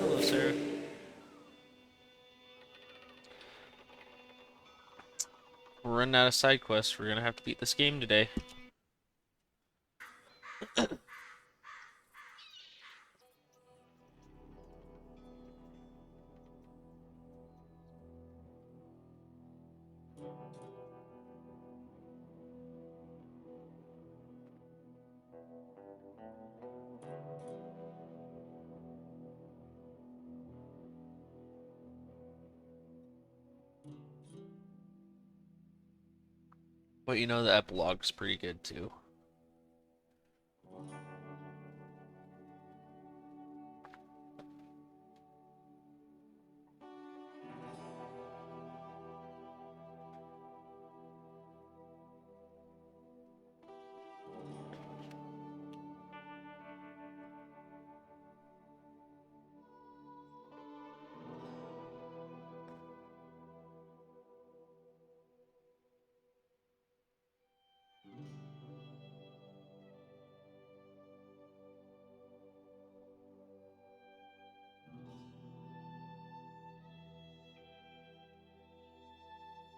Hello, sir. running out of side quests. We're gonna have to beat this game today. But you know, the epilogue's pretty good too.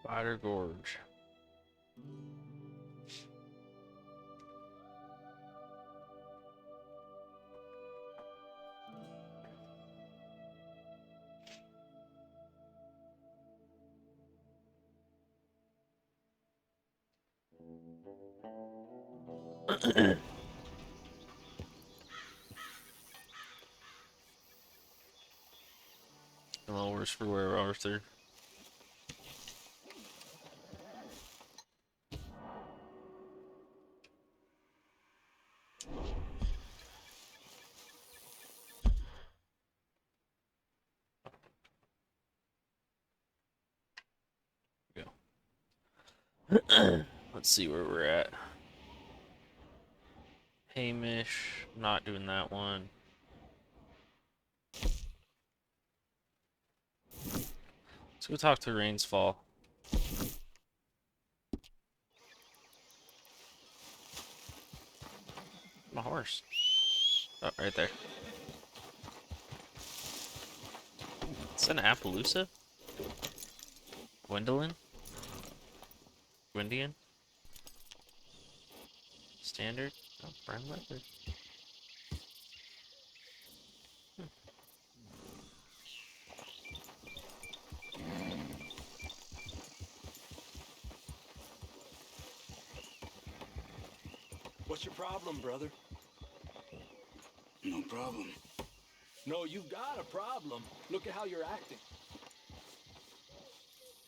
Spider Gorge. A little worse for where Arthur. Let's see where we're at. Hamish, not doing that one. Let's go talk to Rainsfall. My horse. Oh, right there. Is that an Appaloosa? Gwendolyn? Gwyndian? Standard? Oh, prime leopard. What's your problem, brother? No problem. No, you've got a problem. Look at how you're acting.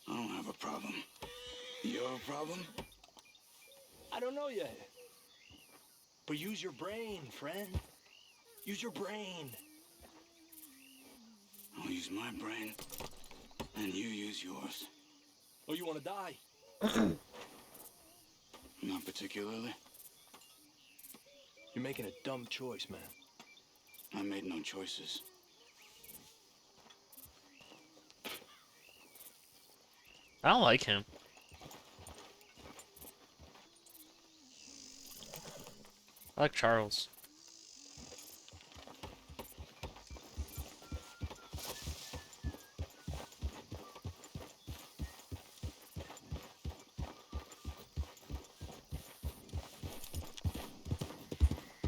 I don't have a problem. You have a problem? I don't know yet. But use your brain, friend. Use your brain. I'll use my brain, and you use yours. Oh, you want to die? Not particularly. You're making a dumb choice, man. I made no choices. I don't like him. I like Charles.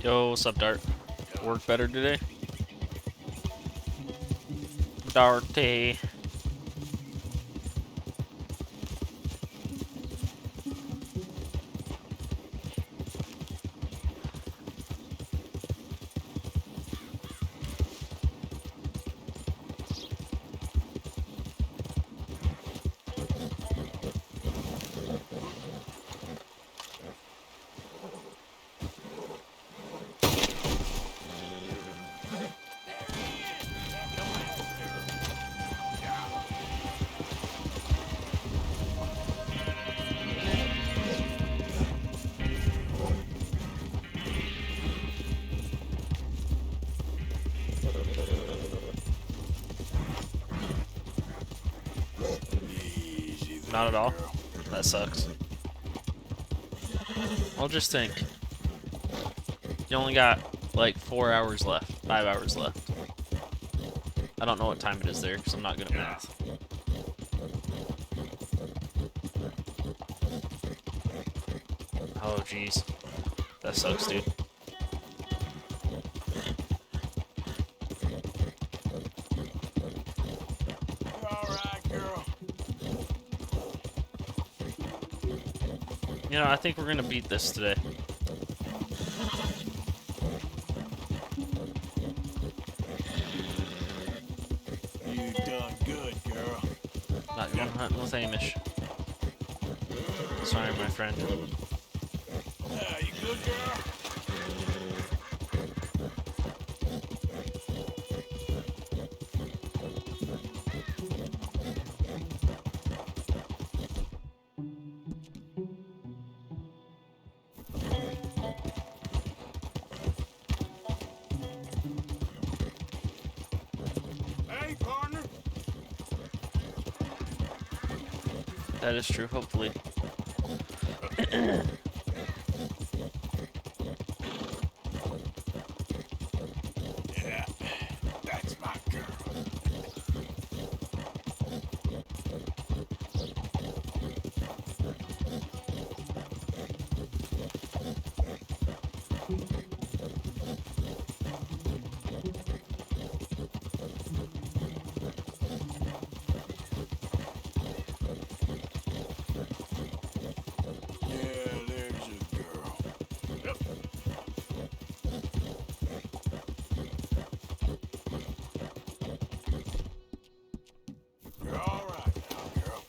Yo, what's up, Dart? Work better today? Darty. Not at all. That sucks. Well, just think. You only got like 4 hours left, 5 hours left. I don't know what time it is there because I'm not good at math. Oh, jeez. That sucks, dude. You're all right, girl. You know, I think we're gonna beat this today. You done good, girl. Not going hunting with Amish. Sorry, my friend. You good, girl? Hey, partner. That is true, hopefully. Yeah, that's my girl. Yeah, there's a girl. Yep. You're all right now, girl.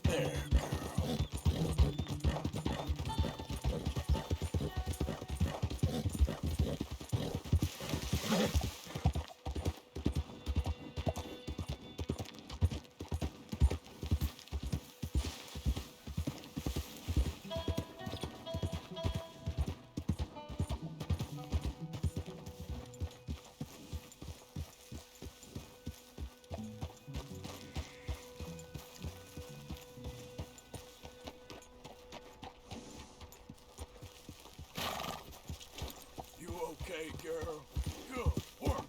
There, girl. You okay, girl? Good work.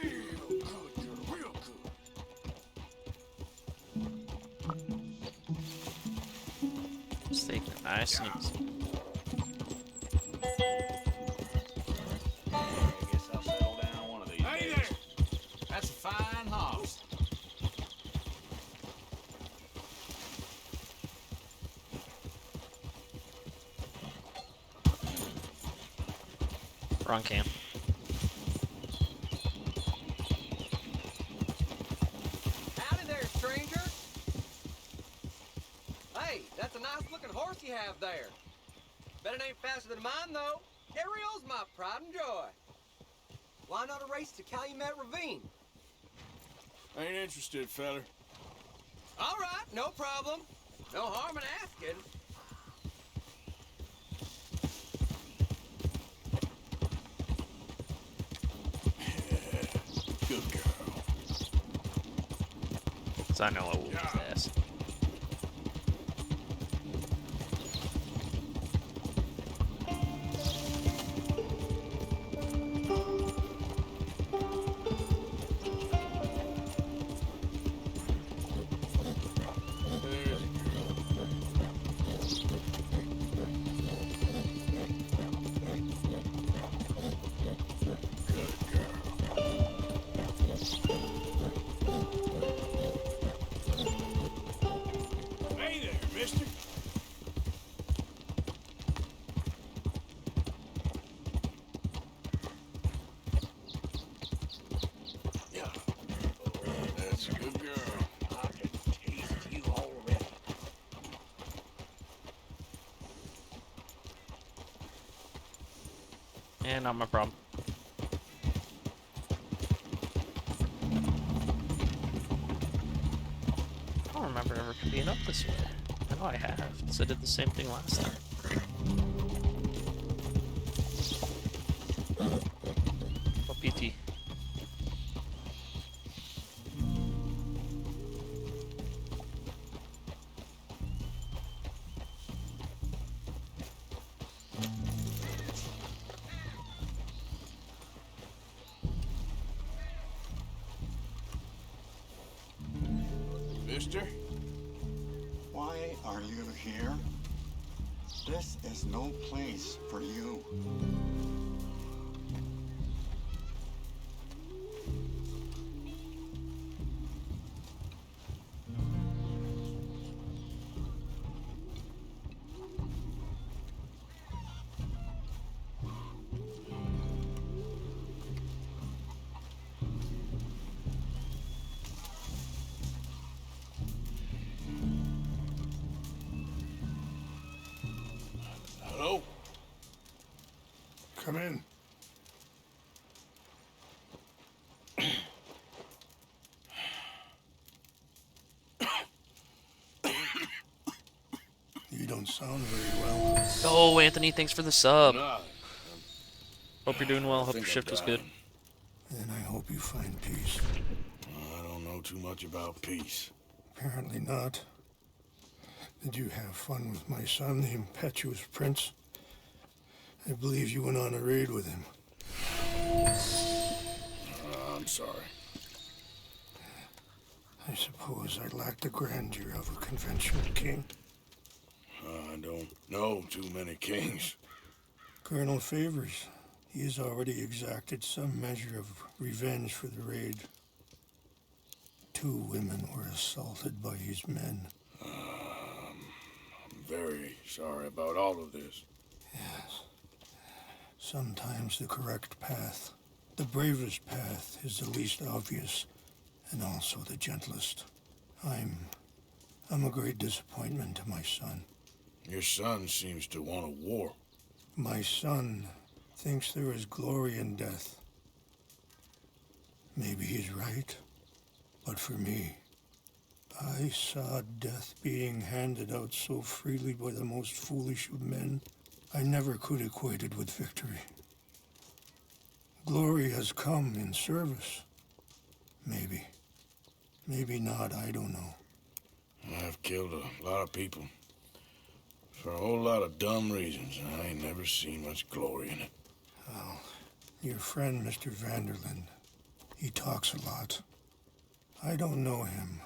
Real good, girl. Real good. Just taking it nice and easy. I guess I'll settle down one of these days. There! That's a fine hoss. Wrong cam. Howdy there, stranger. Hey, that's a nice looking horse you have there. Bet it ain't faster than mine, though. Ariel's my pride and joy. Why not a race to Calumet Ravine? Ain't interested, feller. All right, no problem. No harm in asking. Good girl. So I know I will his ass. There's a good girl. Hey there, mister. Yeah. That's a good girl. I can taste you already. And not my problem. I don't remember ever being up this way. I know I have, because I did the same thing last time. Oh, PT. mister. Why are you here? This is no place for you. Hello? Come in. You don't sound very well. Oh, Anthony, thanks for the sub. Nah, Hope you're doing well. Hope your think I'm shift was good. dying. And I hope you find peace. I don't know too much about peace. Apparently not. Did you have fun with my son, the impetuous prince? I believe you went on a raid with him. I'm sorry. I suppose I lacked the grandeur of a conventional king. I don't know too many kings. Colonel Favors, he has already exacted some measure of revenge for the raid. 2 women were assaulted by his men. I'm very sorry about all of this. Yes. Sometimes the correct path, the bravest path, is the least obvious and also the gentlest. I'm a great disappointment to my son. Your son seems to want a war. My son thinks there is glory in death. Maybe he's right, but for me, I saw death being handed out so freely by the most foolish of men, I never could equate it with victory. Glory has come in service. Maybe. Maybe not, I don't know. I've killed a lot of people. For a whole lot of dumb reasons, and I ain't never seen much glory in it. Well, your friend, Mr. Vanderland, he talks a lot. I don't know him,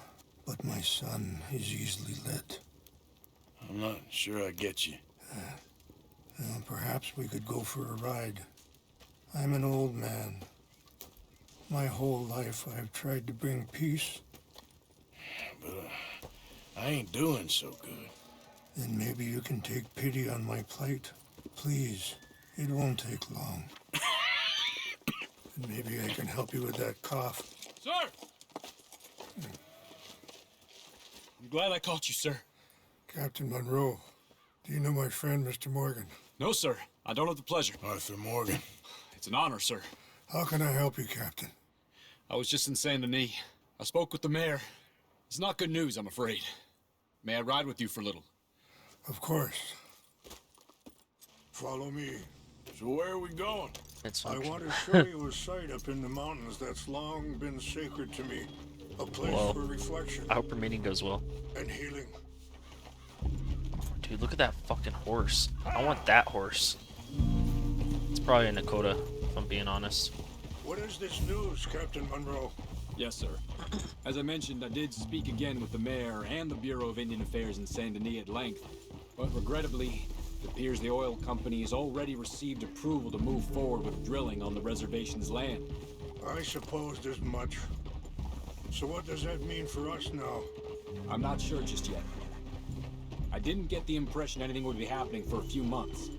but my son is easily led. I'm not sure I get you. Well, perhaps we could go for a ride. I'm an old man. My whole life I've tried to bring peace. But I ain't doing so good. Then maybe you can take pity on my plight. Please, it won't take long. And maybe I can help you with that cough. Sir! I'm glad I caught you, sir. Captain Monroe, do you know my friend, Mr. Morgan? No, sir. I don't have the pleasure. Arthur Morgan. It's an honor, sir. How can I help you, Captain? I was just in Saint Denis. I spoke with the mayor. It's not good news, I'm afraid. May I ride with you for a little? Of course. Follow me. So where are we going? It's I want to show you a site up in the mountains that's long been sacred to me. A place Whoa. for reflection I hope our meeting goes well. and healing. Dude, look at that fucking horse. I want that horse. It's probably a Nakota, if I'm being honest. What is this news, Captain Monroe? Yes, sir. As I mentioned, I did speak again with the mayor and the Bureau of Indian Affairs in Saint Denis at length, but regrettably, it appears the oil company has already received approval to move forward with drilling on the reservation's land. I supposed as much. So what does that mean for us now? I'm not sure just yet. I didn't get the impression anything would be happening for a few months.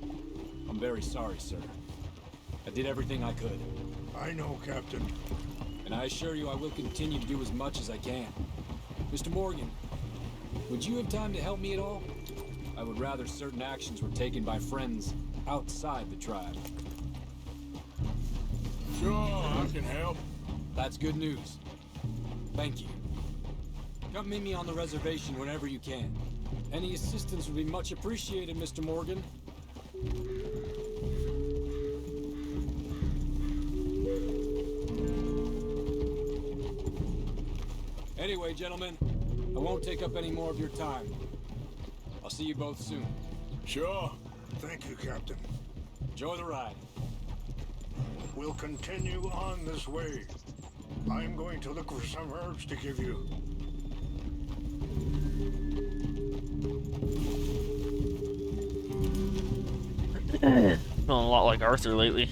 I'm very sorry, sir. I did everything I could. I know, Captain. And I assure you I will continue to do as much as I can. Mr. Morgan, would you have time to help me at all? I would rather certain actions were taken by friends outside the tribe. Sure, I can help. That's good news. Thank you. Come meet me on the reservation whenever you can. Any assistance would be much appreciated, Mr. Morgan. Anyway, gentlemen, I won't take up any more of your time. I'll see you both soon. Sure. Thank you, Captain. Enjoy the ride. We'll continue on this way. I'm going to look for some herbs to give you. Feeling a lot like Arthur lately.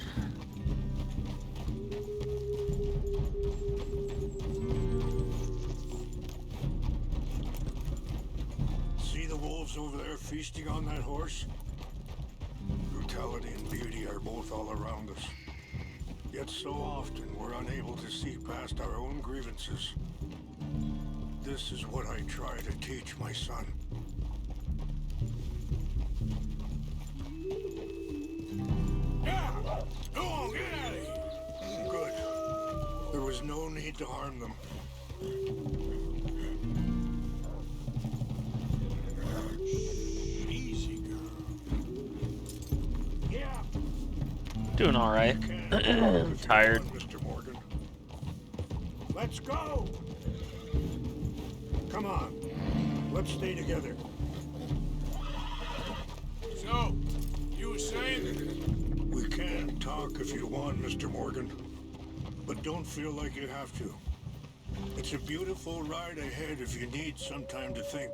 See the wolves over there feasting on that horse? Brutality and beauty are both all around us. Yet so often we're unable to see past our own grievances. This is what I try to teach my son. Yeah! Go on, get out of here! Good. There was no need to harm them. Easy, girl. Yeah! Doing all right. Tired. Mr. Morgan. Let's go! Come on. Let's stay together. So, you were saying? We can talk if you want, Mr. Morgan. But don't feel like you have to. It's a beautiful ride ahead if you need some time to think.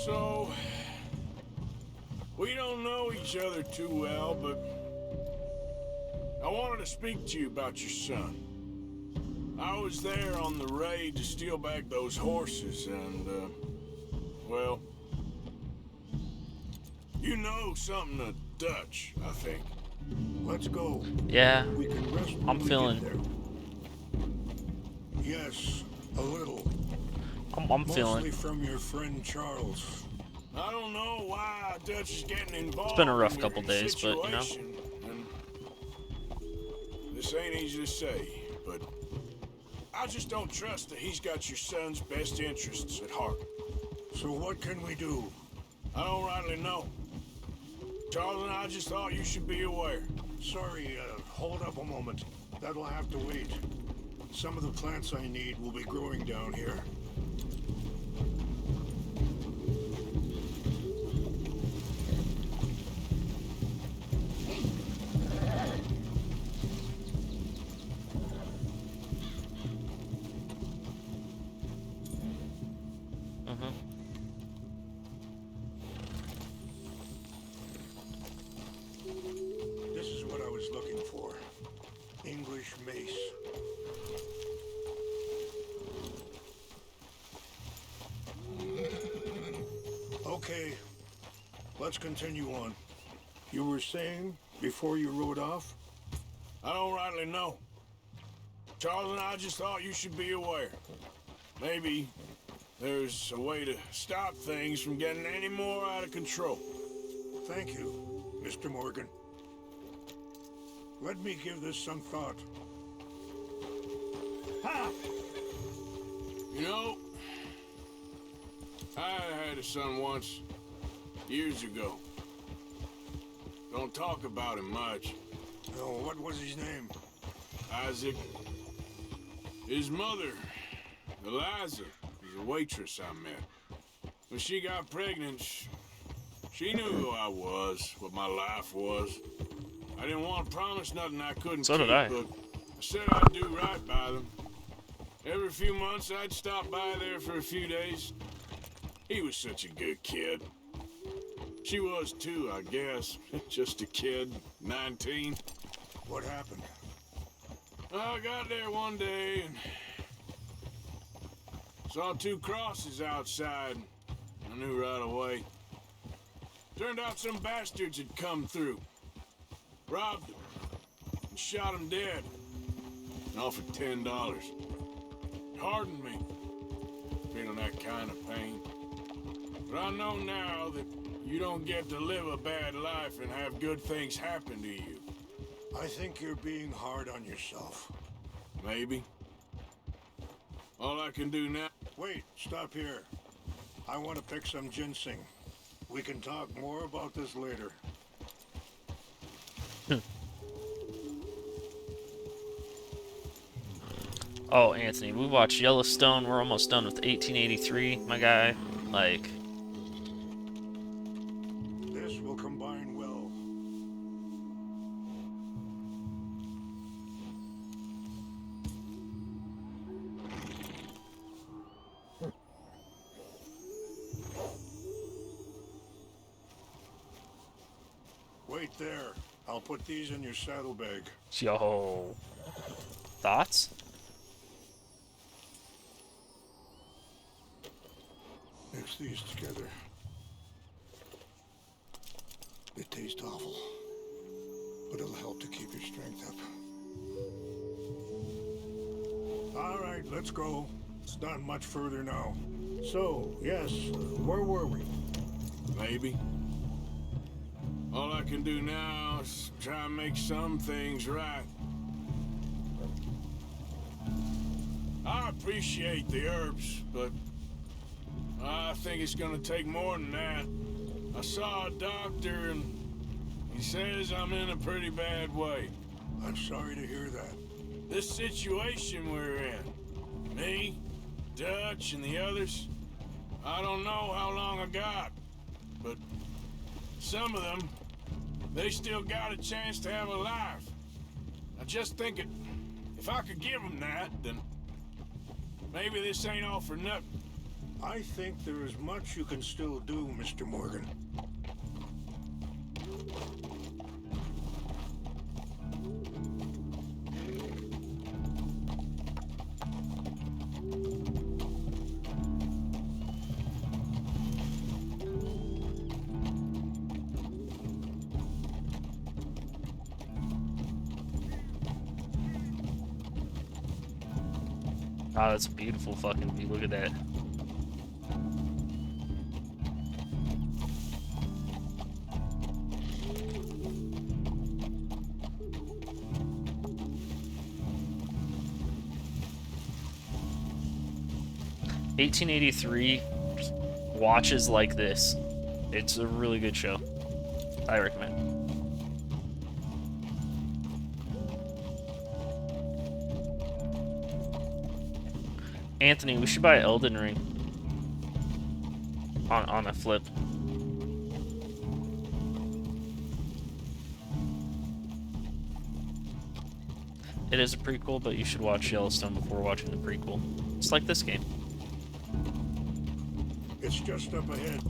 So, we don't know each other too well, but I wanted to speak to you about your son. I was there on the raid to steal back those horses, and, well, you know something of Dutch, I think. Let's go. Yeah, We can rest when I'm we feeling. get there. Yes, a little. I'm Mostly feeling. from your friend Charles. I don't know why Dutch is getting involved. It's been a rough in couple your days, but, you know. situation, and this ain't easy to say, but I just don't trust that he's got your son's best interests at heart. So what can we do? I don't rightly know. Charles and I just thought you should be aware. Sorry, hold up a moment. That'll have to wait. Some of the plants I need will be growing down here. This is what I was looking for. English mace. Okay, let's continue on. You were saying before you rode off? I don't rightly know. Charles and I just thought you should be aware. Maybe there's a way to stop things from getting any more out of control. Thank you, Mr. Morgan. Let me give this some thought. Ha! You know, I had a son once, years ago. Don't talk about him much. Oh, what was his name? Isaac. His mother, Eliza, was a waitress I met. When she got pregnant, she knew who I was, what my life was. I didn't want to promise nothing I couldn't So keep, did I. but I said I'd do right by them. Every few months, I'd stop by there for a few days. He was such a good kid. She was too, I guess. Just a kid, 19. What happened? I got there one day and saw two crosses outside. I knew right away. Turned out some bastards had come through. Robbed him and shot him dead. And offered $10. Hardened me. Feeling that kind of pain. But I know now that you don't get to live a bad life and have good things happen to you. I think you're being hard on yourself. Maybe. All I can do now... Wait, stop here. I want to pick some ginseng. We can talk more about this later. Oh, Anthony, we watched Yellowstone. We're almost done with 1883, my guy. Like, This will combine well. Wait there. I'll put these in your saddlebag. Yo. Thoughts? Mix these together. They taste awful, but it'll help to keep your strength up. All right, let's go. It's not much further now. So, yes, where were we? Maybe. All I can do now is try and make some things right. I appreciate the herbs, but I think it's gonna take more than that. I saw a doctor and he says I'm in a pretty bad way. I'm sorry to hear that. This situation we're in, me, Dutch, and the others, I don't know how long I got, but some of them, they still got a chance to have a life. I just think if I could give them that, then maybe this ain't all for nothing. I think there is much you can still do, Mr. Morgan. Oh, that's a beautiful fucking view. Look at that. (1883) watches like this. It's a really good show. I recommend. Anthony, we should buy Elden Ring on a flip. It is a prequel, but you should watch Yellowstone before watching the prequel. It's like this game. It's just up ahead.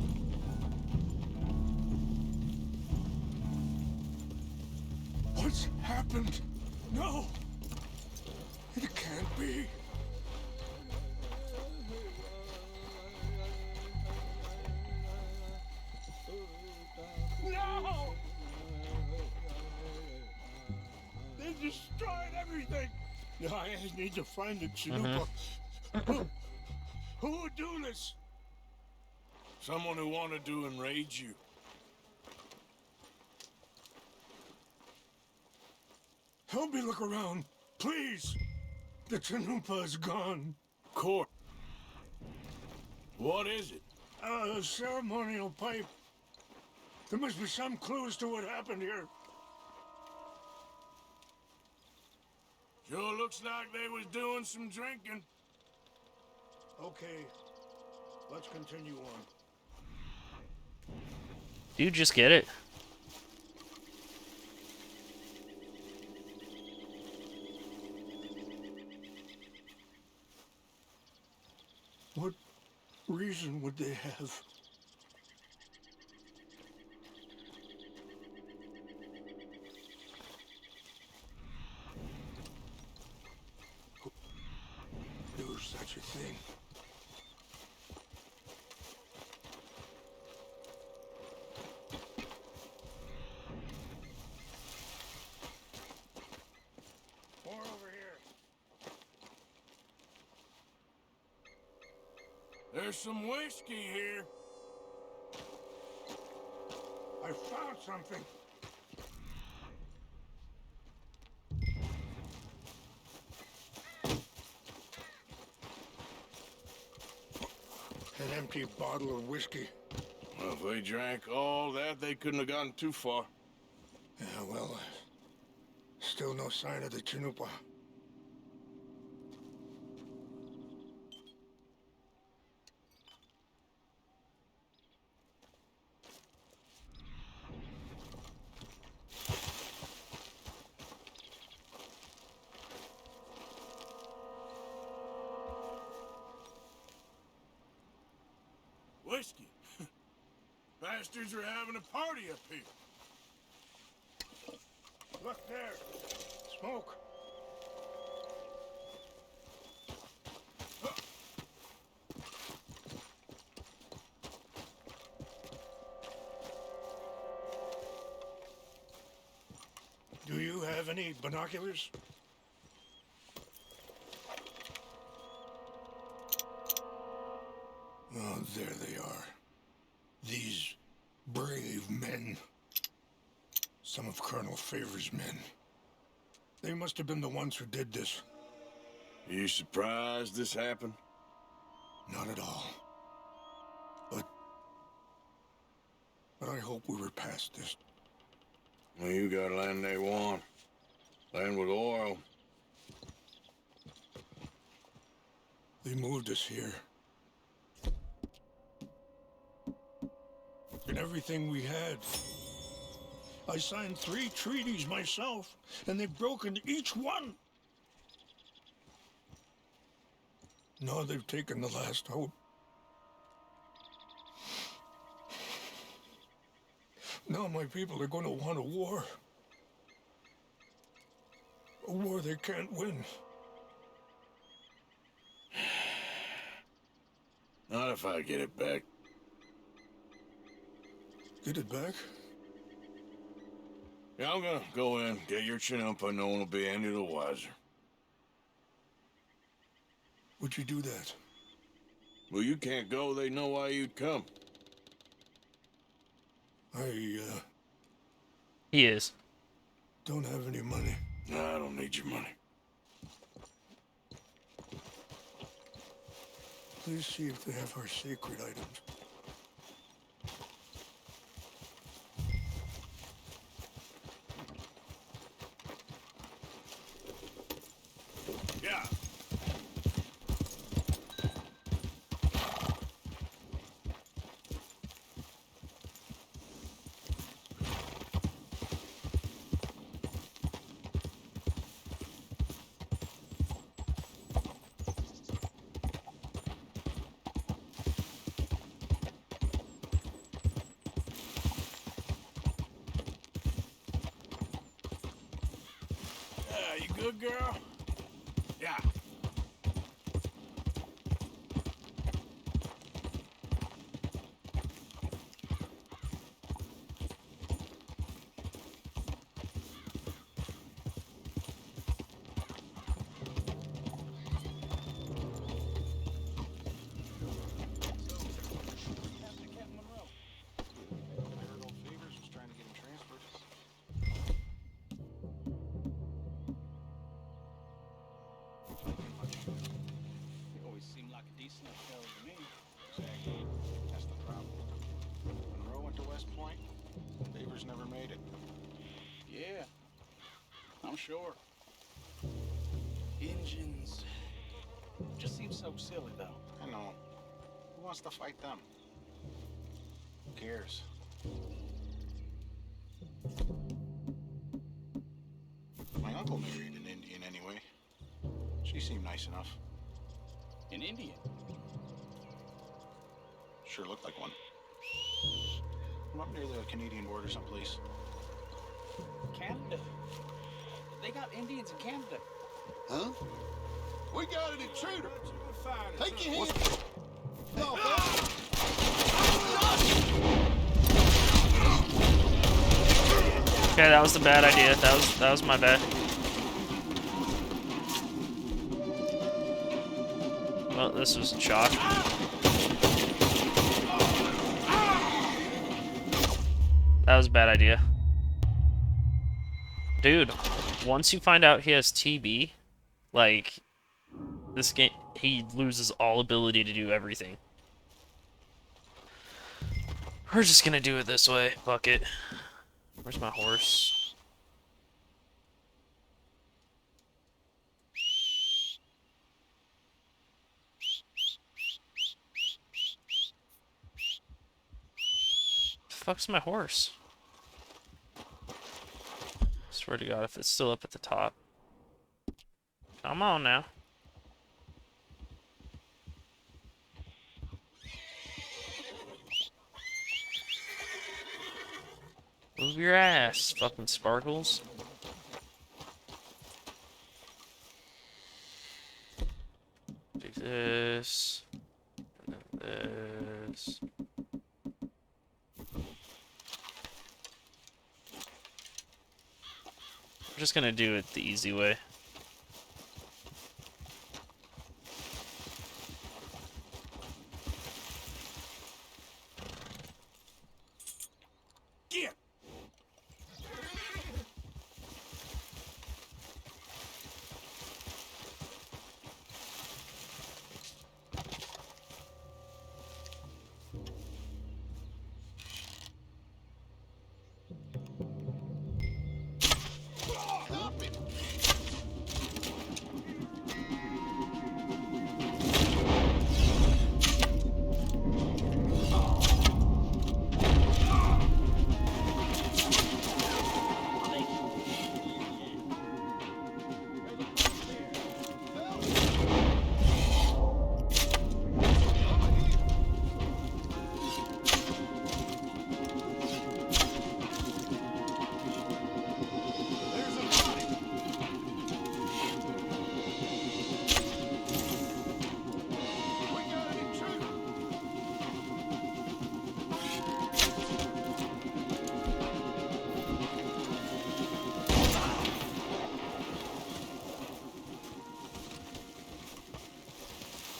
What's happened? No! It can't be. No! They destroyed everything! I need to find the Chanupa. Who would do this? Someone who wanted to enrage you. Help me look around, please. The Chanupa is gone. Court. What is it? A ceremonial pipe. There must be some clues to what happened here. Sure looks like they was doing some drinking. Okay, let's continue on. Dude, just get it. What reason would they have? Who do such a thing? More over here. There's some whiskey here. I found something. An empty bottle of whiskey. Well, if they drank all that, they couldn't have gotten too far. Yeah, well, still no sign of the Chanupa. Whiskey. Bastards are having a party up here. Look there. Smoke. Do you have any binoculars? Oh, there they are. These brave men. Some of Colonel Favor's men. They must have been the ones who did this. You surprised this happened? Not at all. But I hope we were past this. Well, you got land they want. Land with oil. They moved us here. And everything we had. I signed 3 treaties myself, and they've broken each one. Now they've taken the last hope. Now my people are going to want a war. A war they can't win. Not if I get it back. Get it back? Yeah, I'm gonna go in, get your Chinook, and no one will be any the wiser. Would you do that? Well, you can't go, they know why you'd come. He is. Don't have any money. No, I don't need your money. Please see if they have our sacred items. Yeah. You good, girl? Yeah. Captain Monroe. I heard old Favors was trying to get him transferred. He always seemed like a decent enough fellow to me. Exactly. That's the problem. Monroe went to West Point. Favors never made it. Yeah, I'm sure. Engines. Just seems so silly, though. I know. Who wants to fight them? Who cares? My uncle married an Indian anyway. She seemed nice enough. An Indian? Sure looked like one. I'm up near the Canadian border someplace. Canada? They got Indians in Canada. Huh? We got an intruder. Take your hands. No, Okay, that was the bad idea. That was my bad. Well, this was a shock. That was a bad idea. Dude, once you find out he has TB, like, this game, he loses all ability to do everything. We're just gonna do it this way. Fuck it. Where's my horse? The fuck's my horse? Swear to God, if it's still up at the top. Come on now. Move your ass, fucking Sparkles. this. And then this. I'm just gonna do it the easy way. Get!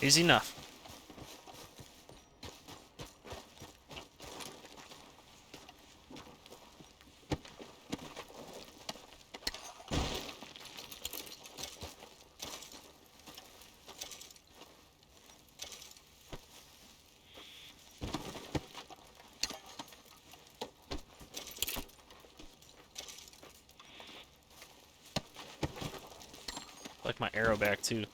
Easy enough. Like my arrow back too.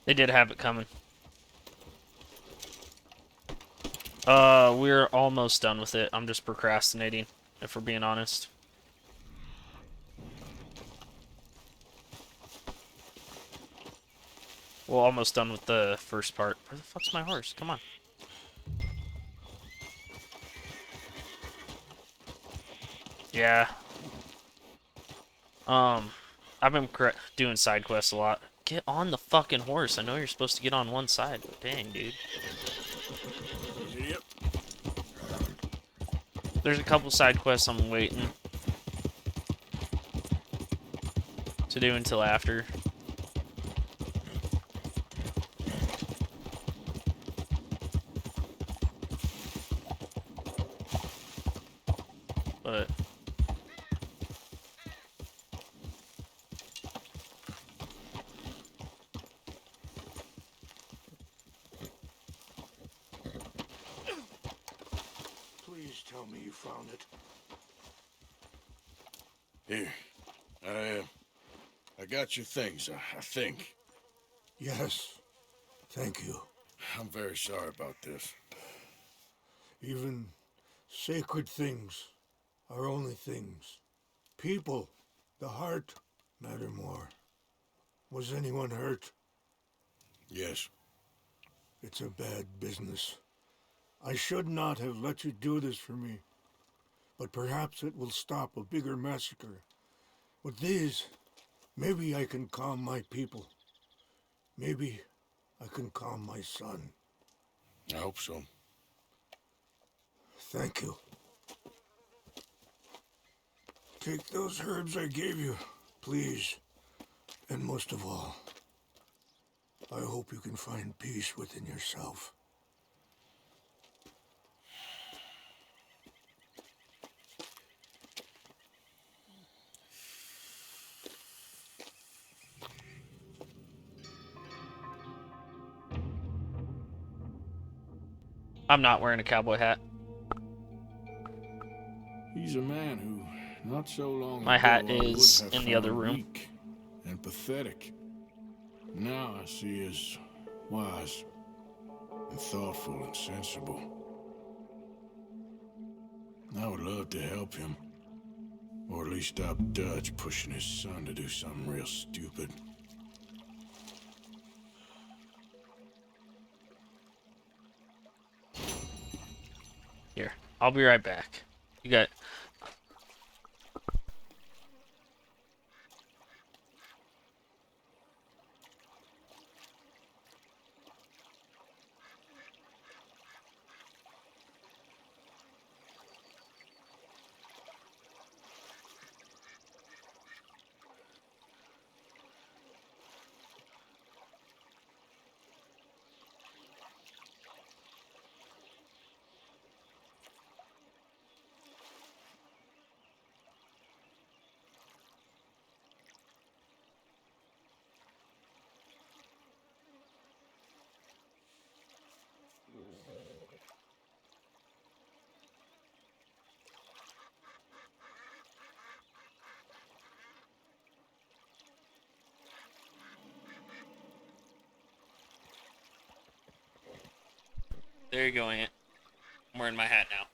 They did have it coming. We're almost done with it. I'm just procrastinating, if we're being honest. Well, almost done with the first part. Where the fuck's my horse? Come on. Yeah. I've been doing side quests a lot. Get on the fucking horse. I know you're supposed to get on one side, but dang, dude. Yep. There's a couple side quests I'm waiting to do until after. But Please tell me you found it. Here. I got your things, I think. Yes, thank you. I'm very sorry about this. Even sacred things are only things. People, the heart, matter more. Was anyone hurt? Yes. It's a bad business. I should not have let you do this for me. But perhaps it will stop a bigger massacre. With these, maybe I can calm my people. Maybe I can calm my son. I hope so. Thank you. Take those herbs I gave you, please. And most of all, I hope you can find peace within yourself. I'm not wearing a cowboy hat. He's a man who, not so long My ago, hat I would is have in the other found room. weak and pathetic. Now I see as wise and thoughtful and sensible. I would love to help him, or at least stop Dutch pushing his son to do something real stupid. Here, I'll be right back. You got... There you go, Aunt. I'm wearing my hat now.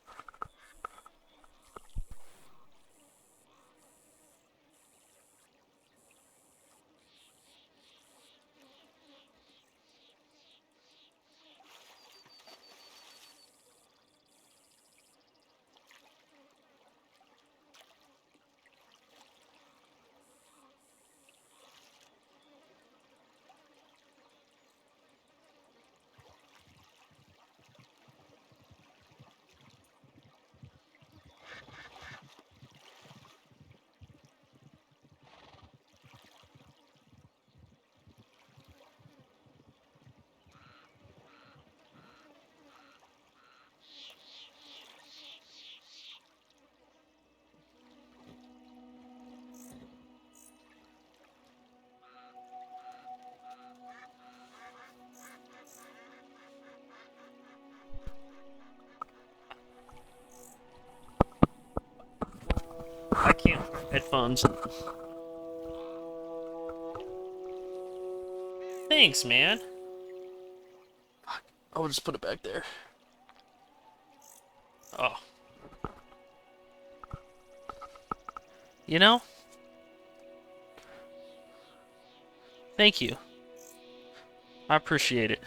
I can't wear headphones. Thanks, man. Fuck. I'll just put it back there. Oh. You know? Thank you. I appreciate it.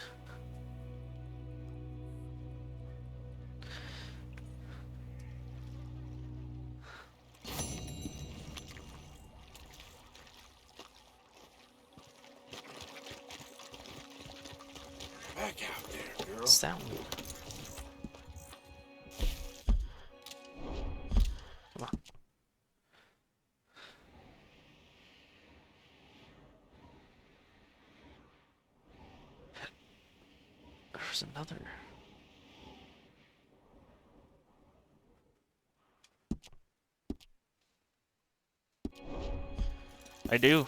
Back out there, girl. What's that one? Come on. There's another. I do.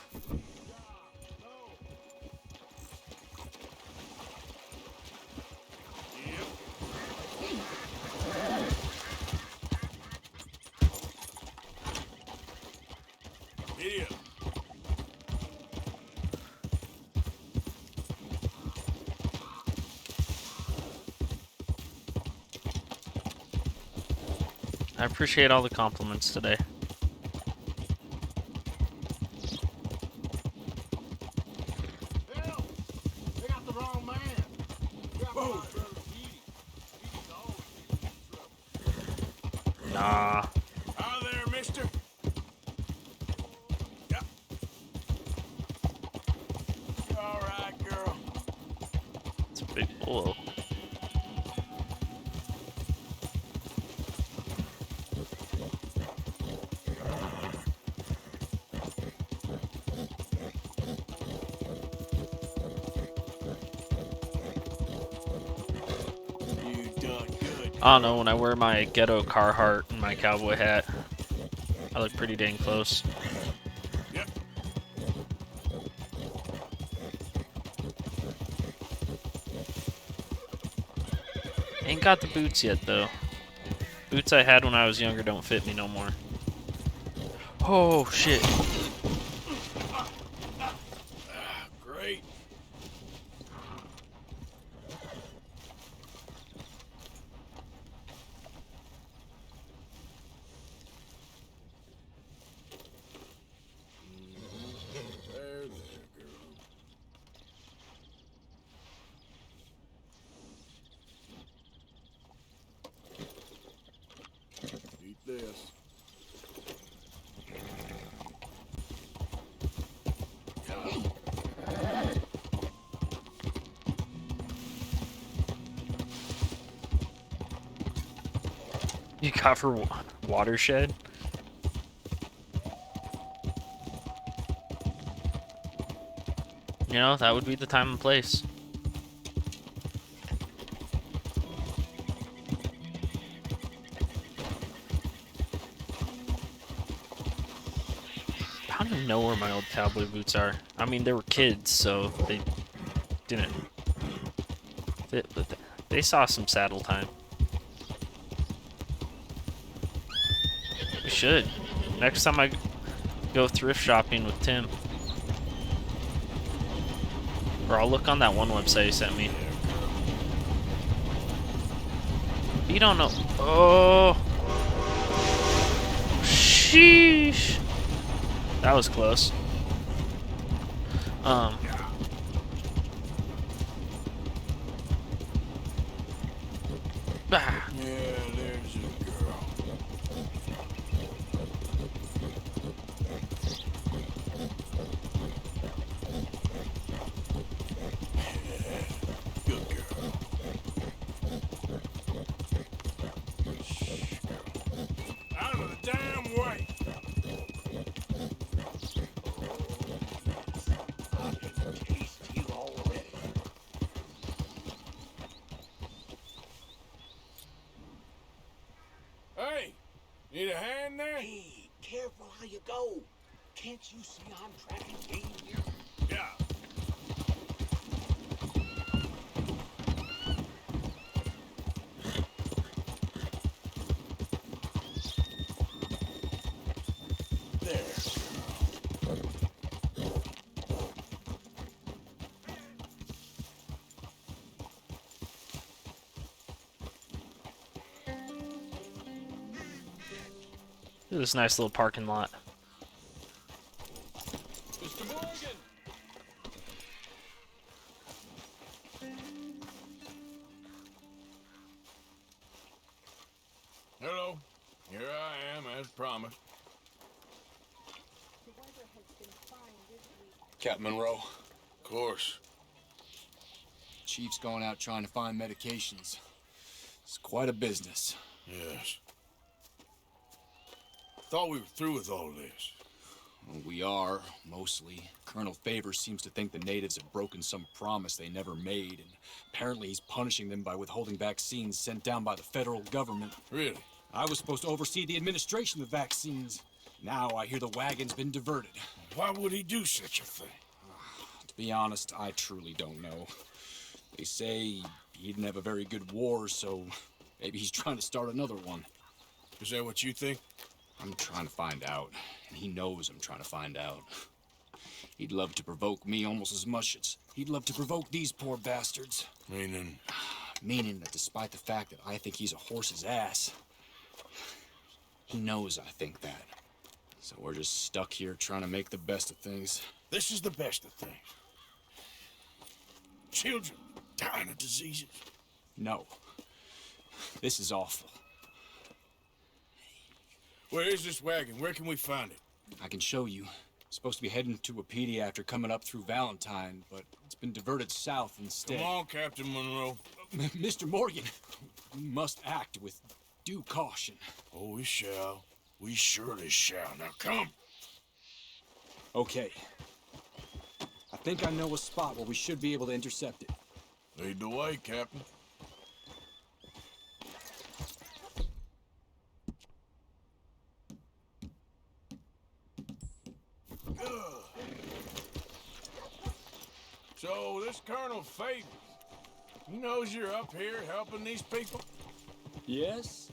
I appreciate all the compliments today. Hell, they got the wrong man. Whoa. Nah. Out there, mister. Yep. You all right, girl? It's a big bull. You done good. I don't know, when I wear my ghetto Carhartt and my cowboy hat, I look pretty dang close. Yep. Ain't got the boots yet, though. Boots I had when I was younger don't fit me no more. Oh, shit. Great. There, girl. Eat this. You got for watershed? You know, that would be the time and place. I don't even know where my old cowboy boots are. I mean, they were kids, so they didn't fit, but they saw some saddle time. We should. Next time I go thrift shopping with Tim. Or I'll look on that one website he sent me. You don't know. Oh. Sheesh. That was close. Bah. Yeah, there's a girl. Good girl. Out of the damn way. I can taste you already. Hey, need a hand there? Hey, careful how you go. Can't you see I'm tracking game here? Yeah. There. Look at this nice little parking lot. Mr. Morgan. Hello. Here I am, as promised. The weather has been fine this week. Captain Monroe, Of course. Chief's going out trying to find medications. It's quite a business. Yes. Thought we were through with all this. Well, we are, mostly. Colonel Favors seems to think the natives have broken some promise they never made, and apparently he's punishing them by withholding vaccines sent down by the federal government. Really? I was supposed to oversee the administration of the vaccines. Now I hear the wagon's been diverted. Why would he do such a thing? To be honest, I truly don't know. They say he didn't have a very good war, so maybe he's trying to start another one. Is that what you think? I'm trying to find out, and he knows I'm trying to find out. He'd love to provoke me almost as much as he'd love to provoke these poor bastards. Meaning? Meaning that despite the fact that I think he's a horse's ass, He knows I think that. So we're just stuck here trying to make the best of things. This is the best of things. Children dying of diseases. No. This is awful. Where is this wagon? Where can we find it? I can show you. Supposed to be heading to Wapiti after coming up through Valentine, but it's been diverted south instead. Come on, Captain Monroe. Mr. Morgan, we must act with due caution. Oh, we shall. We surely shall. Now come. Okay. I think I know a spot where we should be able to intercept it. Lead the way, Captain. So, this Colonel Favors, he knows you're up here helping these people? Yes?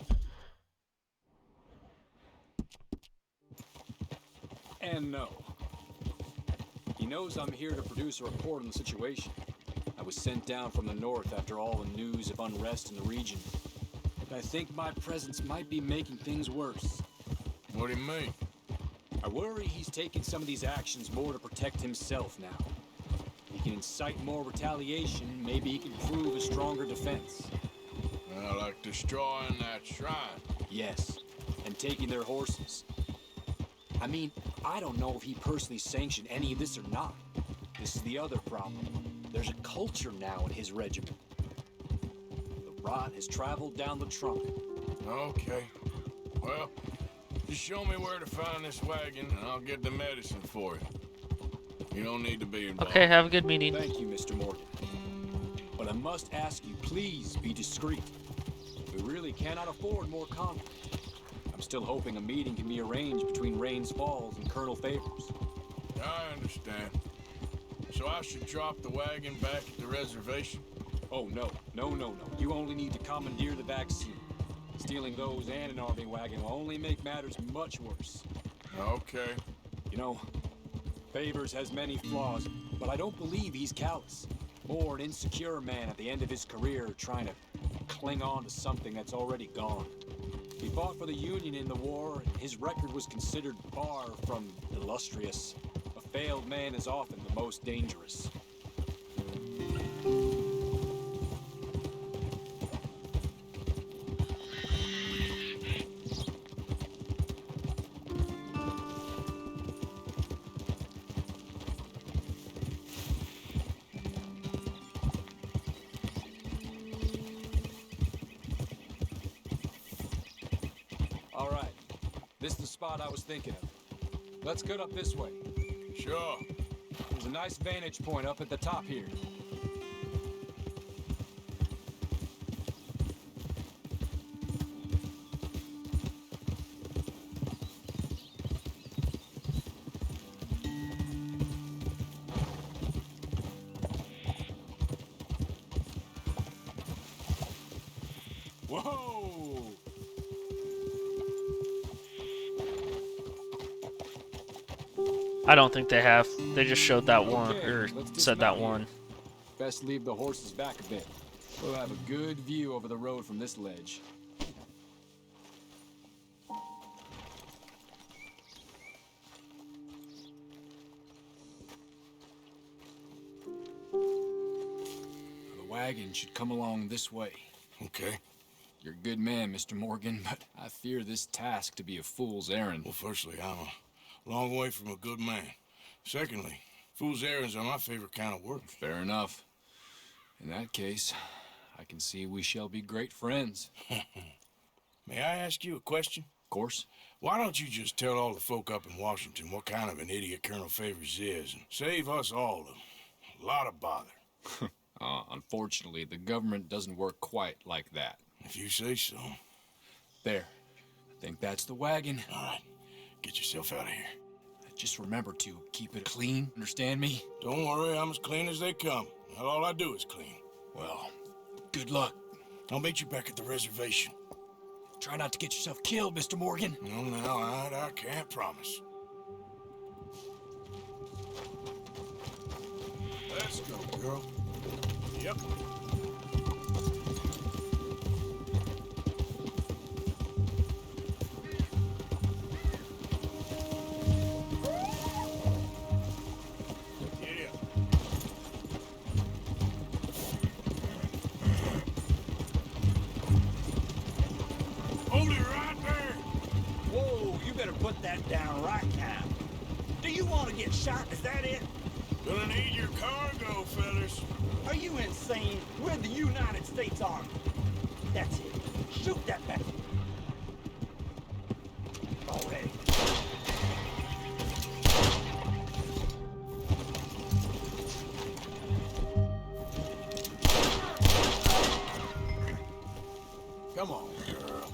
And no. He knows I'm here to produce a report on the situation. I was sent down from the north after all the news of unrest in the region. But I think my presence might be making things worse. What do you mean? I worry he's taking some of these actions more to protect himself now. He can incite more retaliation, maybe he can prove a stronger defense. Like destroying that shrine. Yes, and taking their horses. I mean, I don't know if he personally sanctioned any of this or not. This is the other problem. There's a culture now in his regiment. The rot has traveled down the trunk. Okay. Well, just show me where to find this wagon, and I'll get the medicine for you. You don't need to be involved. Okay, have a good meeting. Thank you, Mr. Morgan. But I must ask you, please be discreet. We really cannot afford more conflict. I'm still hoping a meeting can be arranged between Rains Falls and Colonel Favors. I understand. So I should drop the wagon back at the reservation? Oh, no. No. You only need to commandeer the vaccine. Stealing those and an army wagon will only make matters much worse. Okay. You know, Favors has many flaws, but I don't believe he's callous. More an insecure man at the end of his career trying to cling on to something that's already gone. He fought for the Union in the war, and his record was considered far from illustrious. A failed man is often the most dangerous. All right, this is the spot I was thinking of. Let's get up this way. Sure. There's a nice vantage point up at the top here. Whoa! I don't think they have. They just showed that one, Okay, or let's said that dismount here. one. Best leave the horses back a bit. We'll have a good view over the road from this ledge. The wagon should come along this way. Okay. You're a good man, Mr. Morgan, but I fear this task to be a fool's errand. Well, firstly, I'm a long way from a good man. Secondly, fool's errands are my favorite kind of work. Fair enough. In that case, I can see we shall be great friends. May I ask you a question? Of course. Why don't you just tell all the folk up in Washington what kind of an idiot Colonel Favors is and save us all a lot of bother? Unfortunately, the government doesn't work quite like that. If you say so. There. I think that's the wagon. All right. Get yourself out of here. Just remember to keep it clean, understand me? Don't worry, I'm as clean as they come. All I do is clean. Well, good luck. I'll meet you back at the reservation. Try not to get yourself killed, Mr. Morgan. No, I can't promise. Let's go, girl. Yep. put that down right now. Do you want to get shot? Is that it? Gonna need your cargo, fellas. Are you insane? We're the United States Army. That's it. Shoot that bastard. Already. Come on, girl.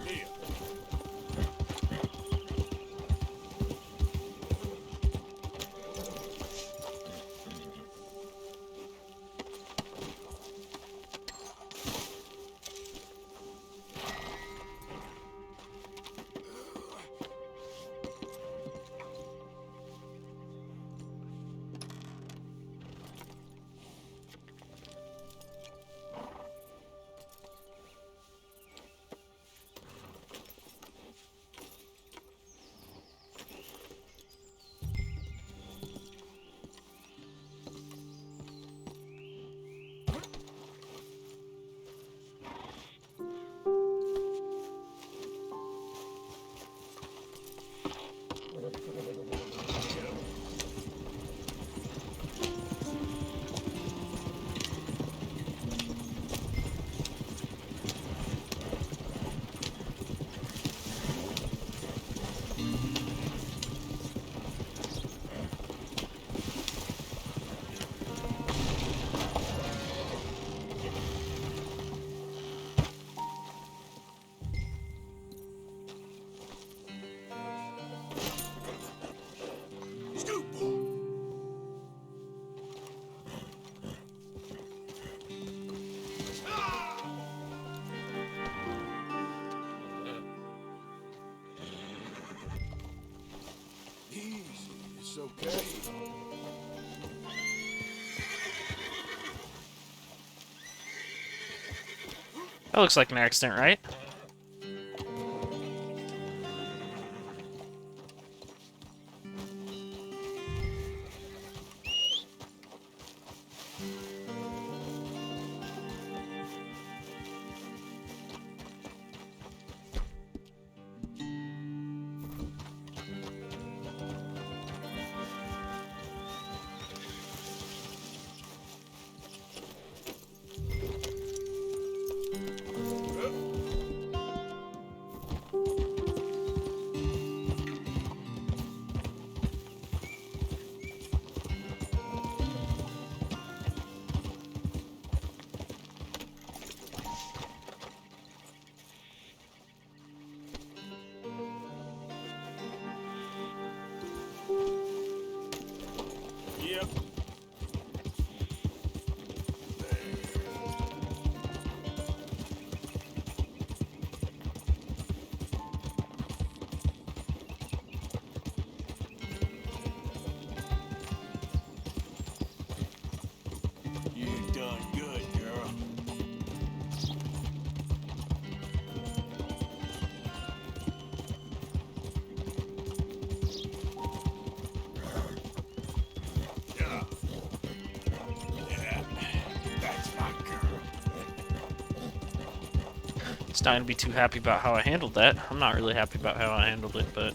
Here. Easy, it's okay. That looks like an accident, right? Yep. You done good, girl. Yeah. Yeah. That's my girl. It's not gonna be too happy about how I handled that. I'm not really happy about how I handled it, but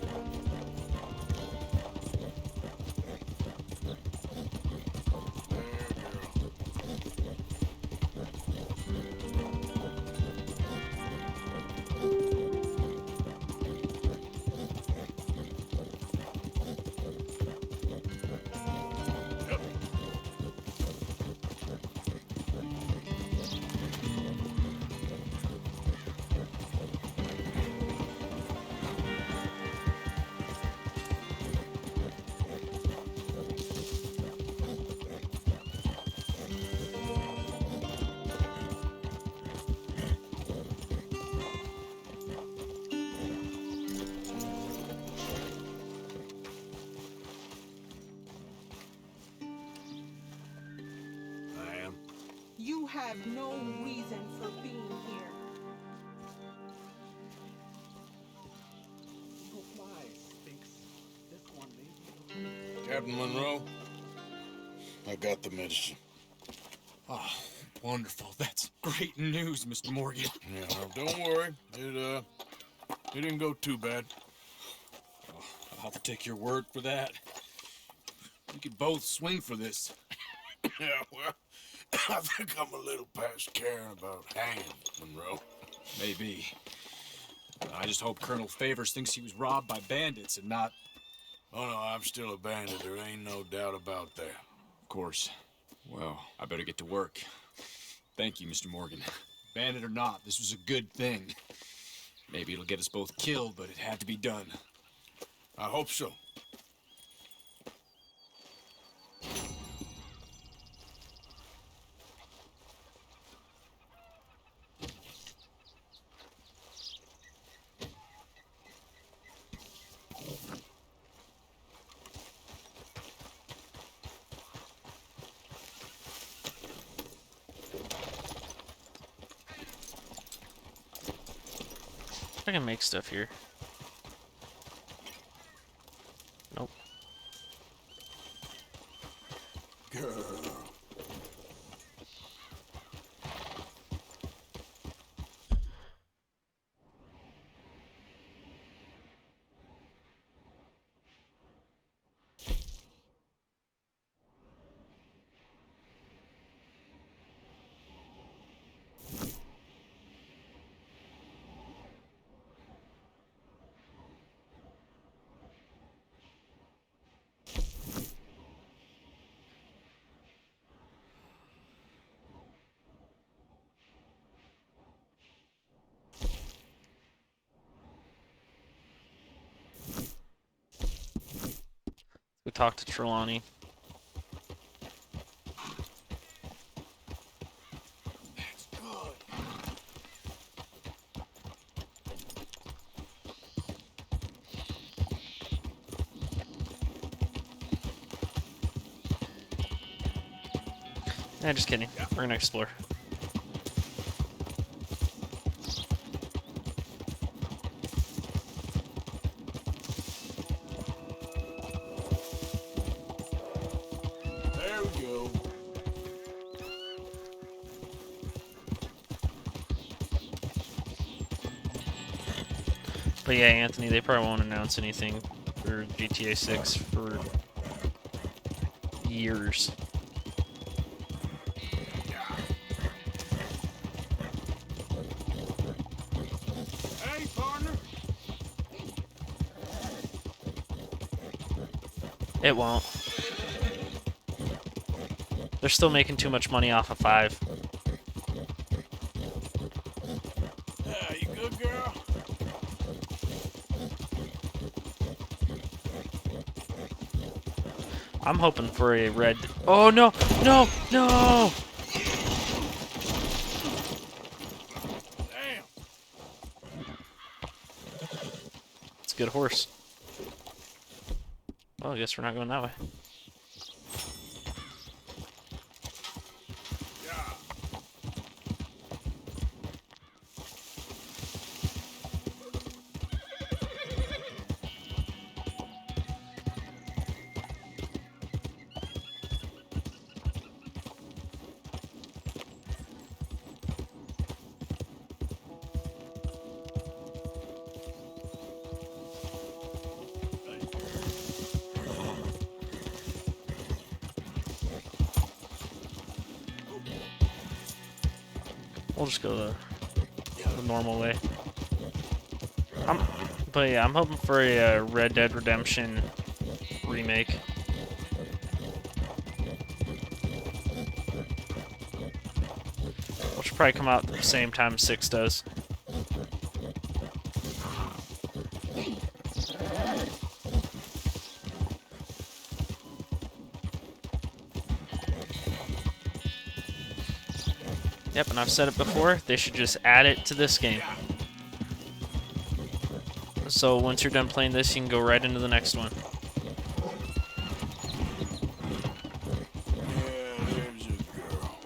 I am. You have no reason for being here. Captain Monroe, I got the medicine. Oh, wonderful. That's great news, Mr. Morgan. Yeah, well, don't worry. It didn't go too bad. I'll have to take your word for that. We could both swing for this. Yeah, well, I think I'm a little past caring about hanging, Monroe. Maybe. I just hope Colonel Favors thinks he was robbed by bandits and not... Oh, no, I'm still a bandit. There ain't no doubt about that. Of course. Well, I better get to work. Thank you, Mr. Morgan. Bandit or not, this was a good thing. Maybe it'll get us both killed, but it had to be done. I hope so. I can make stuff here. Nope. Girl. We talked to Trelawney. That's good. Nah, just kidding. We're gonna explore. There we go. But yeah, Anthony, they probably won't announce anything for GTA 6 for years. Hey, partner. It won't. They're still making too much money off of 5. Yeah, you good, girl? I'm hoping for a red... Oh, no! No! No! Damn. It's a good horse. Well, I guess we're not going that way. We'll just go the normal way. But yeah, I'm hoping for a Red Dead Redemption remake. Which will probably come out at the same time 6 does. Yep, and I've said it before, they should just add it to this game. So once you're done playing this, you can go right into the next one. Yeah, there's a girl.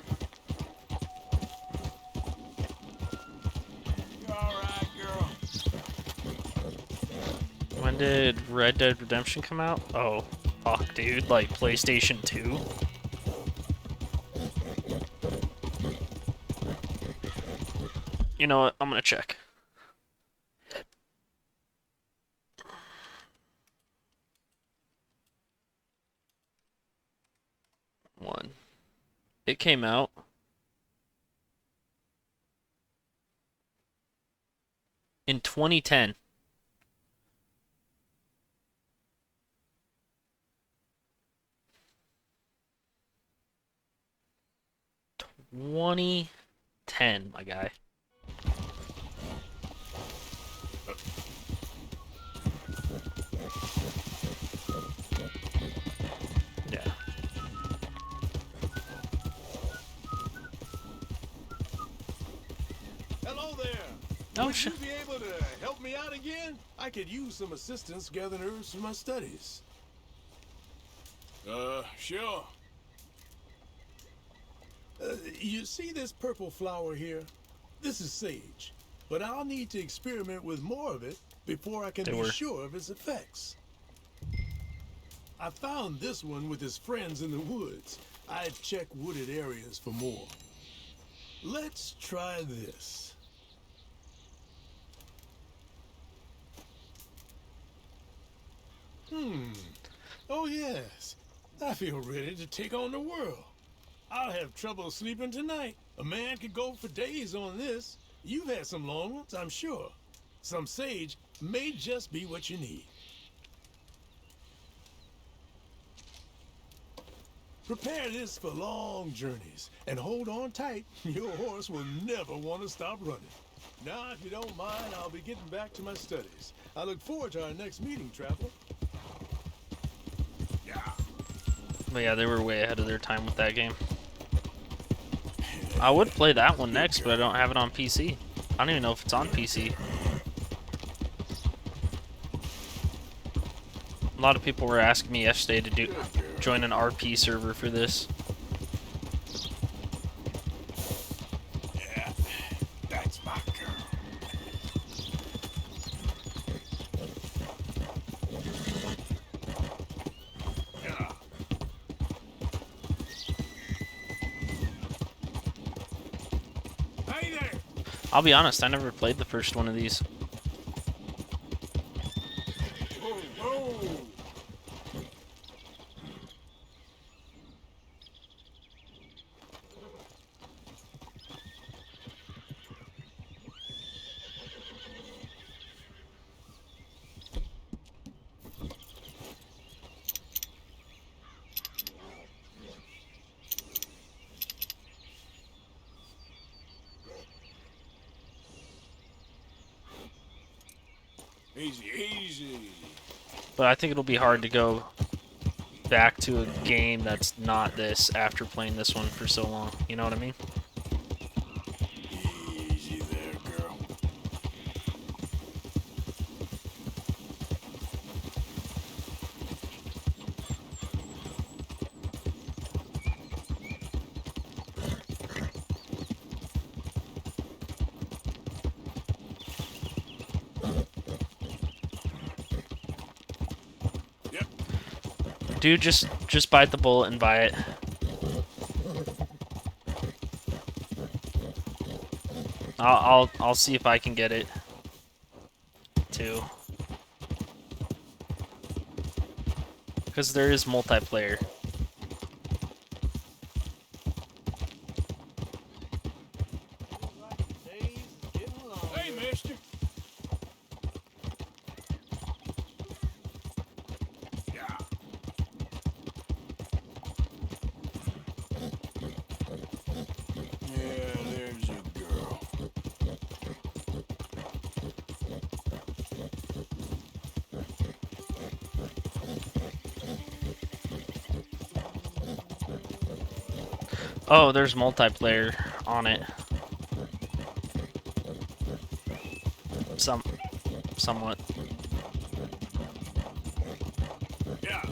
You alright, girl? When did Red Dead Redemption come out? Oh, fuck, dude. Like, PlayStation 2? You know what? I'm gonna check. It came out in 2010. My guy. Yeah. Hello there. Oh, Would you shit. be able to help me out again? I could use some assistance gathering herbs for my studies. Sure. You see this purple flower here? This is sage. But I'll need to experiment with more of it before I can be sure of its effects. I found this one with his friends in the woods. I'd check wooded areas for more. Let's try this. Oh yes. I feel ready to take on the world. I'll have trouble sleeping tonight. A man could go for days on this. You've had some long ones, I'm sure. Some sage may just be what you need. Prepare this for long journeys, and hold on tight. Your horse will never want to stop running. Now, if you don't mind, I'll be getting back to my studies. I look forward to our next meeting, traveler. But yeah, they were way ahead of their time with that game. I would play that one next, but I don't have it on PC. I don't even know if it's on PC. A lot of people were asking me yesterday to join an RP server for this. Yeah, that's my girl. Yeah. Hey there. I'll be honest, I never played the first one of these. Whoa, whoa. Easy, easy. But I think it'll be hard to go back to a game that's not this after playing this one for so long. You know what I mean? Easy there, girl. Dude, just bite the bullet and buy it. I'll see if I can get it too. Because there is multiplayer. Hey, mister. Yeah. Yeah, there's a girl. Oh, there's multiplayer on it. Somewhat. Yeah.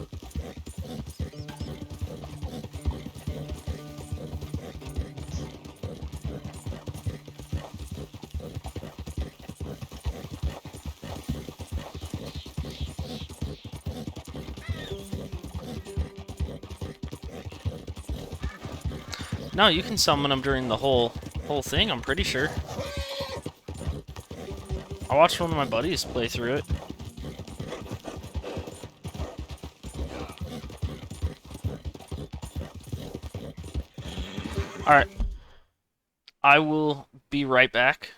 No, you can summon them during the whole thing, I'm pretty sure. I watched one of my buddies play through it. Alright. I will be right back.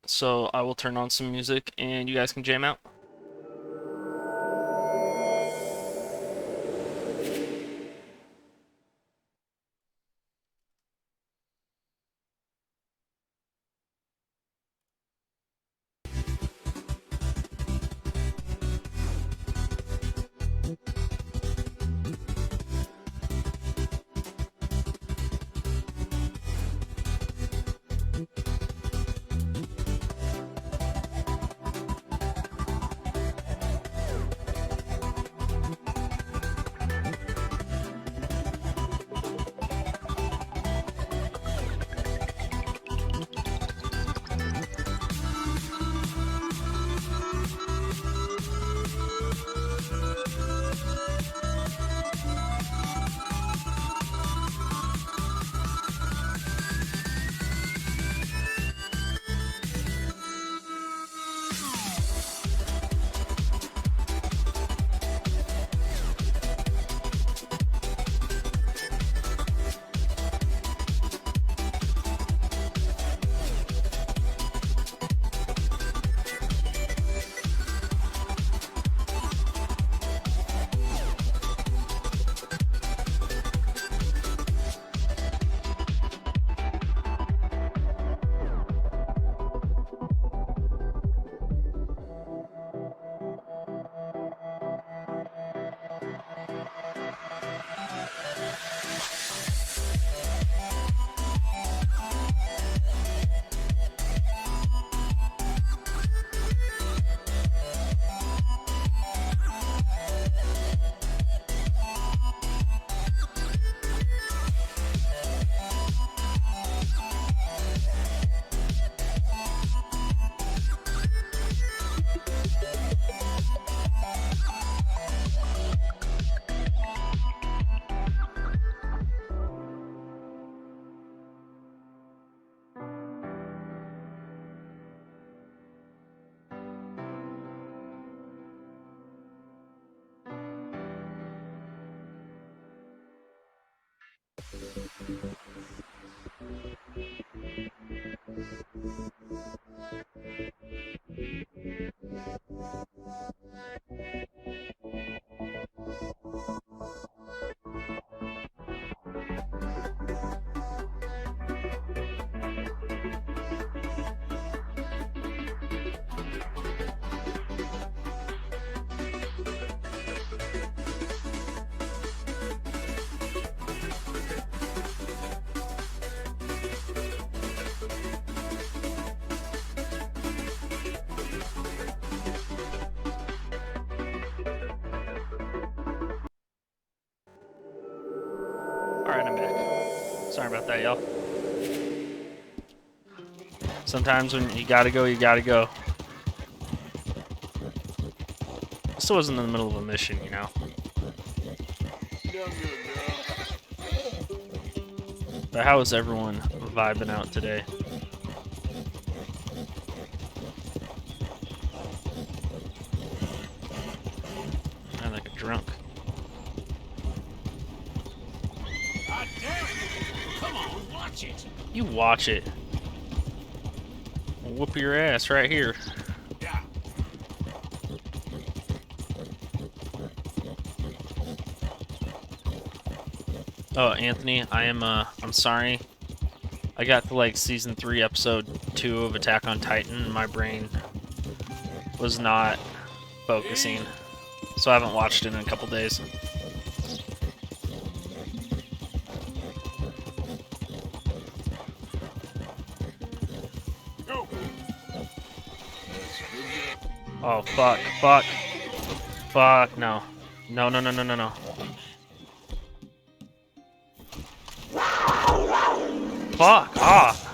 So I will turn on some music and you guys can jam out. Alright, I'm back. Sorry about that, y'all. Sometimes when you gotta go, you gotta go. Still wasn't in the middle of a mission, you know. But how is everyone vibing out today? I'm like a drunk. God damn it! Come on, watch it! You watch it. I'll whoop your ass right here. Yeah. Oh, Anthony, I'm sorry. I got to like season 3, episode 2 of Attack on Titan, and my brain was not focusing. So I haven't watched it in a couple days. Go. Oh, fuck, fuck. Fuck, no. No, no, no, no, no, no. Fuck off.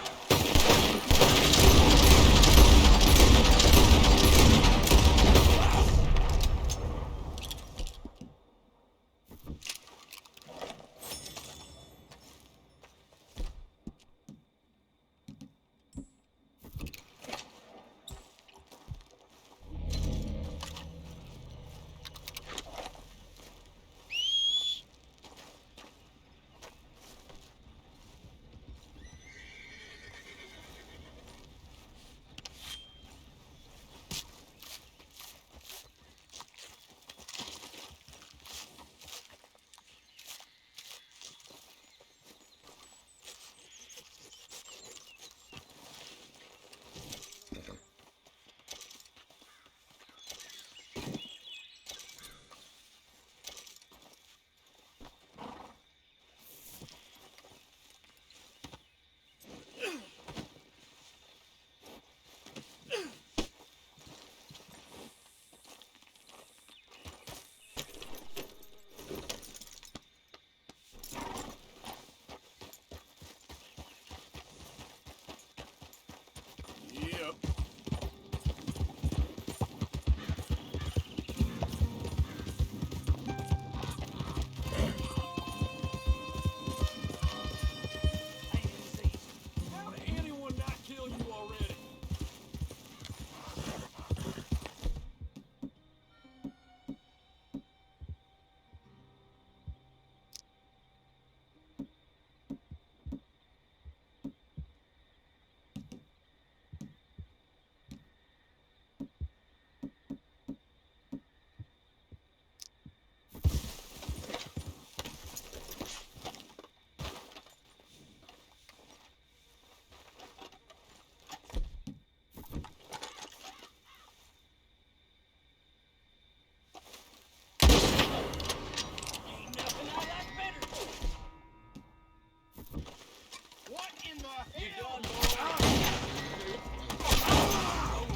You done, boy?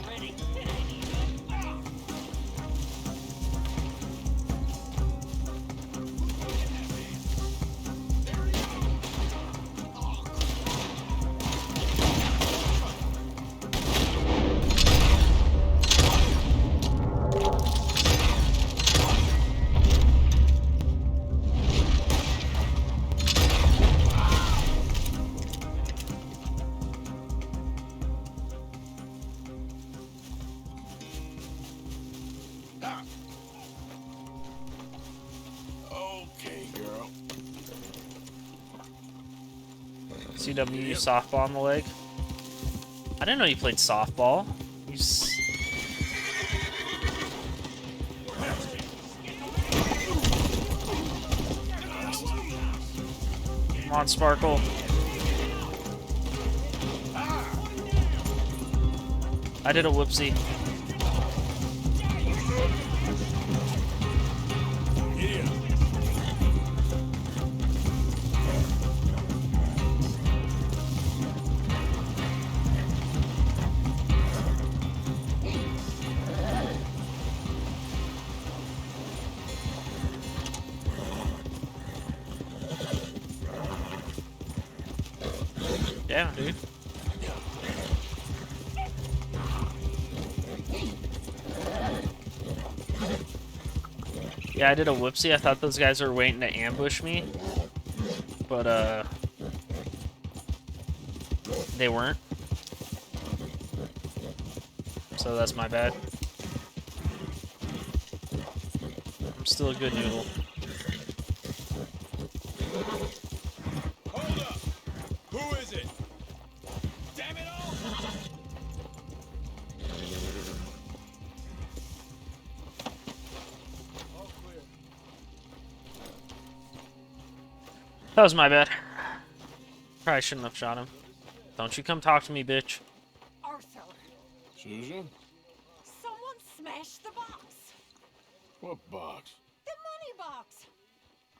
Already? It ain't even. Okay, girl. CW softball on the leg. I didn't know you played softball. You Come on, Sparkle. I did a whoopsie. Yeah. Yeah, dude. Yeah, I did a whoopsie. I thought those guys were waiting to ambush me. But, they weren't. So that's my bad. I'm still a good noodle. Hold up! Who is it? Damn it all! All clear. That was my bad. Probably shouldn't have shot him. Don't you come talk to me, bitch. Arthur, Susan? someone smashed the box. What box? The money box.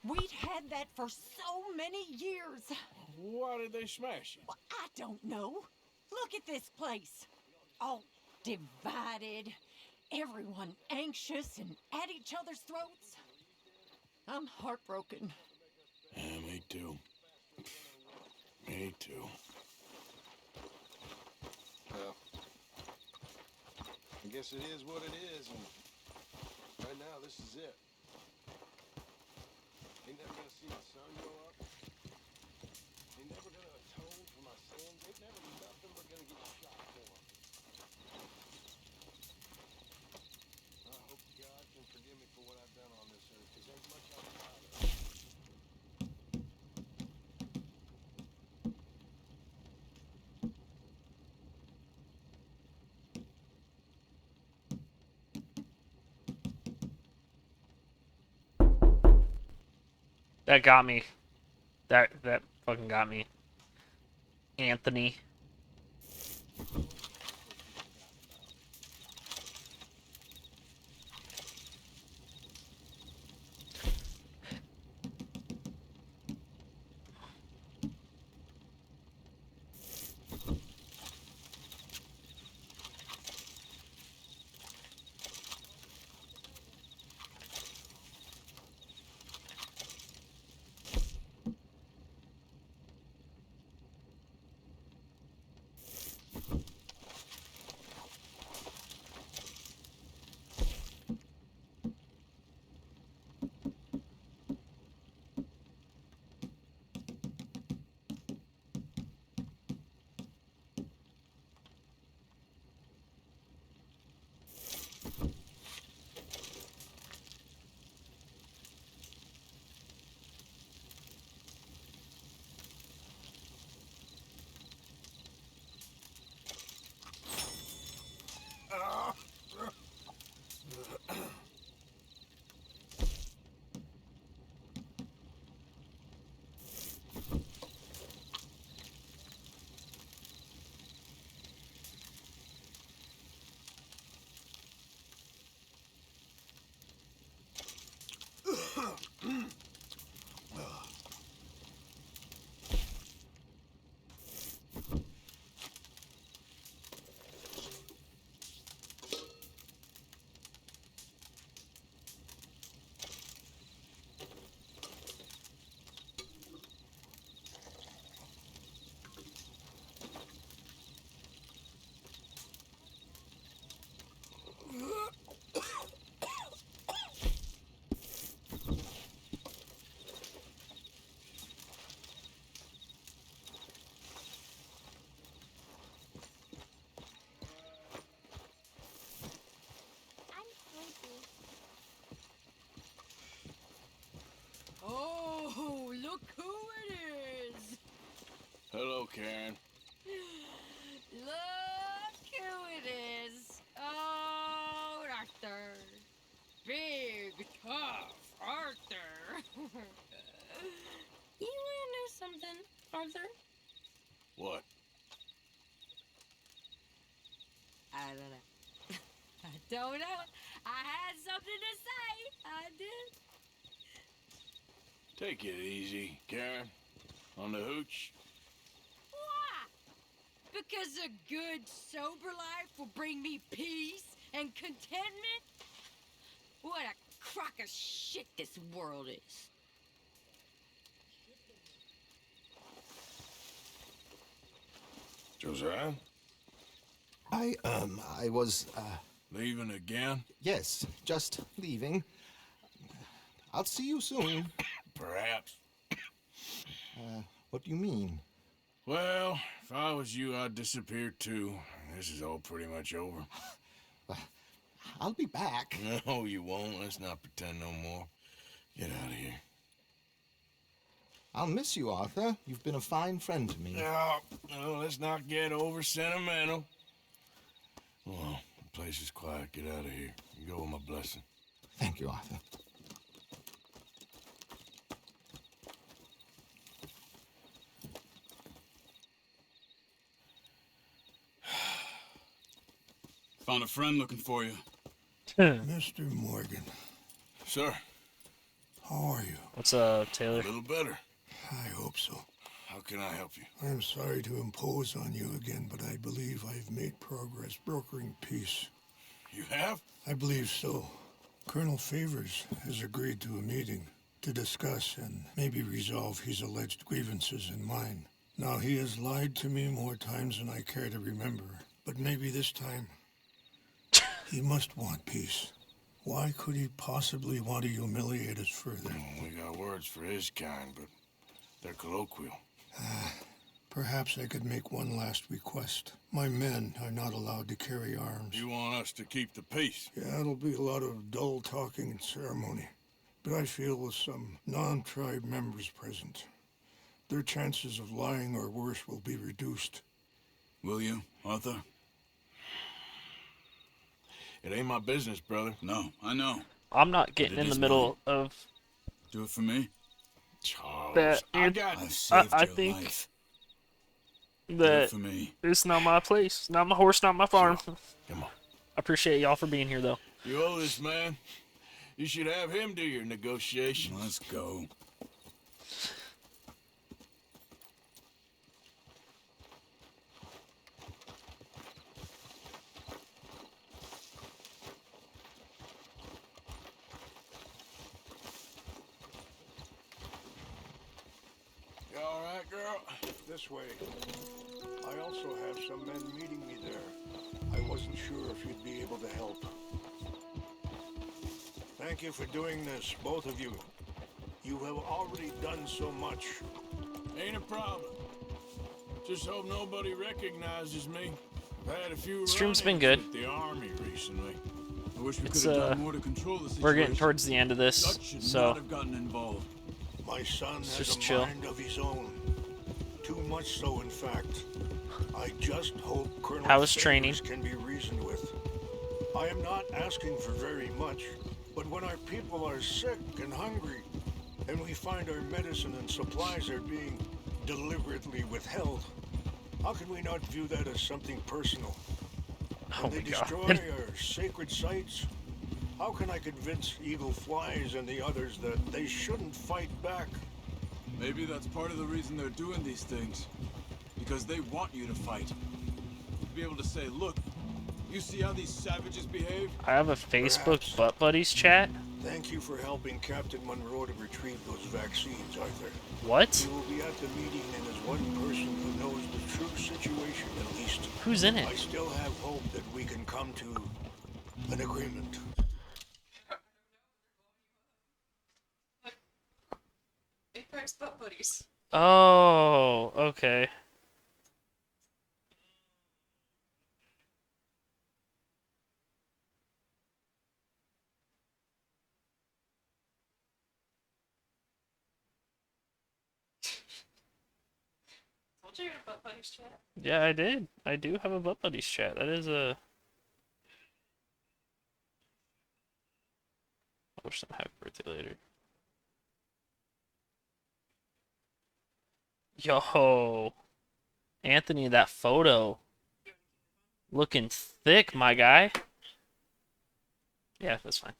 We'd had that for so many years. Why did they smash it? Well, I don't know. Look at this place. All divided. Everyone anxious and at each other's throats. I'm heartbroken. Yeah, me too. Me too. Well, I guess it is what it is, and right now this is it. Ain't never gonna see the sun go up. Ain't never gonna atone for my sins. Ain't never nothing but gonna get shot for 'em. I hope God can forgive me for what I've done on this earth, 'cause ain't much I'm proud of. That got me. That fucking got me. Anthony. Look who it is! Hello, Karen. Look who it is! Oh, Arthur. Big, tough Arthur. You wanna know something, Arthur? What? I don't know. I don't know. I had something to say. I did. Take it easy, Karen. On the hooch. Why? Because a good, sober life will bring me peace and contentment? What a crock of shit this world is. Josiah? I was, Leaving again? yes, just leaving. I'll see you soon. Perhaps. What do you mean? Well, if I was you, I'd disappear too. This is all pretty much over. I'll be back. No, you won't. Let's not pretend no more. Get out of here. I'll miss you, Arthur. You've been a fine friend to me. No, let's not get over sentimental. Well, the place is quiet. Get out of here. You go with my blessing. Thank you, Arthur. Found a friend looking for you. Mr. Morgan, Sir, how are you? What's up, a Taylor? little better. I hope so. How can I help you? I'm sorry to impose on you again, but I believe I've made progress brokering peace. You have? I believe so. Colonel Favors has agreed to a meeting to discuss and maybe resolve his alleged grievances and mine. Now, he has lied to me more times than I care to remember, but maybe this time he must want peace. Why could he possibly want to humiliate us further? We got words for his kind, but they're colloquial. Perhaps I could make one last request. My men are not allowed to carry arms. You want us to keep the peace? Yeah, it'll be a lot of dull talking and ceremony. But I feel with some non-tribe members present, their chances of lying or worse will be reduced. Will you, Arthur? It ain't my business, brother. No, I know. I'm not getting But it in the is middle of Do it for me. Charles, that. I got... I've saved I your think life. Do it that for me. it's not my place, not my horse, not my farm. Come on. I appreciate y'all for being here, though. You owe this man. You should have him do your negotiations. Let's go. You all right, girl? This way. I also have some men meeting me there. I wasn't sure if you'd be able to help. Thank you for doing this, both of you. You have already done so much. Ain't a problem. Just hope nobody recognizes me. I've had a few Stream's been run-ins good. with the army recently. I wish we It's, could have done more to control the situation. We're getting towards the end of this, Dutch should so not have gotten involved. My son has just a chill. mind of his own. Too much so, in fact. I just hope Colonel How is Favors training? can be reasoned with. I am not asking for very much, but when our people are sick and hungry, and we find our medicine and supplies are being deliberately withheld, how can we not view that as something personal? Oh When they my destroy God. our sacred sites, how can I convince Eagle Flies and the others that they shouldn't fight back? Maybe that's part of the reason they're doing these things. Because they want you to fight. To be able to say, look, you see how these savages behave? I have a Facebook Perhaps. butt buddies chat. Thank you for helping Captain Monroe to retrieve those vaccines, Arthur. What? You will be at the meeting, and as one person who knows the true situation, at least, Who's in it? I still have hope that we can come to an agreement. Apex butt buddies. Oh, okay. Yeah, I did. I do have a Butt Buddies chat. That is a... I wish them happy birthday later. Yo, Anthony, that photo. Looking thick, my guy. Yeah, that's fine.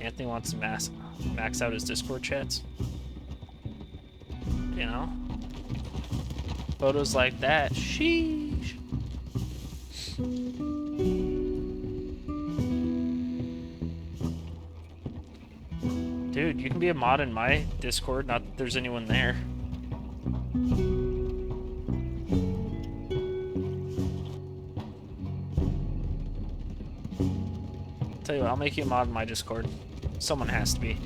Anthony wants to max out his Discord chats. You know? Photos like that. Sheesh. Dude, you can be a mod in my Discord, not that there's anyone there. Tell you what, I'll make you a mod in my Discord. Someone has to be.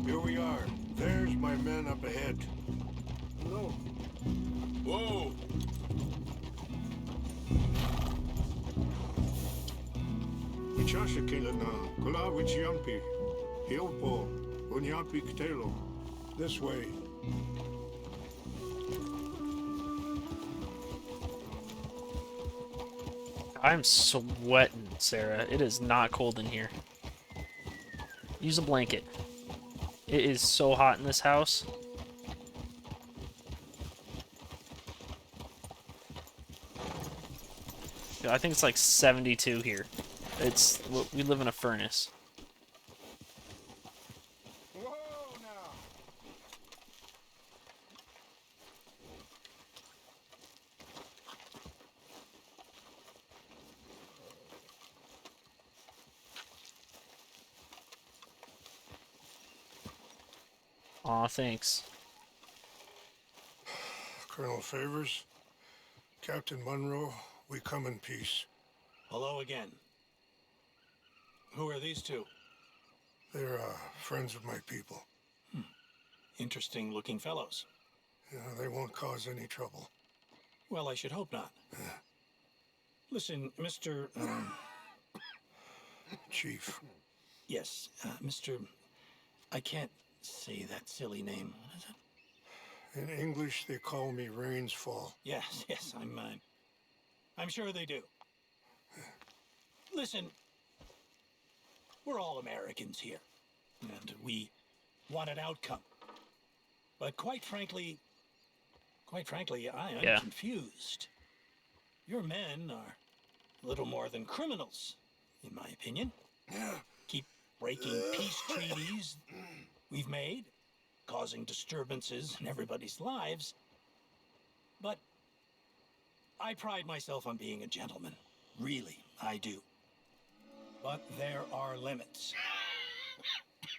Here we are. There's my men up ahead. No. Whoa! Ichasha kilana, Kulawich Yampi, Hilpo, Unyampi Ktelo. This way. I'm sweating, Sarah. It is not cold in here. Use a blanket. It is so hot in this house. Yeah, I think it's like 72 here. We live in a furnace. Whoa now! Aw, thanks. Colonel Favors, Captain Monroe, we come in peace. Hello again. Who are these two? They're friends of my people. Interesting looking fellows. Yeah, they won't cause any trouble. Well, I should hope not. Listen, Mr. Chief. Yes, Mr. I can't say that silly name. What is it? In English, they call me Rains Fall. Yes, I'm sure they do. Listen, we're all Americans here, and we want an outcome. But quite frankly, I am confused. Your men are a little more than criminals, in my opinion. Keep breaking peace treaties we've made, causing disturbances in everybody's lives. But I pride myself on being a gentleman. Really, I do. But there are limits.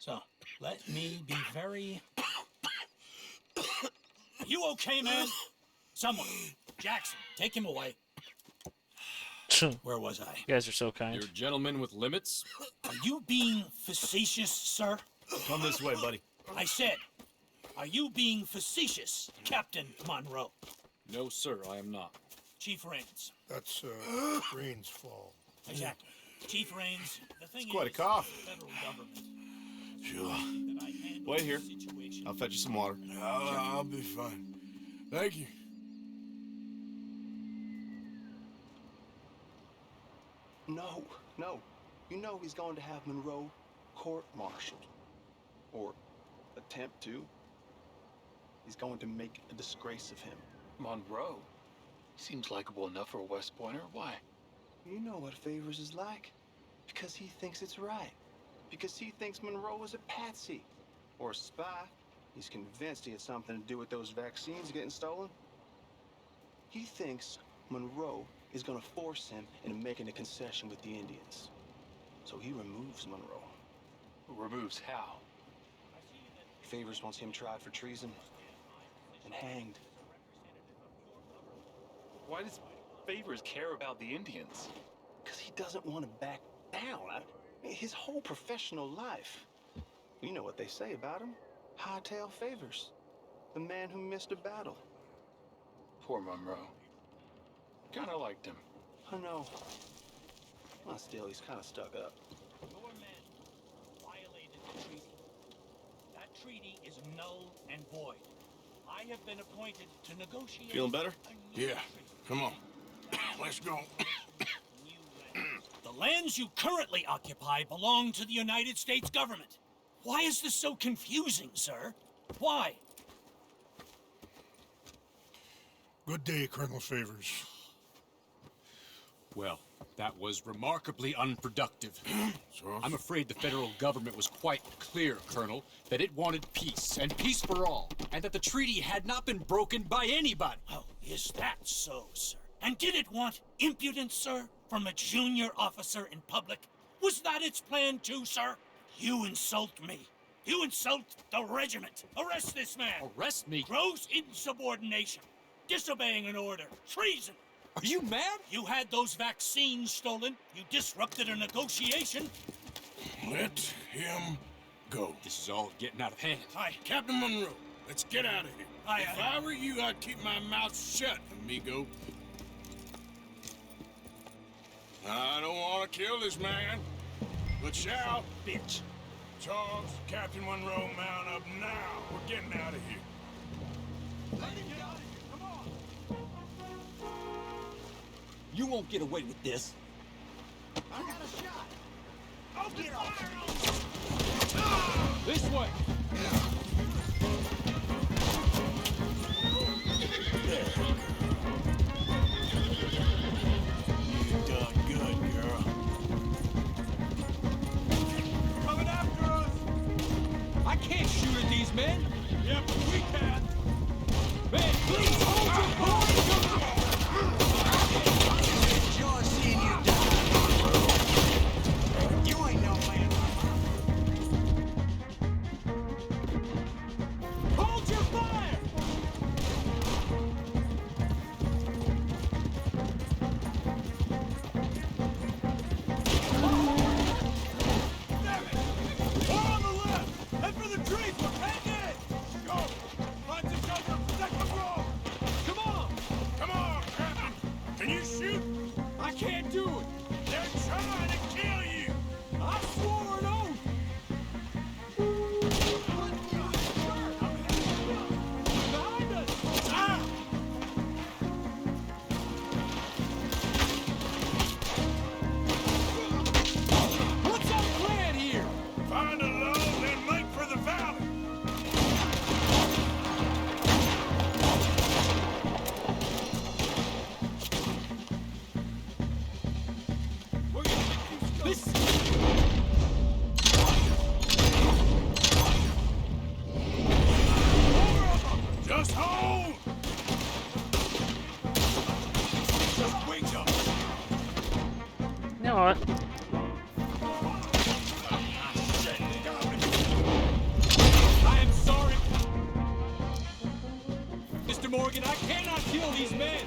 So, let me be very... Are you okay, man? Someone. Jackson, take him away. Where was I? You guys are so kind. You're a gentleman with limits? Are you being facetious, sir? Come this way, buddy. I said, are you being facetious, Captain Monroe? No, sir, I am not. Chief Rains. That's Rains Fall. Exactly. Chief Rains, the thing It's quite a is, cough. the federal government. Sure. That I handle Wait here. the situation. I'll fetch you some water. I'll be fine. Thank you. No. You know he's going to have Monroe court-martialed. Or attempt to. He's going to make a disgrace of him. Monroe? Seems likable enough for a West Pointer. Why? You know what Favors is like. Because he thinks it's right. Because he thinks Monroe is a patsy. Or a spy. He's convinced he had something to do with those vaccines getting stolen. He thinks Monroe is going to force him into making a concession with the Indians. So he removes Monroe. Removes how? Favors wants him tried for treason and hanged. Why does Favors care about the Indians? Because he doesn't want to back down. His whole professional life. You know what they say about him. Hightail favors. The man who missed a battle. Poor Monroe. Kinda liked him. I know. Well, still, he's kind of stuck up. Your men violated the treaty. That treaty is null and void. I have been appointed to negotiate. Feeling better? a new Yeah. Come on. Let's go. The lands you currently occupy belong to the United States government. Why is this so confusing, sir? Why? Good day, Colonel Favors. Well, that was remarkably unproductive. I'm afraid the federal government was quite clear, Colonel, that it wanted peace, and peace for all, and that the treaty had not been broken by anybody. Oh, is that so, sir? And did it want impudence, sir, from a junior officer in public? Was that its plan too, sir? You insult me. You insult the regiment. Arrest this man. Arrest me? Gross insubordination. Disobeying an order. Treason. Are you mad? You had those vaccines stolen. You disrupted a negotiation. Let him go. This is all getting out of hand. Aye. Captain Monroe, let's get out of here. Aye, If aye. I were you, I'd keep my mouth shut, amigo. I don't want to kill this man, but shall. Bitch. Charles, Captain Monroe, mount up now. We're getting out of here. Let him get out of here. Come on. You won't get away with this. I got a shot. Open fire on him. This way! You done good, girl. Coming after us! I can't shoot at these men! Yeah, but we can. Man, please hold your fire! Enjoy seeing you die. You ain't no man. Hold your fire! On the left! Head for the trees! We're heading in! Go! Find some cover! Protect the road! Come on! Come on, Captain! Can you shoot? I can't do it! They're trying to kill you! I swore an oath! Behind us! Ah! What's our plan here? Find a low, then make for the valley! We're gonna get this. Just hold! Just wait up! You know what? I am sorry. Mr. Morgan, I cannot kill these men.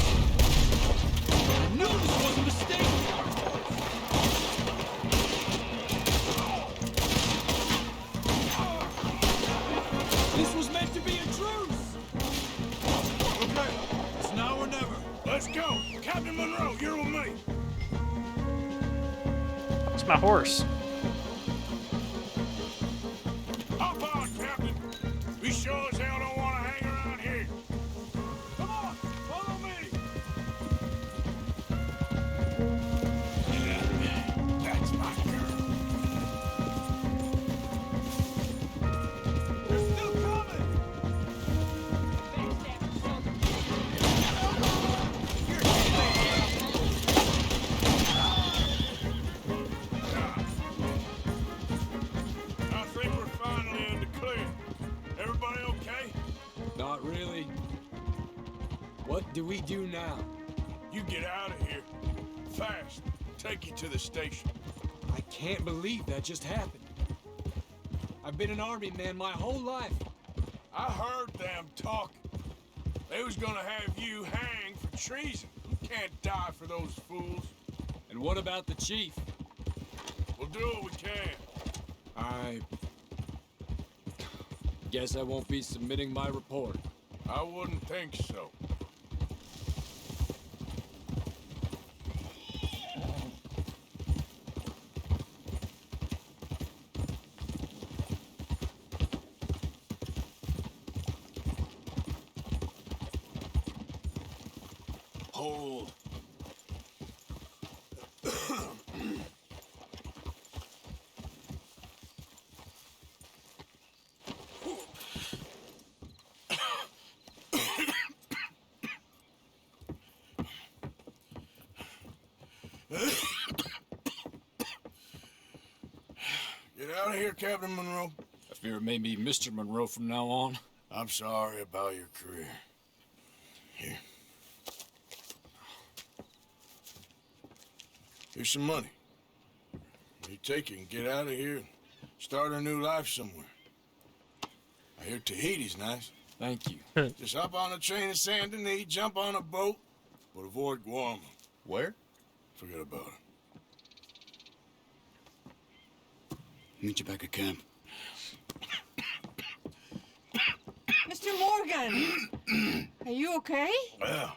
I knew this was a mistake. This was meant to be a truce. Okay, it's now or never. Let's go! Captain Monroe, you're with me! It's my horse. Hop on, Captain! We sure as hell don't want to hang around here. Come on, follow me! That's my girl. They're still coming! I think we're finally in the clear. Everybody okay? Not really. What do we do now? You get out of here. Fast. take you to the station. I can't believe that just happened. I've been an army man my whole life. I heard them talk. They was gonna have you hanged for treason. You can't die for those fools. And what about the chief? We'll do what we can. I guess I won't be submitting my report. I wouldn't think so. Hold. Get out of here, Captain Monroe. I fear it may be Mr. Monroe from now on. I'm sorry about your career. Here. Here's some money. You take it and get out of here and start a new life somewhere. I hear Tahiti's nice. Thank you. Just hop on a train to Saint Denis, jump on a boat, but avoid Guam. Where? Forget about it. Meet you back at camp. Mr. Morgan! Are you okay? Well,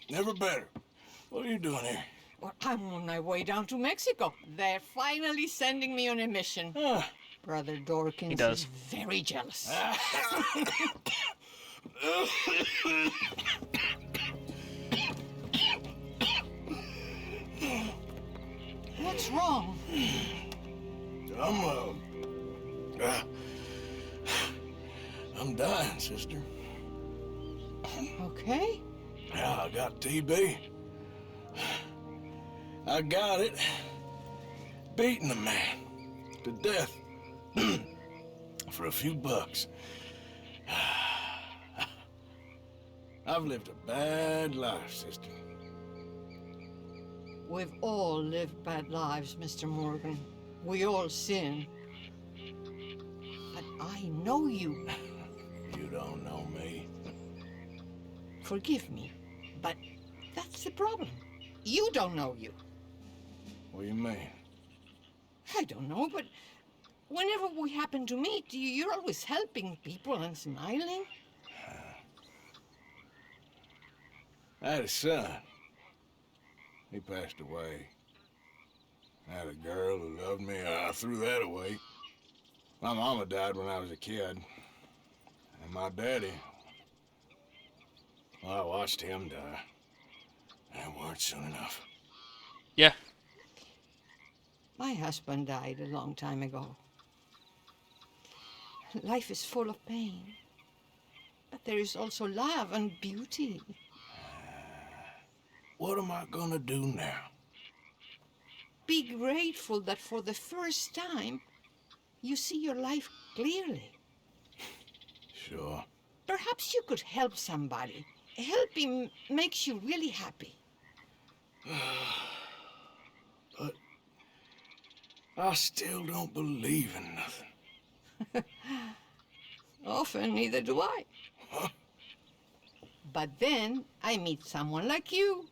never better. What are you doing here? Well, I'm on my way down to Mexico. They're finally sending me on a mission. Brother Dorkins is very jealous. What's wrong? I'm dying, sister. Okay. Yeah, I got TB. I got it. Beating a man to death for a few bucks. I've lived a bad life, sister. We've all lived bad lives, Mr. Morgan. We all sin. But I know you. You don't know me. Forgive me, but that's the problem. You don't know you. What do you mean? I don't know, but whenever we happen to meet, you're always helping people and smiling. I had a son. He passed away. I had a girl who loved me. I threw that away. My mama died when I was a kid. And my daddy, well, I watched him die. And it weren't soon enough. Yeah. My husband died a long time ago. Life is full of pain. But there is also love and beauty. What am I gonna do now? Be grateful that for the first time, you see your life clearly. Sure. Perhaps you could help somebody. Helping makes you really happy. But I still don't believe in nothing. Often, neither do I. But then I meet someone like you,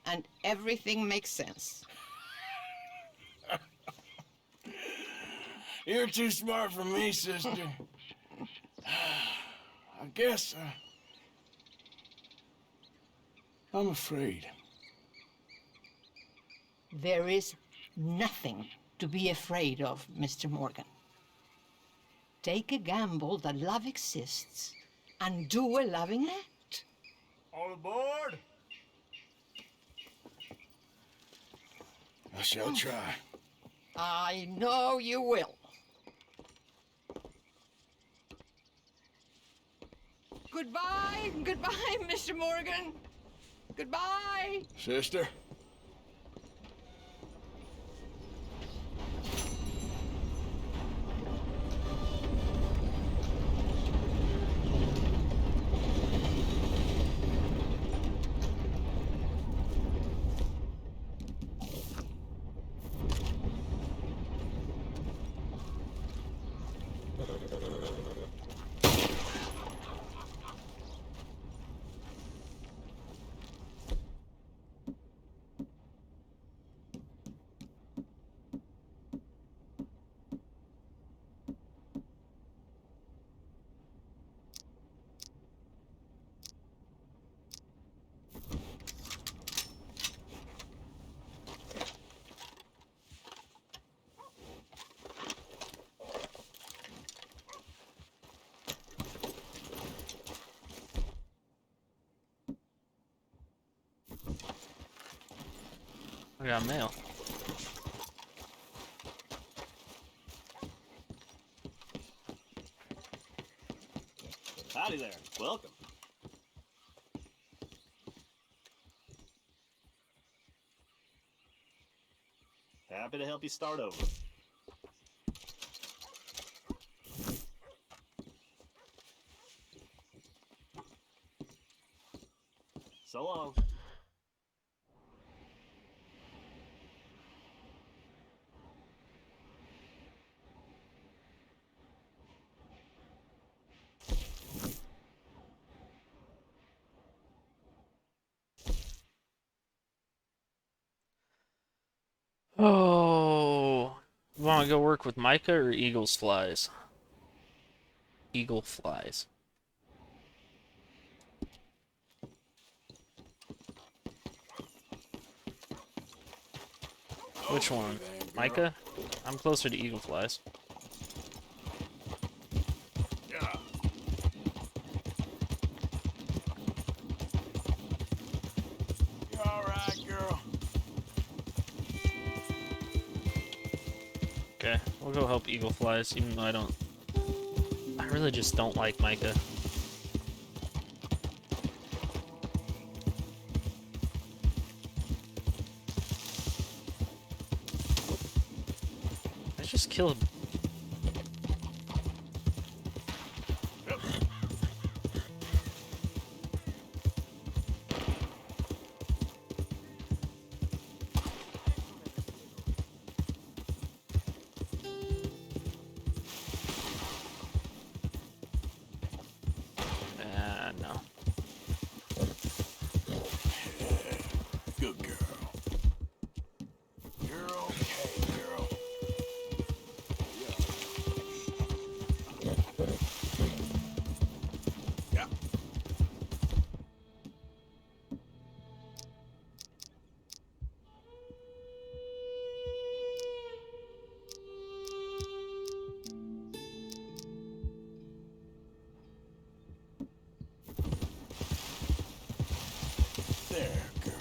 and everything makes sense. You're too smart for me, sister. I guess I'm afraid. There is nothing to be afraid of, Mr. Morgan. Take a gamble that love exists and do a loving act. All aboard! I shall try. I know you will. Goodbye, goodbye, Mr. Morgan. Goodbye. Sister? I got mail. Howdy there. Welcome. Happy to help you start over. So long. Oh, you want to go work with Micah or Eagles Flies? Eagle Flies. Which one? Micah? I'm closer to Eagle Flies. Yeah. You all right, girl? Okay, we'll go help Eagle Flies, even though I really just don't like Micah. I just killed. No. Good girl. You're okay, girl. Yeah. There, girl.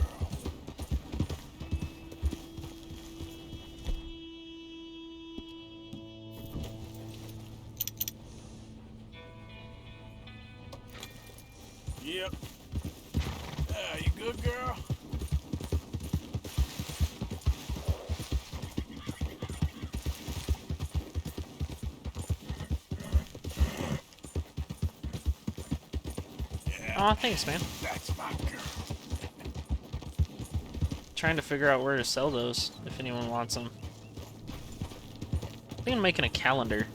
Yep. You good, girl? Aw, thanks, man. That's my girl. Trying to figure out where to sell those, if anyone wants them. I think I'm making a calendar.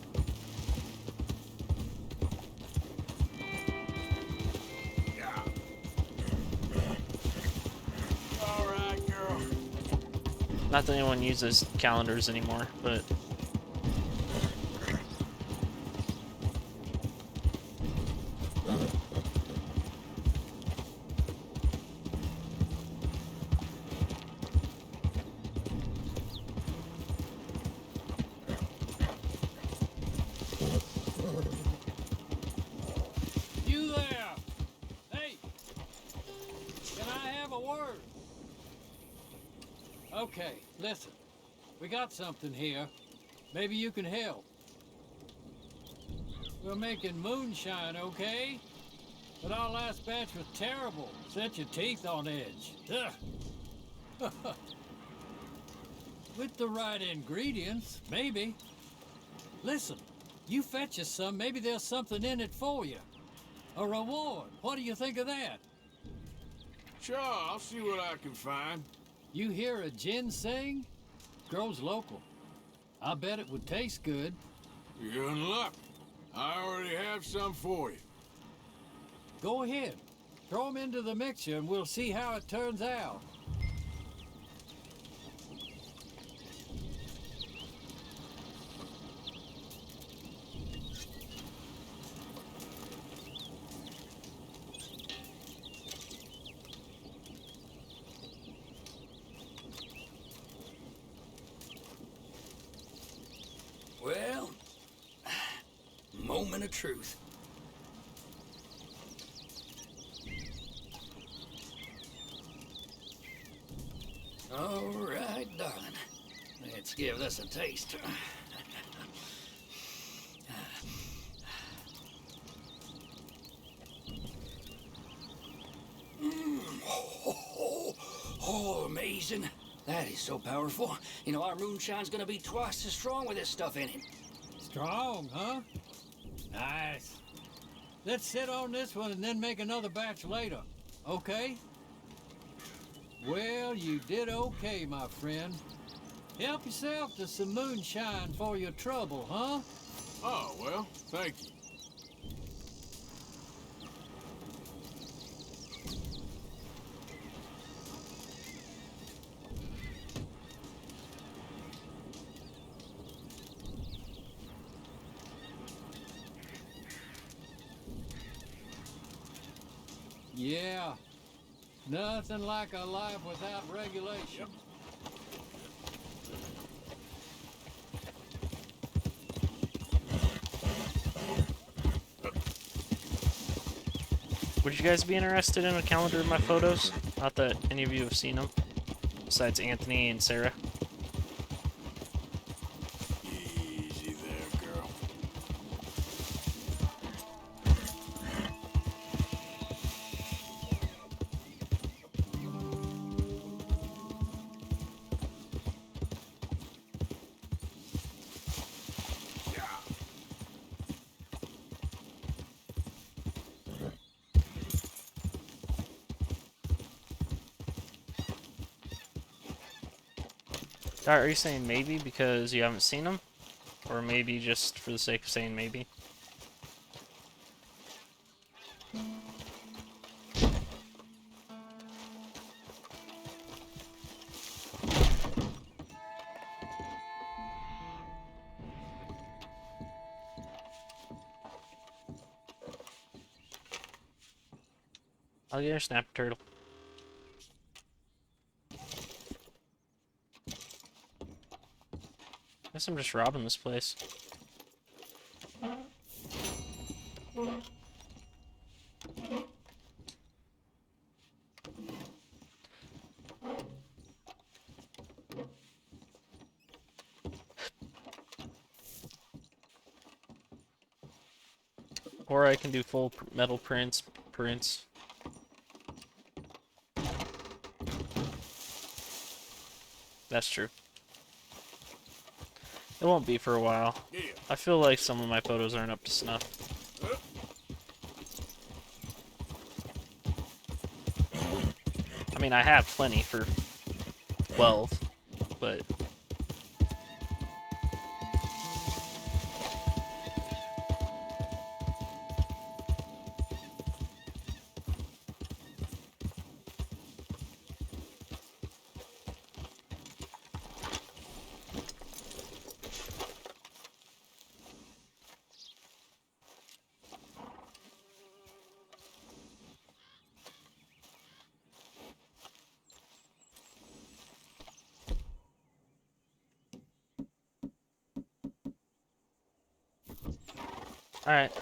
Yeah. All right, girl. Not that anyone uses calendars anymore, but... You there! Hey! Can I have a word? Okay, listen. We got something here. Maybe you can help. We're making moonshine, okay? But our last batch was terrible. Set your teeth on edge. Ugh. With the right ingredients, maybe. Listen, you fetch us some, maybe there's something in it for you. A reward. What do you think of that? Sure, I'll see what I can find. You hear of ginseng? Grows local. I bet it would taste good. You're in luck. I already have some for you. Go ahead. Throw them into the mixture and we'll see how it turns out. Well, moment of truth. All right. give this a taste. Oh, amazing. That is so powerful. You know, our moonshine's gonna be twice as strong with this stuff in it. Strong, huh? Nice. Let's sit on this one and then make another batch later, okay? Well, you did okay, my friend. Help yourself to some moonshine for your trouble, huh? Oh, well, thank you. Yeah. Nothing like a life without regulation. Would you guys be interested in a calendar of my photos? Not that any of you have seen them, besides Anthony and Sarah. Easy there, girl. Are you saying maybe because you haven't seen them? Or maybe just for the sake of saying maybe? I'll get a snap turtle. Guess I'm just robbing this place. Or I can do full metal prints. That's true. It won't be for a while. Yeah. I feel like some of my photos aren't up to snuff. I mean, I have plenty for 12, but... Alright.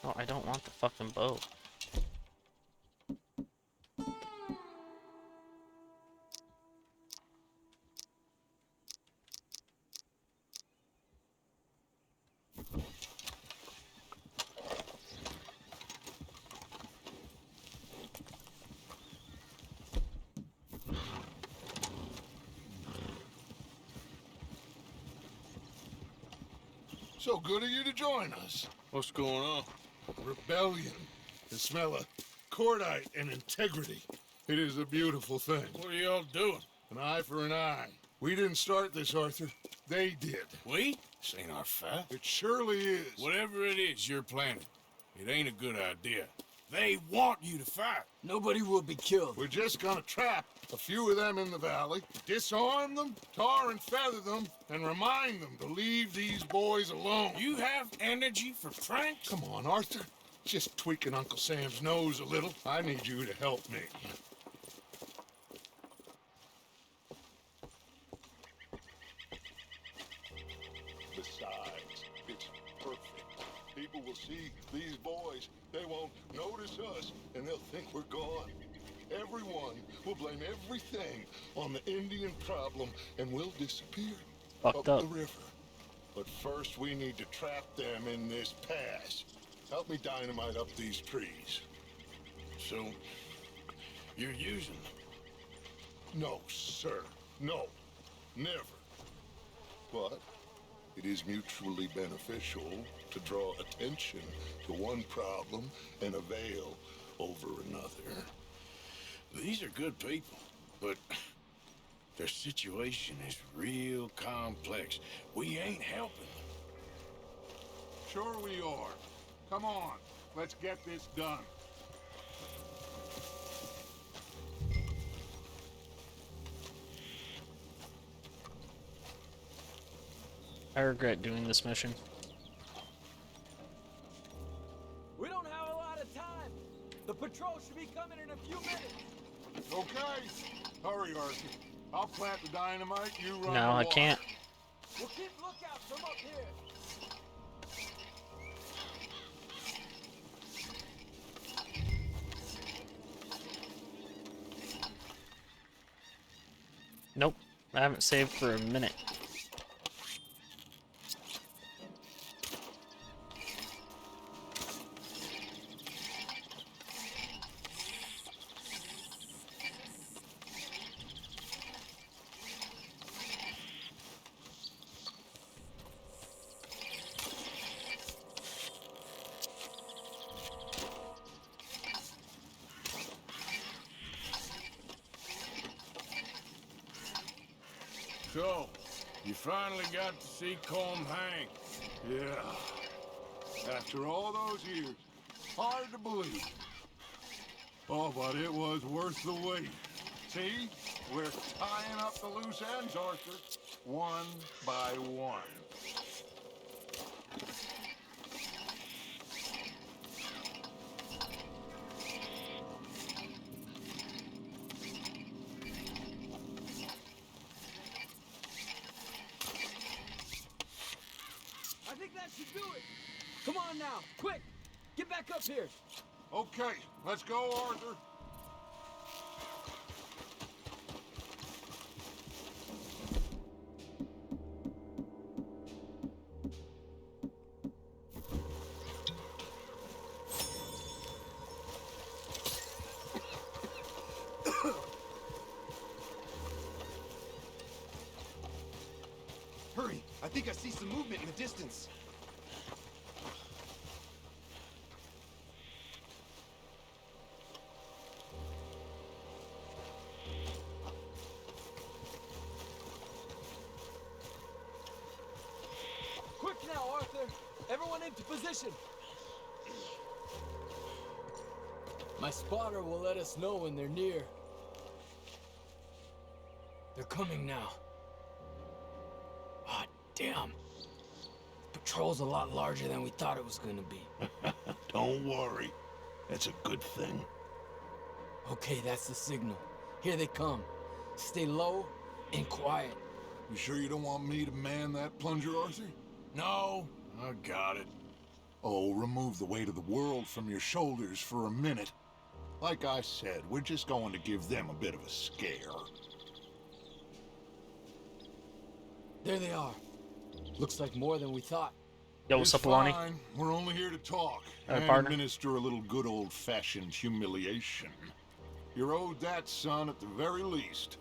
Oh, I don't want the fucking bow. So good of you to join us. What's going on? Rebellion. The smell of cordite and integrity. It is a beautiful thing. What are y'all doing? An eye for an eye. We didn't start this, Arthur. They did. We? This ain't our fight. It surely is. Whatever it is you're planning, it ain't a good idea. They want you to fight. Nobody will be killed. We're just gonna trap a few of them in the valley, disarm them, tar and feather them, and remind them to leave these boys alone. You have energy for pranks? Come on, Arthur. Just tweaking Uncle Sam's nose a little. I need you to help me. Besides, it's perfect. People people will see these boys. They won't notice us, and they'll think we're gone. Everyone will blame everything on the Indian problem, and we'll disappear Fucked up up. the river. But first, we need to trap them in this pass. Help me dynamite up these trees. So, you're using them? No, sir. No. Never. But it is mutually beneficial to draw attention to one problem and avail over another. These are good people, but their situation is real complex. We ain't helping them. Sure we are. Come on, let's get this done. I regret doing this mission. We don't have a lot of time. The patrol should be coming in a few minutes. Okay. Hurry, Arthur. I'll plant the dynamite, you run No, the I water. can't. We'll keep lookout from up here. Nope. I haven't saved for a minute. So, you finally got to see Colm hang. Yeah. After all those years. Hard to believe. Oh, but it was worth the wait. See? We're tying up the loose ends, Arthur. One by one. I think that should do it. Come on now, quick! Get back up here. Okay, let's go, Arthur. Hurry! I think I see some movement in the distance. Quick now, Arthur. Everyone into position. My spotter will let us know when they're near. They're coming now. Ah, damn. The patrol's a lot larger than we thought it was gonna be. Don't worry. That's a good thing. Okay, that's the signal. Here they come. Stay low and quiet. You sure you don't want me to man that plunger, Arthur? No, I got it. Oh, remove the weight of the world from your shoulders for a minute. Like I said, we're just going to give them a bit of a scare. There they are. Looks like more than we thought. Yo, what's It's up, Lonnie? fine. We're only here to talk and partner. administer a little good old-fashioned humiliation. You're owed that, son, at the very least.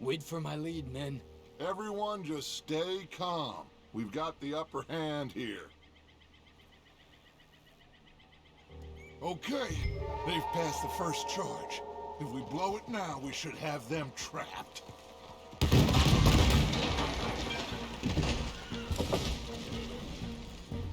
Wait for my lead, men. Everyone just stay calm. We've got the upper hand here. Okay, they've passed the first charge. If we blow it now, we should have them trapped.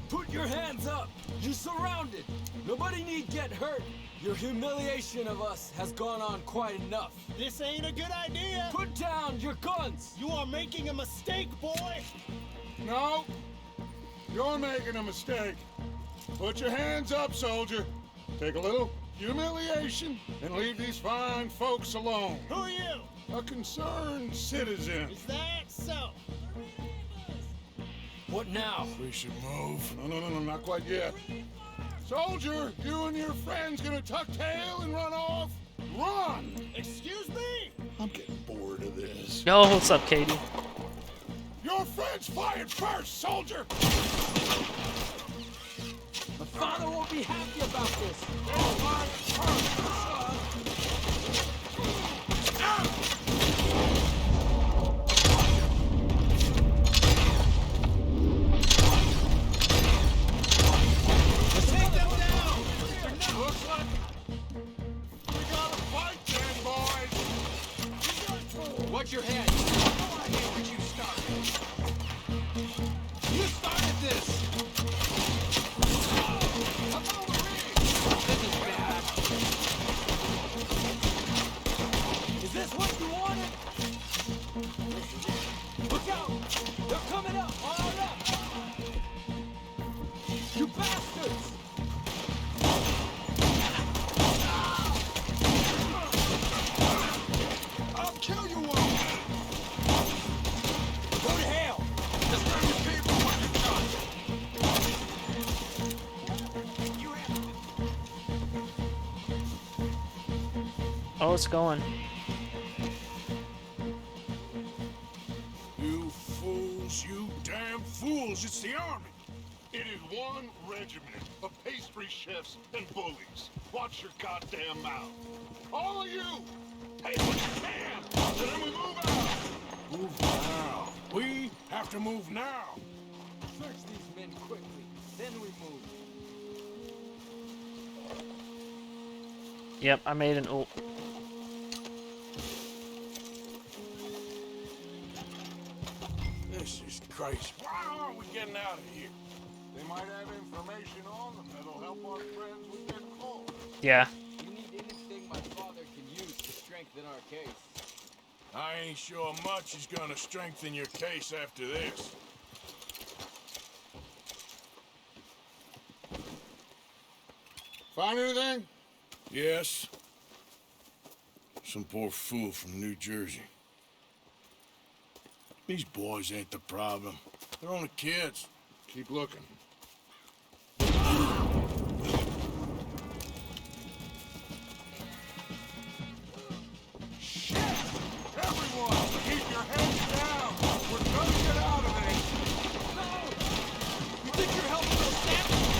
Put your hands up! You're surrounded! Nobody need get hurt! Your humiliation of us has gone on quite enough. This ain't a good idea! Put down your guns! You are making a mistake, boy! No, you're making a mistake. Put your hands up, soldier. Take a little humiliation and leave these fine folks alone. Who are you? A concerned citizen. Is that so? What now? We should move. No, not quite yet. Soldier, you and your friend's gonna tuck tail and run off? Run! Excuse me? I'm getting bored of this. Yo, what's up, Katie? Your friend's fired first, soldier! My father won't be happy about this. Take them down! Looks like we gotta fight then, boys! Watch your head. I hate what you started. You started this! Come over here! This is bad. Is this what you wanted? Look out! They're coming up! On up! You bastards! I'll kill you all! Go to hell! Just bring the people what you got. Oh, it's going. You fools, you damn fools! It's the army! It is one regiment of pastry chefs and bullies. Watch your goddamn mouth. All of you, take what you can, and then we move out. Move now. We have to move now. Search these men quickly, then we move. Yep, I made an ult. This is crazy. Why aren't we getting out of here? They might have information on them that'll help our friends with their cause. Yeah. You need anything my father can use to strengthen our case. I ain't sure much is gonna strengthen your case after this. Find anything? Yes. Some poor fool from New Jersey. These boys ain't the problem. They're only kids. Keep looking. Shit! Everyone, keep your heads down! We're gonna get out of this! No! You think you're helping those savages?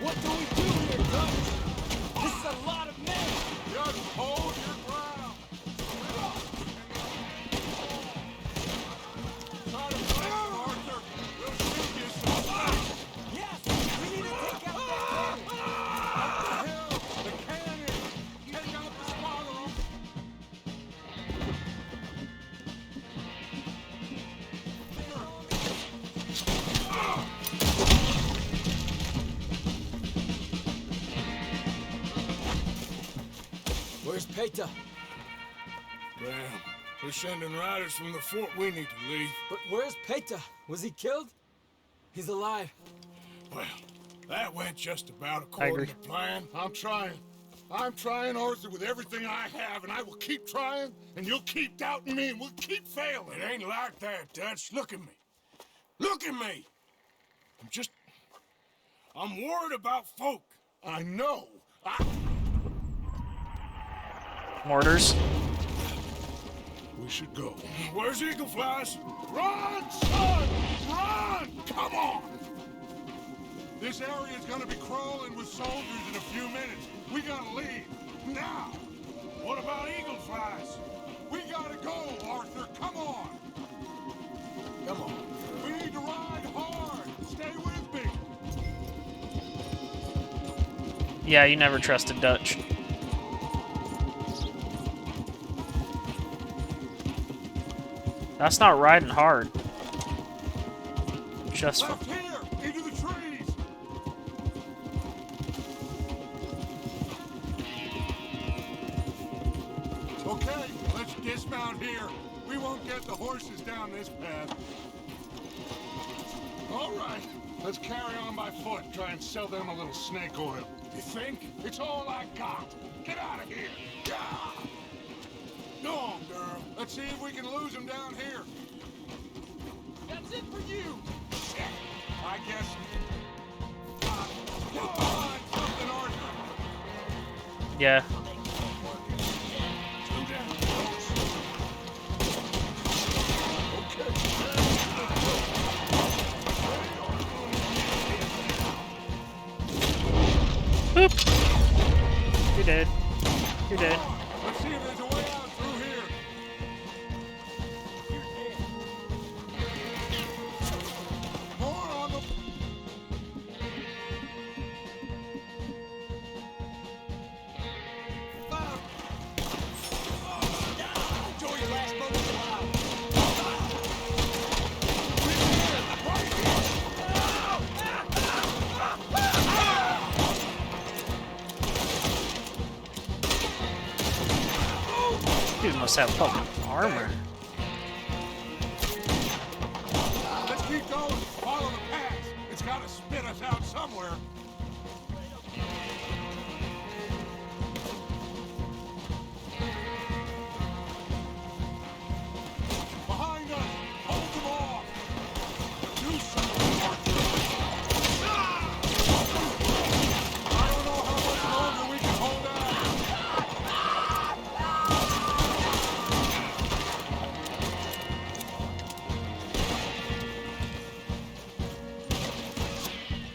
What do we do here, Dutch? This is a lot of men! Just hold your ground! Try to fight, Arthur! We'll shoot you some slack! Yes! We need to take out that cannon! Up the hill! The cannon! Take out the spotter! Where's Peta? Damn. They're sending riders from the fort. We need to leave. But where's Peta? Was he killed? He's alive. Well, that went just about according agree. to plan. I'm trying. I'm trying, Arthur, with everything I have, and I will keep trying, and you'll keep doubting me, and we'll keep failing. It ain't like that, Dutch. Look at me. Look at me! I'm worried about folk. I know. Mortars. We should go. Where's Eagle Flies? Run, son! Run! Come on! This area's gonna be crawling with soldiers in a few minutes. We gotta leave. Now! What about Eagle Flies? We gotta go, Arthur. Come on! Come on. We need to ride hard. Stay with me. Yeah, you never trusted Dutch. That's not riding hard. Just Left here, into the trees. Okay, let's dismount here. We won't get the horses down this path. All right, Let's carry on by foot and try and sell them a little snake oil. You think? It's all I got. Get out of here. Gah! Go on, girl. Let's see if we can lose them down here. That's it for you. Shit. I guess. Come on, something, Arthur. Yeah. Boop. You're dead. You're dead. Let's see if there's a way out through here. More on the... Enjoy your last moments alive. Dude must have fucking armor. Let's keep going. Follow the path. It's got to spit us out somewhere. Behind us. Hold them off. Do something, Arthur. I don't know how much longer we can hold out.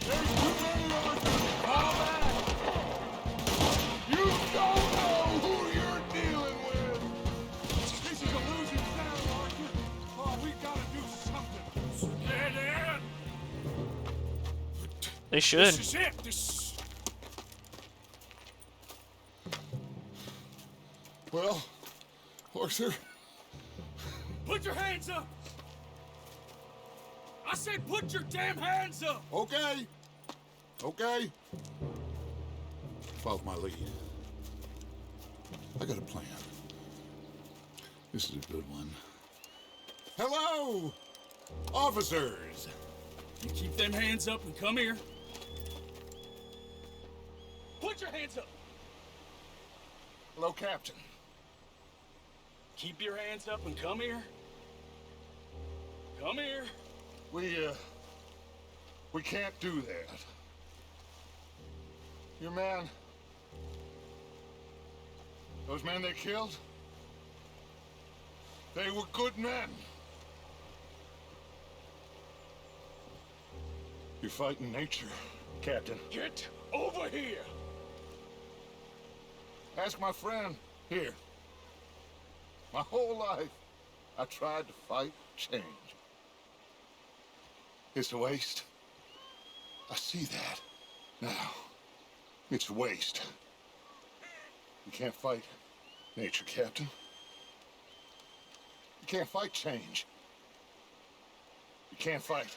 There's too many, Arthur. Fall back. You don't know who you're dealing with. This is a losing battle, Arthur. Oh, we gotta do something. Dead end. They should. This is it. This. Well, Arthur. Put your hands up! I said put your damn hands up! Okay. Okay. Follow my lead. I got a plan. This is a good one. Hello, officers. You keep them hands up and come here. Put your hands up! Hello, Captain. Keep your hands up and come here. Come here. We can't do that. Your man... Those men they killed? They were good men. You're fighting nature, Captain. Get over here! Ask my friend here. My whole life, I tried to fight change. It's a waste. I see that. Now, it's a waste. You can't fight nature, Captain. You can't fight change. You can't fight.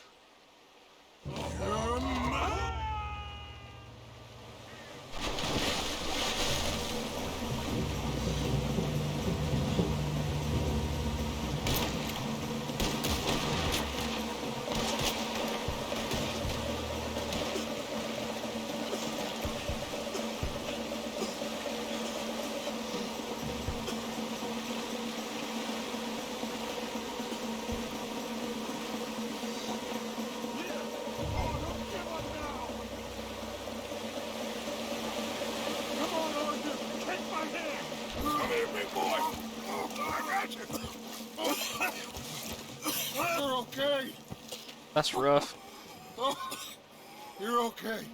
You're okay. That's rough. Oh, you're okay.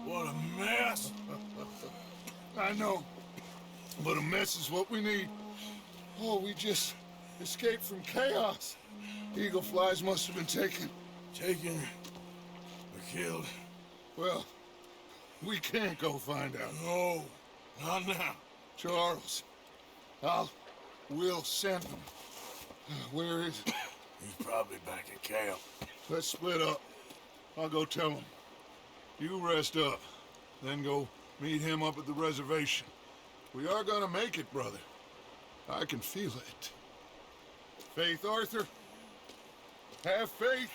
What a mess. I know, but a mess is what we need. Oh, we just escaped from chaos. Eagle flies must have been taken. Taken or killed? Well, we can't go find out. No, not now. Charles, we'll send him. Where is he? He's probably back at camp. Let's split up. I'll go tell him. You rest up, then go meet him up at the reservation. We are gonna make it, brother. I can feel it. Faith, Arthur. Have faith.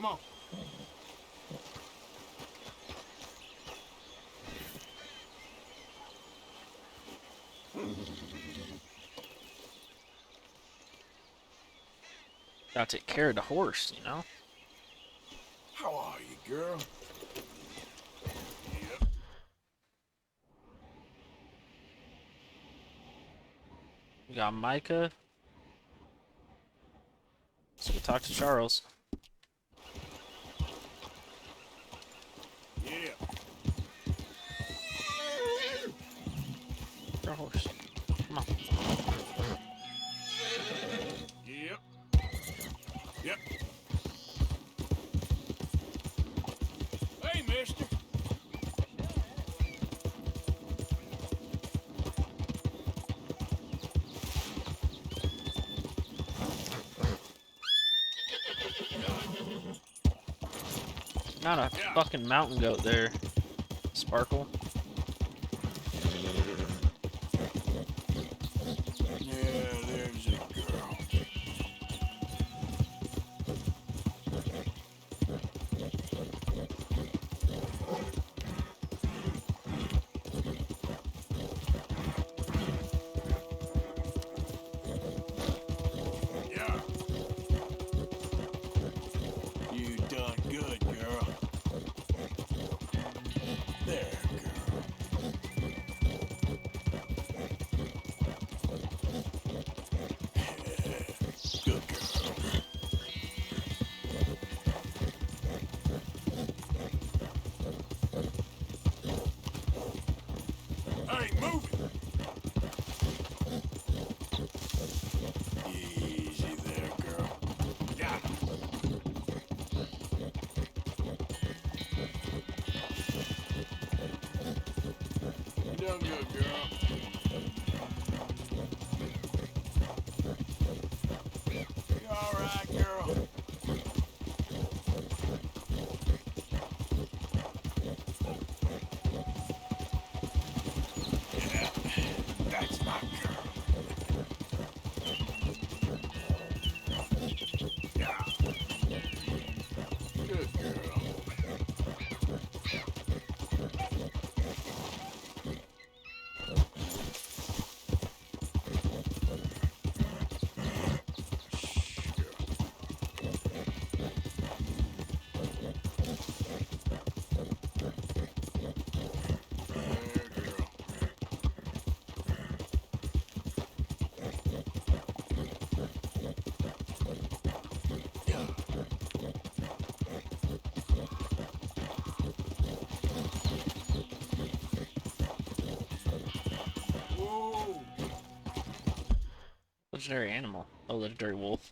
Come on. Gotta take care of the horse, you know? How are you, girl? We got Micah. Let's go talk to Charles. Yeah. Our horse. Come on. Yep. Yep. Hey, mister. Not a fucking mountain goat there, Sparkle. Yeah, there's a girl. Yeah. You done good, girl. There, girl. Good girl. Hey, move it! Easy there, girl. Yeah. You done good, girl. You all right, girl? Yeah, that's my girl. Yeah. Good girl. Whoa. Legendary animal. Oh, legendary wolf.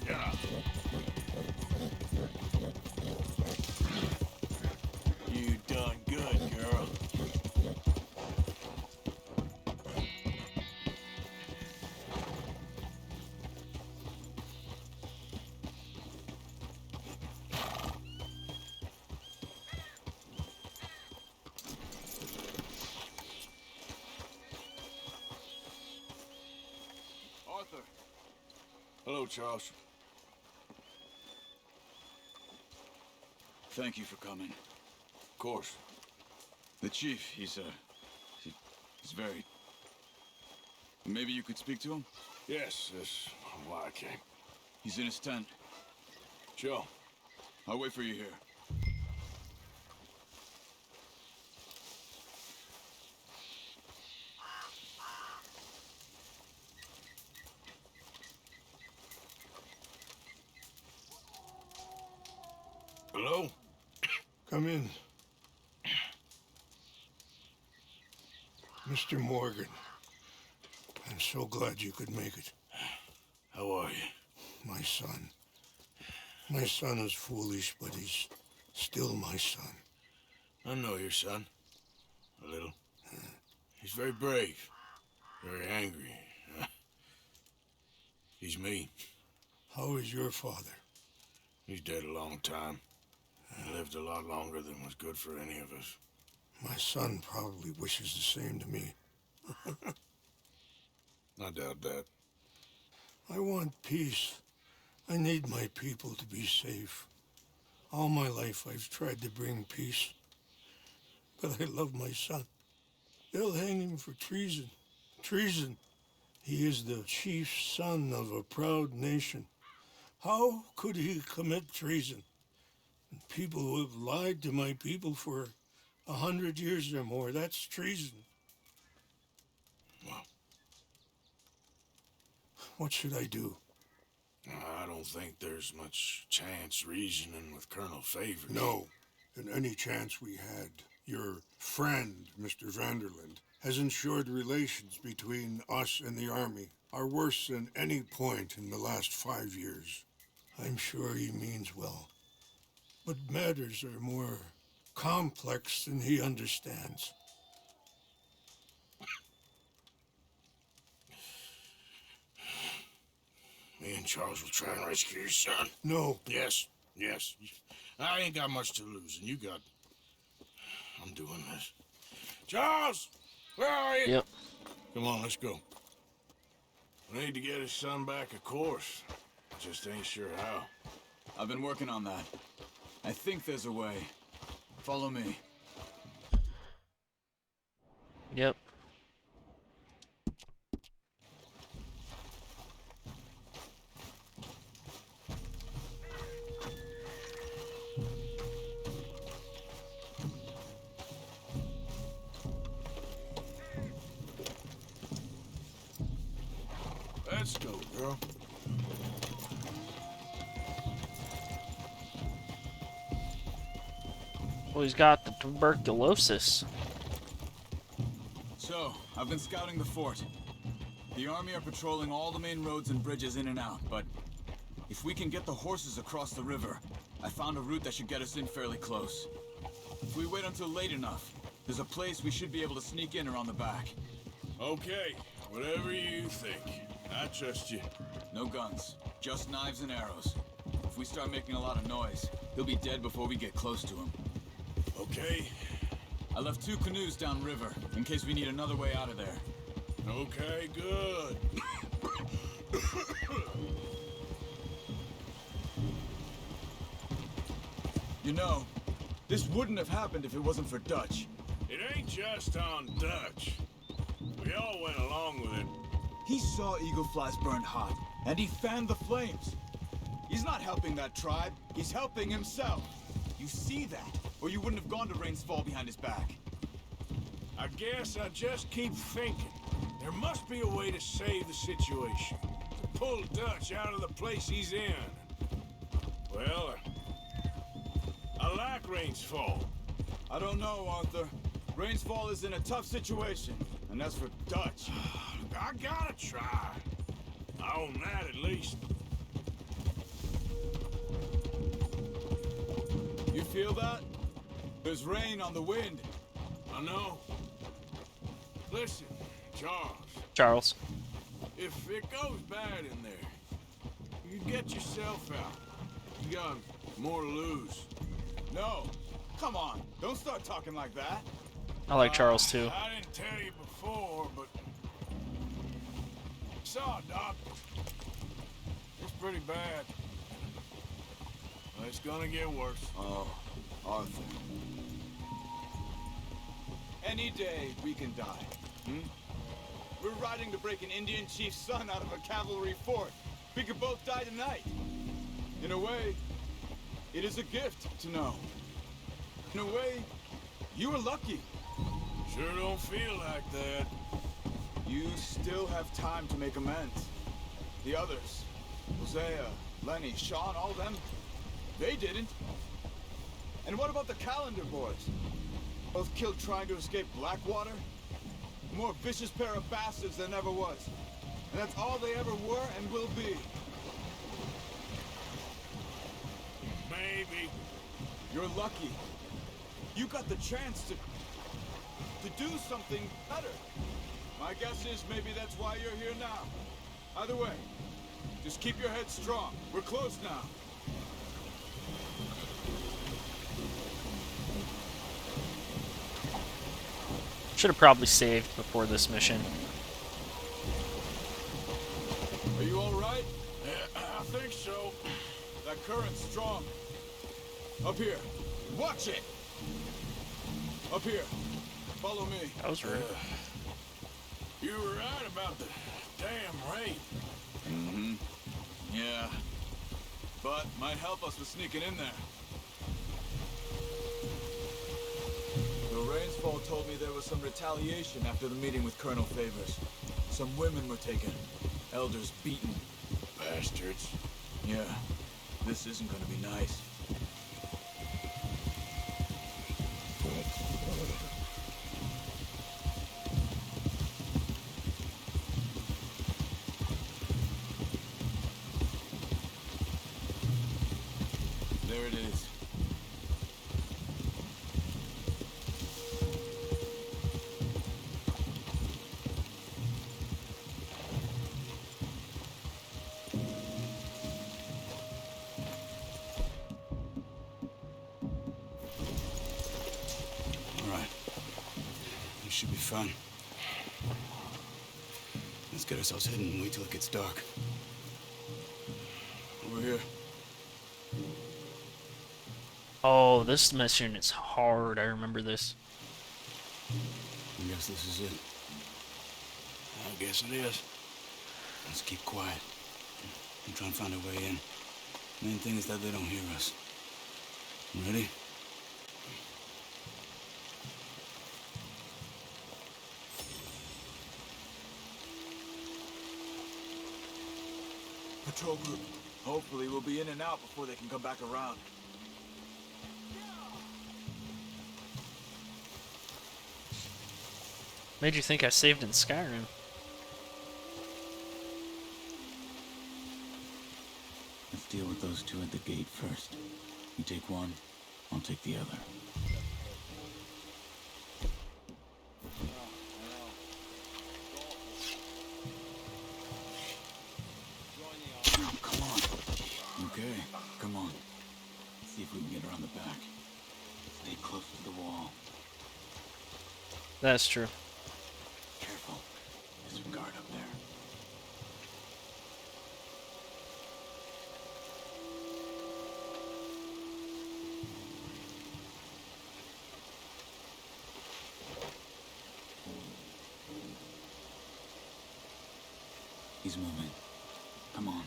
Yeah. You done good, girl. Arthur. Hello, Charles. Thank you for coming. Of course. The chief, he's very... Maybe you could speak to him? Yes, that's why I came. He's in his tent. Sure. I'll wait for you here. Hello? Come in. Mr. Morgan, I'm so glad you could make it. How are you? My son. My son is foolish, but he's still my son. I know your son. A little. He's very brave. Very angry. He's me. How is your father? He's dead a long time. He lived a lot longer than was good for any of us. My son probably wishes the same to me. I doubt that. I want peace. I need my people to be safe. All my life I've tried to bring peace. But I love my son. They'll hang him for treason. Treason. He is the chief son of a proud nation. How could he commit treason? People who have lied to my people for 100 years or more, that's treason. Well, what should I do? I don't think there's much chance reasoning with Colonel Favors. No. And any chance we had, your friend, Mr. Vanderland, has ensured relations between us and the Army are worse than any point in the last 5 years. I'm sure he means well. But matters are more complex than he understands. Me and Charles will try and rescue your son. No. Yes, yes. I ain't got much to lose, and you got... I'm doing this. Charles! Where are you? Yep. Come on, let's go. We need to get his son back, of course. Just ain't sure how. I've been working on that. I think there's a way. Follow me. Yep. Let's go, girl. Well, he's got the tuberculosis. So, I've been scouting the fort. The army are patrolling all the main roads and bridges in and out, but if we can get the horses across the river, I found a route that should get us in fairly close. If we wait until late enough, there's a place we should be able to sneak in around the back. Okay, whatever you think. I trust you. No guns, just knives and arrows. If we start making a lot of noise, he'll be dead before we get close to him. Okay. I left 2 canoes downriver, in case we need another way out of there. Okay, good. You know, this wouldn't have happened if it wasn't for Dutch. It ain't just on Dutch. We all went along with it. He saw eagle flies burned hot, and he fanned the flames. He's not helping that tribe, he's helping himself. You see that, or you wouldn't have gone to Rain's Fall behind his back. I guess I just keep thinking. There must be a way to save the situation. To pull Dutch out of the place he's in. Well, I like Rain's Fall. I don't know, Arthur. Rain's Fall is in a tough situation, and as for Dutch... I gotta try. I own that at least. You feel that? There's rain on the wind. I know. Listen, Charles. if it goes bad in there, you get yourself out. You got more to lose. No, come on. Don't start talking like that. I like Charles too. I didn't tell you before, but... Saw it, Doc. It's pretty bad. It's gonna get worse. Oh, Arthur. Any day we can die. We're riding to break an Indian chief's son out of a cavalry fort. We could both die tonight. In a way, it is a gift to know. In a way, you were lucky. Sure don't feel like that. You still have time to make amends. The others, Hosea, Lenny, Sean, all them, they didn't. And what about the Calendar boys? Both killed trying to escape Blackwater? A more vicious pair of bastards than ever was. And that's all they ever were and will be. Maybe. You're lucky. You got the chance to do something better. My guess is maybe that's why you're here now. Either way, Just keep your head strong. We're close now. Should have probably saved before this mission. Are you all right? Yeah, I think so. That current's strong. Up here. Watch it! Up here. Follow me. That was rude. You were right about the damn raid. Mm-hmm. Yeah. But might help us with sneaking in there. The Rainsfall told me there was some retaliation after the meeting with Colonel Favors. Some women were taken. Elders beaten. Bastards. Yeah. This isn't gonna be nice. There it is. All right. This should be fun. Let's get ourselves hidden and wait till it gets dark. Over here. Oh, this mission is hard. I remember this. I guess this is it. I guess it is. Let's keep quiet and try and find our way in. Main thing is that they don't hear us. Ready? Patrol group. Hopefully we'll be in and out before they can come back around. Made you think I saved in Skyrim. Let's deal with those two at the gate first. You take one, I'll take the other. Come on. Okay, come on. Let's see if we can get around the back. Stay close to the wall. That's true. Careful. There's a guard up there. He's moving. Come on.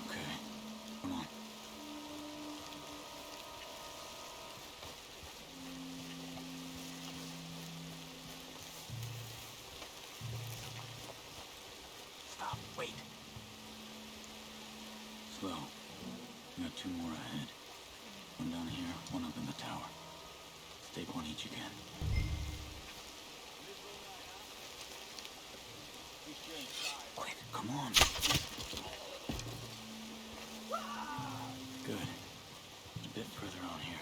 Okay. Come on. Stop. Wait. Slow. We got two more ahead. One down here, one up in the tower. Let's take one each again. Quick, come on. Good. A bit further on here.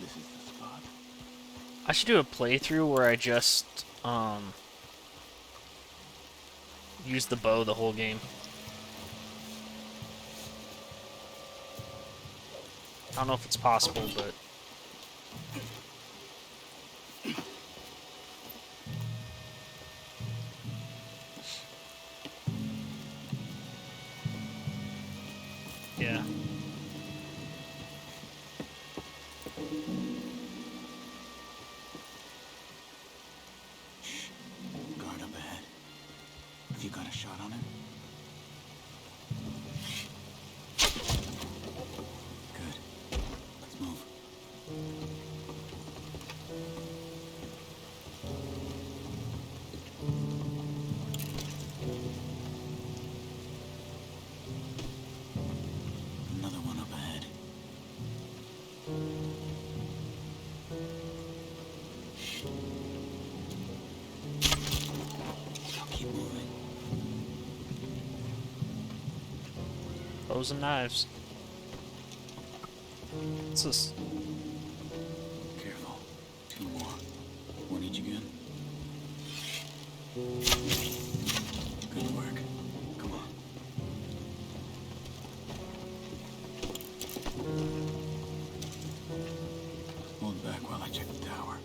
This is the spot. I should do a playthrough where I just use the bow the whole game. I don't know if it's possible, but yeah. Shh. Guard up ahead. Have you got a shot on him? Good. Let's move. Another one up ahead. Shh. Keep moving. Bows and knives. What's this? Careful. 2 more. One each again. Good work. Come on. Hold back while I check the tower.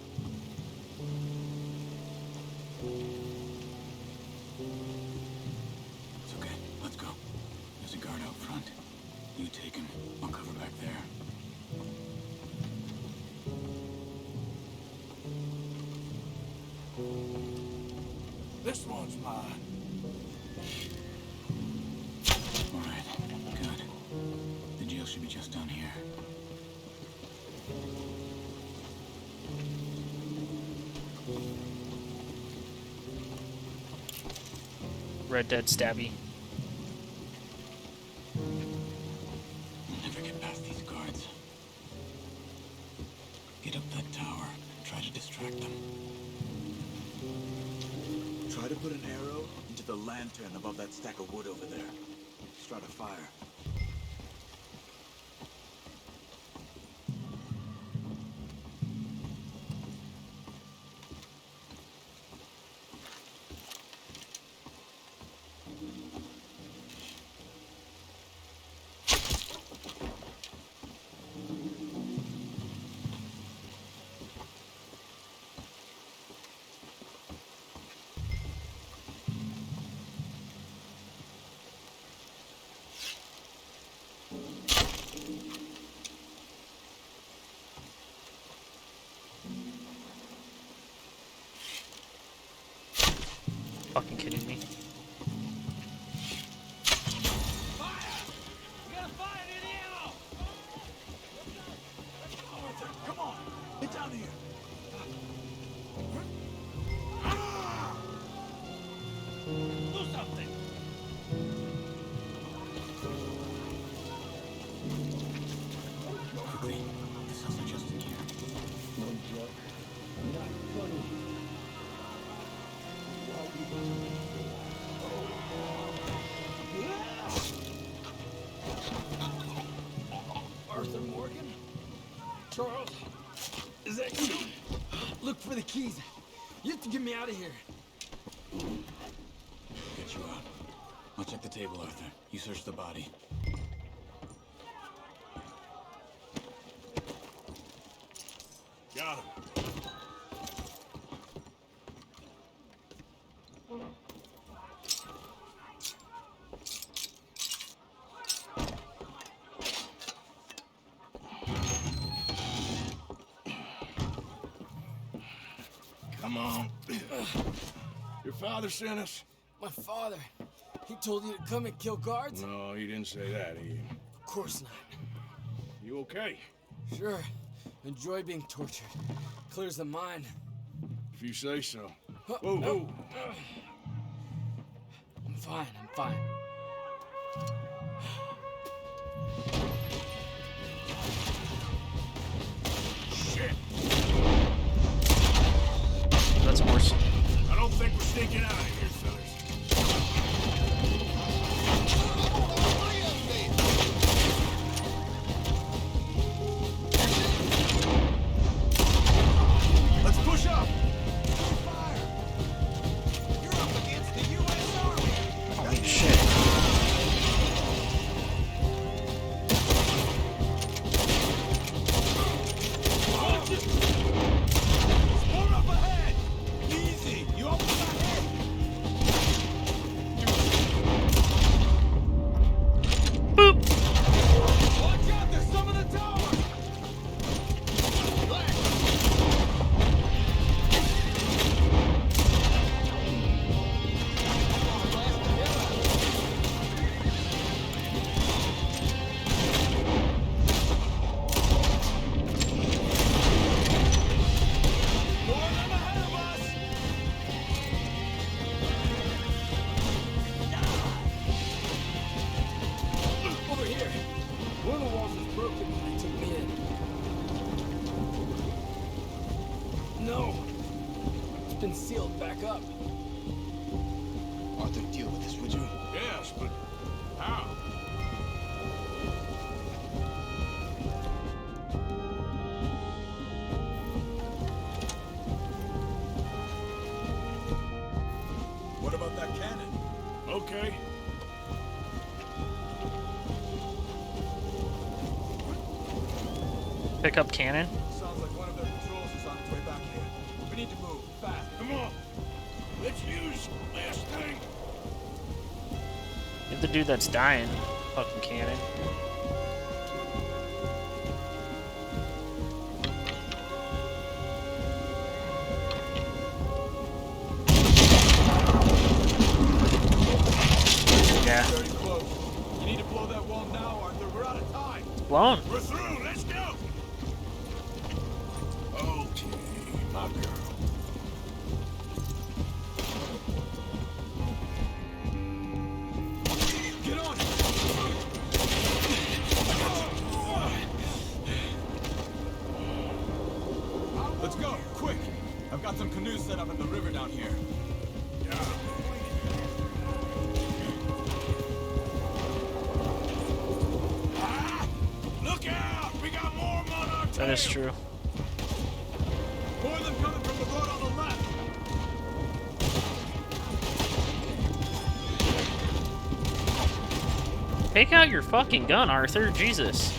It's okay. Let's go. There's a guard out front. You take him. I'll cover back there. This one's mine. All right. Good. The jail should be just down here. Red Dead Stabby. We'll never get past these guards. Get up that tower. Try to distract them. Try to put an arrow into the lantern above that stack of wood over there. Start a fire. Fucking kidding me? Come on! Get down here! Do something! Quickly. This cells are just in here. No joke. Not funny. Arthur Morgan? Charles? Is that you? Look for the keys. You have to get me out of here. Get you out. I'll check the table, Arthur. You search the body. Got him. Come on. Your father sent us? My father. He told you to come and kill guards? No, he didn't say that. Of course not. You okay? Sure. Enjoy being tortured. Clears the mind. If you say so. Huh, Whoa, no. whoa. I'm fine. I'm fine. Shit. That's worse. I don't think we're sneaking out of here, fellas. Let's push up. Fire! You're up against the U.S. Army. Holy shit. More up ahead. Easy. You open my head. Boop. Watch out. There's some in the tower. Over here. One of the walls was broken when they took me in. No. It's been sealed back up. Arthur, deal with this, would you? Yes, but how? okay? Pick up cannon? Sounds like one of their patrols is on its way back here. We need to move, fast. Come on. Let's use last thing. Get the dude that's dying. Fucking cannon. Yeah. Very close. You need to blow that wall now, Arthur. We're out of time. It's blown. We're through. Let's go. Okay, my girl. Get on! Let's go, quick! I've got some canoes set up in the river down here. Look out! We got more on our tail. That is true. More of them coming from the road on the left. Take out your fucking gun, Arthur. Jesus.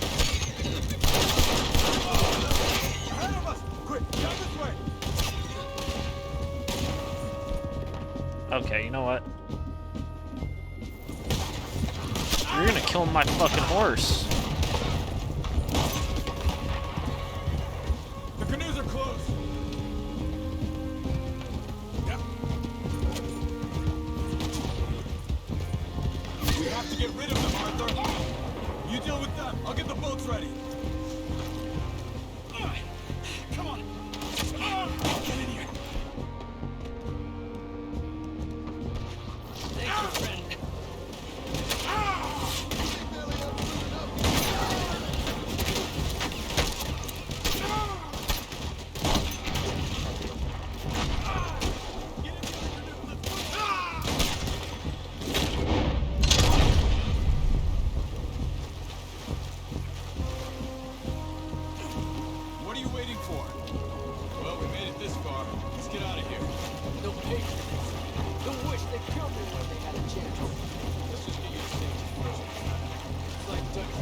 Ahead of us! Quick, down this way! Okay, you know what? You're gonna kill my fucking horse. The canoes are close. Yep. We have to get rid of them, Arthur. You deal with them. I'll get the boats ready. Come on. Get in here. Thank you, friend. What are you waiting for? Well, we made it this far. Let's get out of here. No patience. Don't wish they killed me when they had a chance. Let's just get you to safety first. It's like Doug's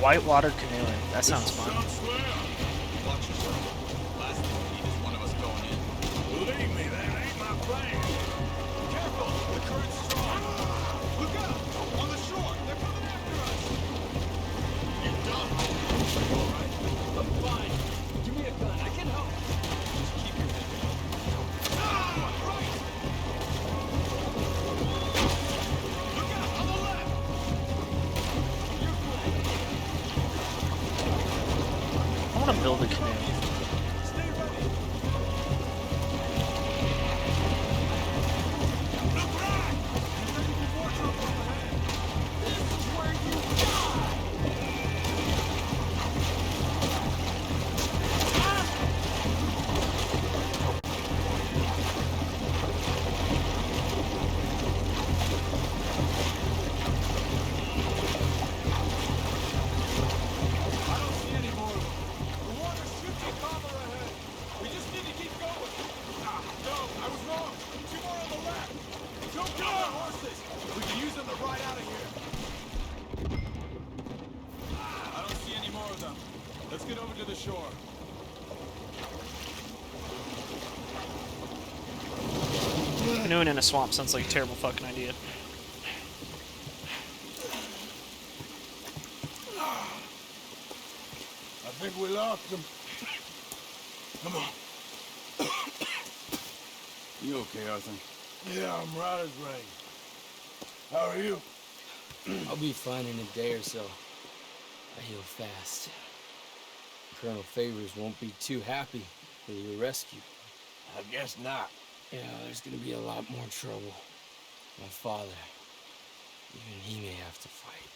Whitewater canoeing. That sounds fun. Watch yourself. Last thing we need is one of us going in. Believe me, that ain't my plan. Careful! The current's strong. Look out! On the shore! They're coming after us! You're done. All right. I'm fine. Give me a gun. I can help. Just keep your head down. Right! Look out! On the left! You're good. I want to build a canoe. Stay ready. Look right! There could be more trouble up ahead. This is where you die! I don't see any more of them. The water should be calmer ahead. We just need to keep going. No, I was wrong. Two more on the left. Don't kill our horses. We can use them to ride out of here. I don't see any more of them. Let's get over to the shore. Canoeing in a swamp sounds like a terrible fucking idea. I think we lost them. Come on. You okay, Arthur? Yeah, I'm right as rain. How are you? I'll be fine in a day or so. I heal fast. Colonel Favors won't be too happy with your rescue. I guess not. Yeah, there's gonna be a lot more trouble. My father, even he may have to fight.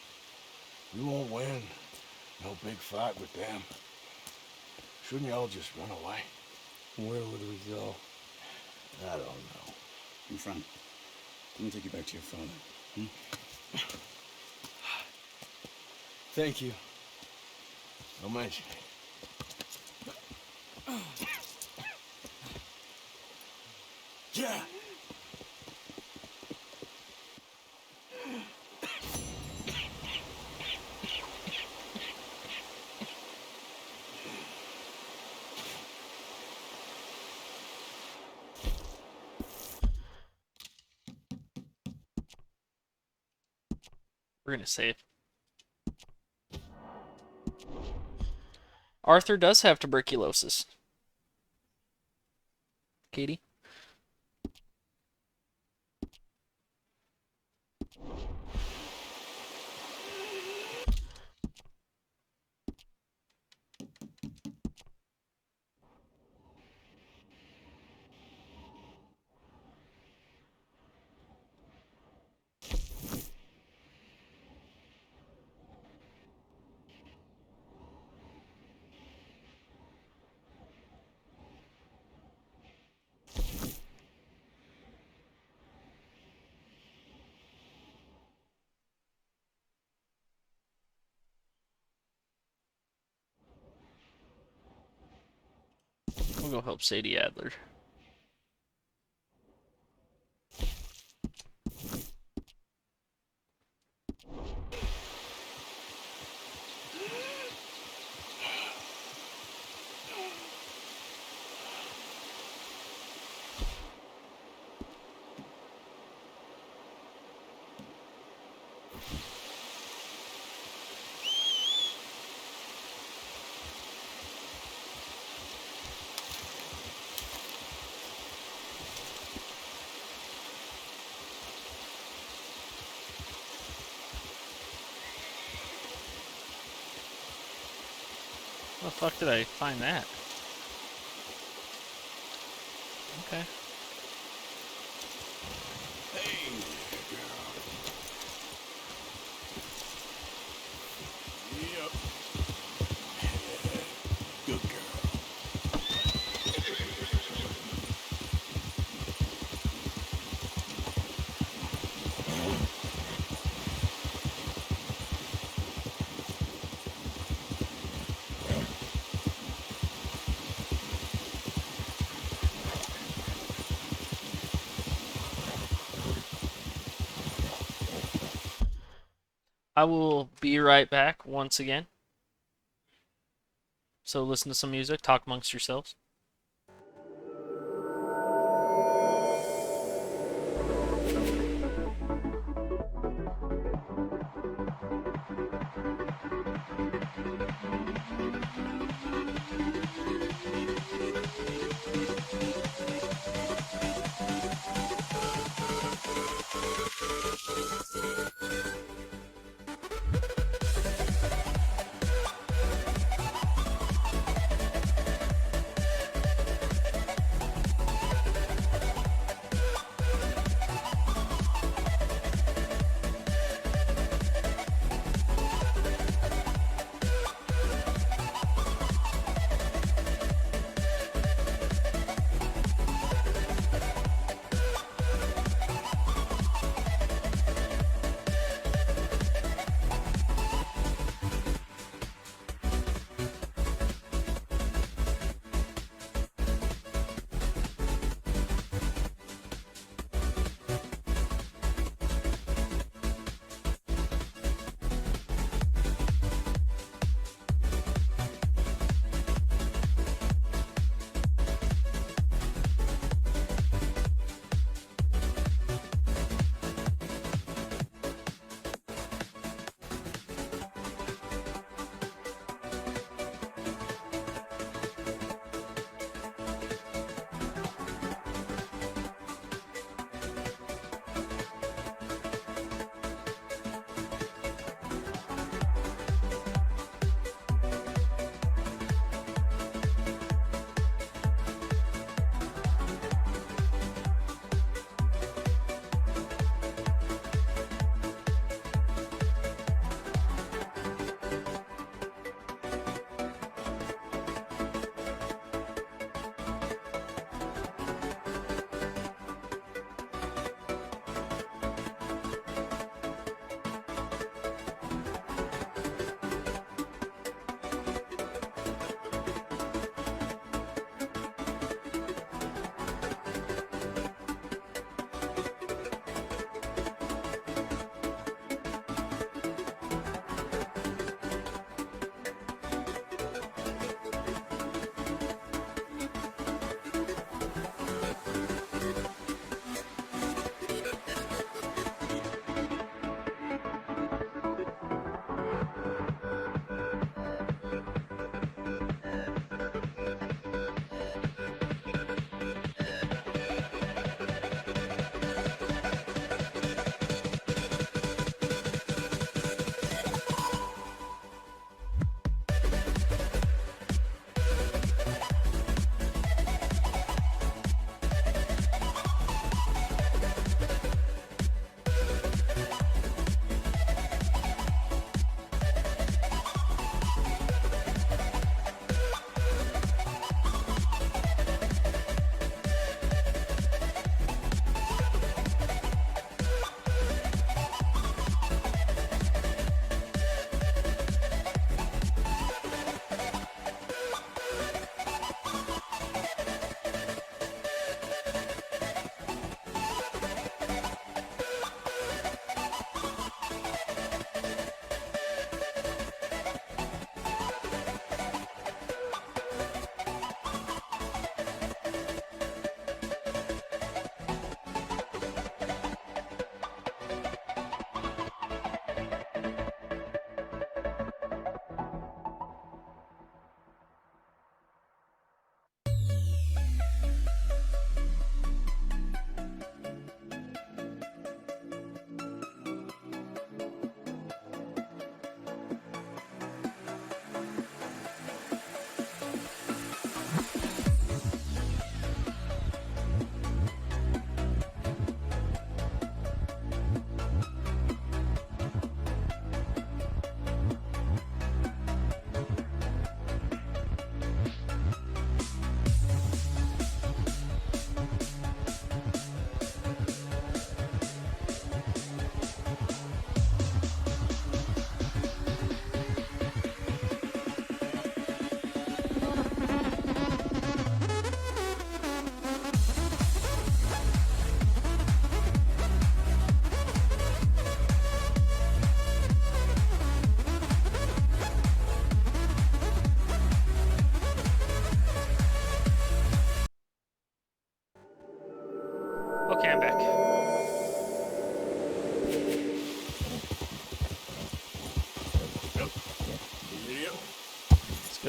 You won't win. No big fight with them. Shouldn't y'all just run away? Where would we go? I don't know. In front. Let me take you back to your father. Thank you. Don't mention it. Yeah. We're gonna save. Arthur does have tuberculosis. Katie? We'll go help Sadie Adler. How the fuck did I find that? Okay. Hey there, girl. Yep. Good girl. I will be right back once again. So listen to some music, talk amongst yourselves.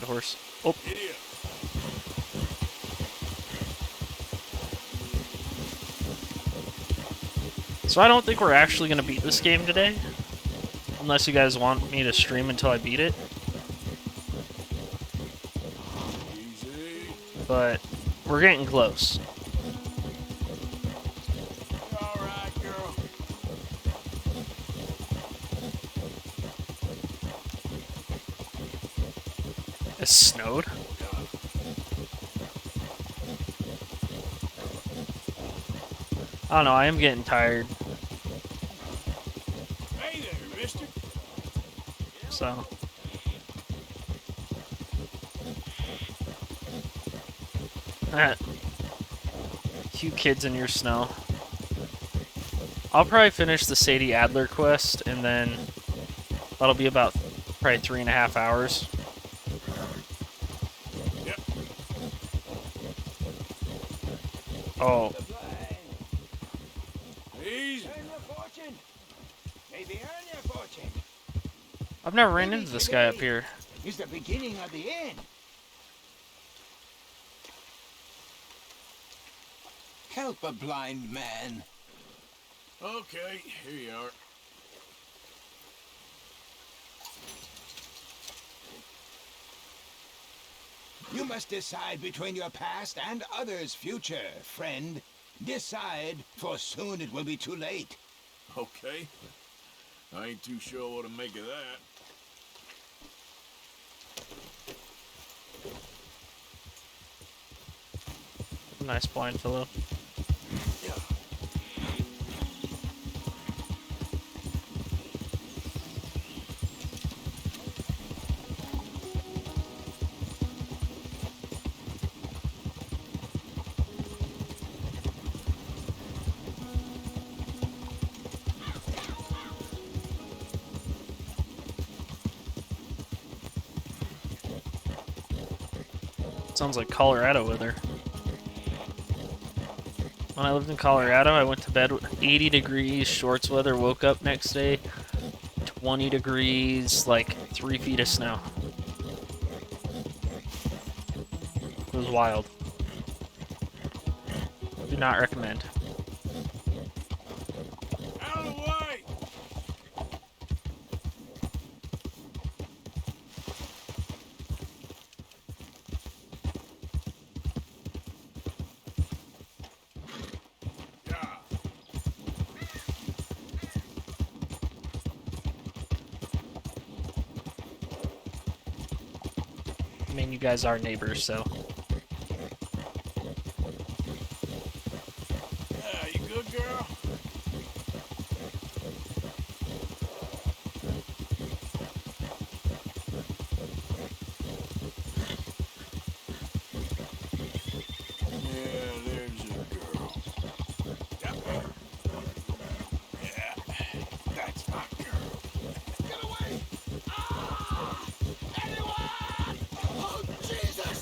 Good horse. Oh. So I don't think we're actually going to beat this game today. Unless you guys want me to stream until I beat it. But we're getting close. It snowed? I don't know, I am getting tired. Hey there, mister. So. You kids in your snow. I'll probably finish the Sadie Adler quest, and then that'll be about probably 3.5 hours. Yep. Oh. Easy. Earn your fortune. Maybe earn your fortune. I've never ran into this guy up here. Is the beginning of the end. Help a blind man. Okay, here you are. You must decide between your past and others' future, friend. Decide, for soon it will be too late. Okay. I ain't too sure what to make of that. Nice blind fellow. Sounds like Colorado weather. When I lived in Colorado, I went to bed with 80 degrees, shorts weather, woke up next day, 20 degrees, like 3 feet of snow. It was wild. Do not recommend. Out of the way! I mean, you guys are neighbors, so. You good, girl? Yeah, there's a girl. Yep. Yeah, that's my girl. Get away! Ah! Anyone! Oh, Jesus!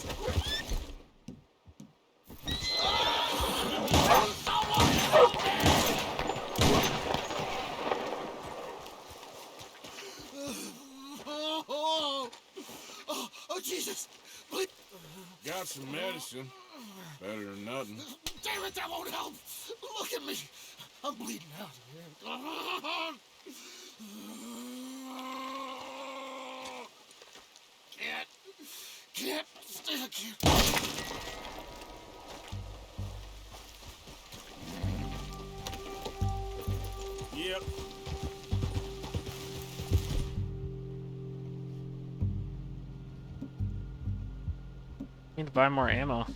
Oh, Jesus! Please. Got some medicine. Better than nothing. Damn it, that won't help! Look at me! I'm bleeding out. Can't, still can't. Yep. Need to buy more ammo.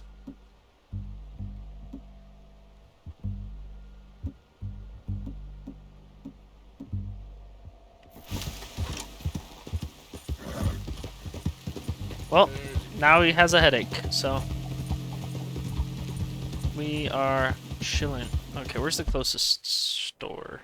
Well, now he has a headache, so we are chilling. Okay, where's the closest store?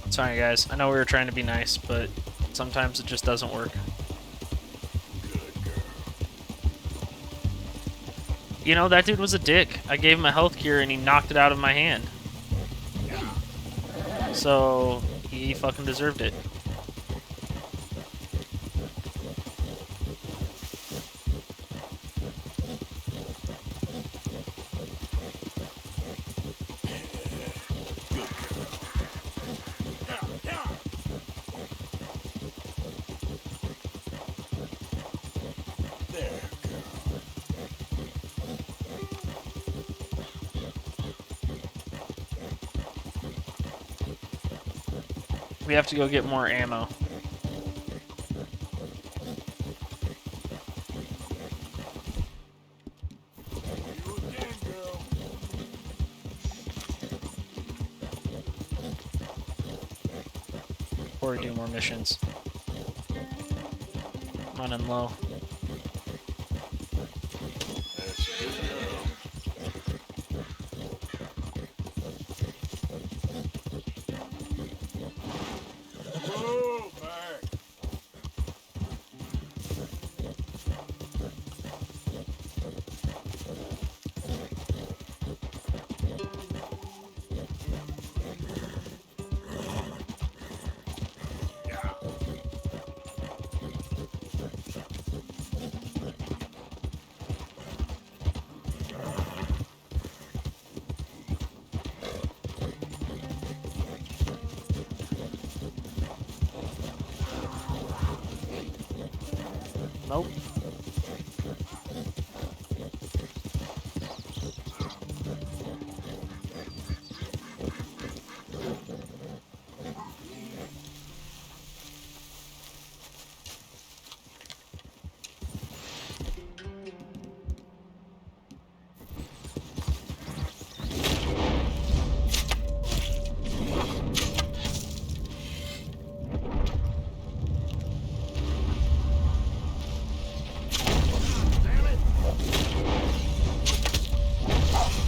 Sorry guys, I know we were trying to be nice, but sometimes it just doesn't work. Good. You know, that dude was a dick. I gave him a health cure and he knocked it out of my hand. So, he fucking deserved it. We have to go get more ammo. Or do more missions. Running low. Nope.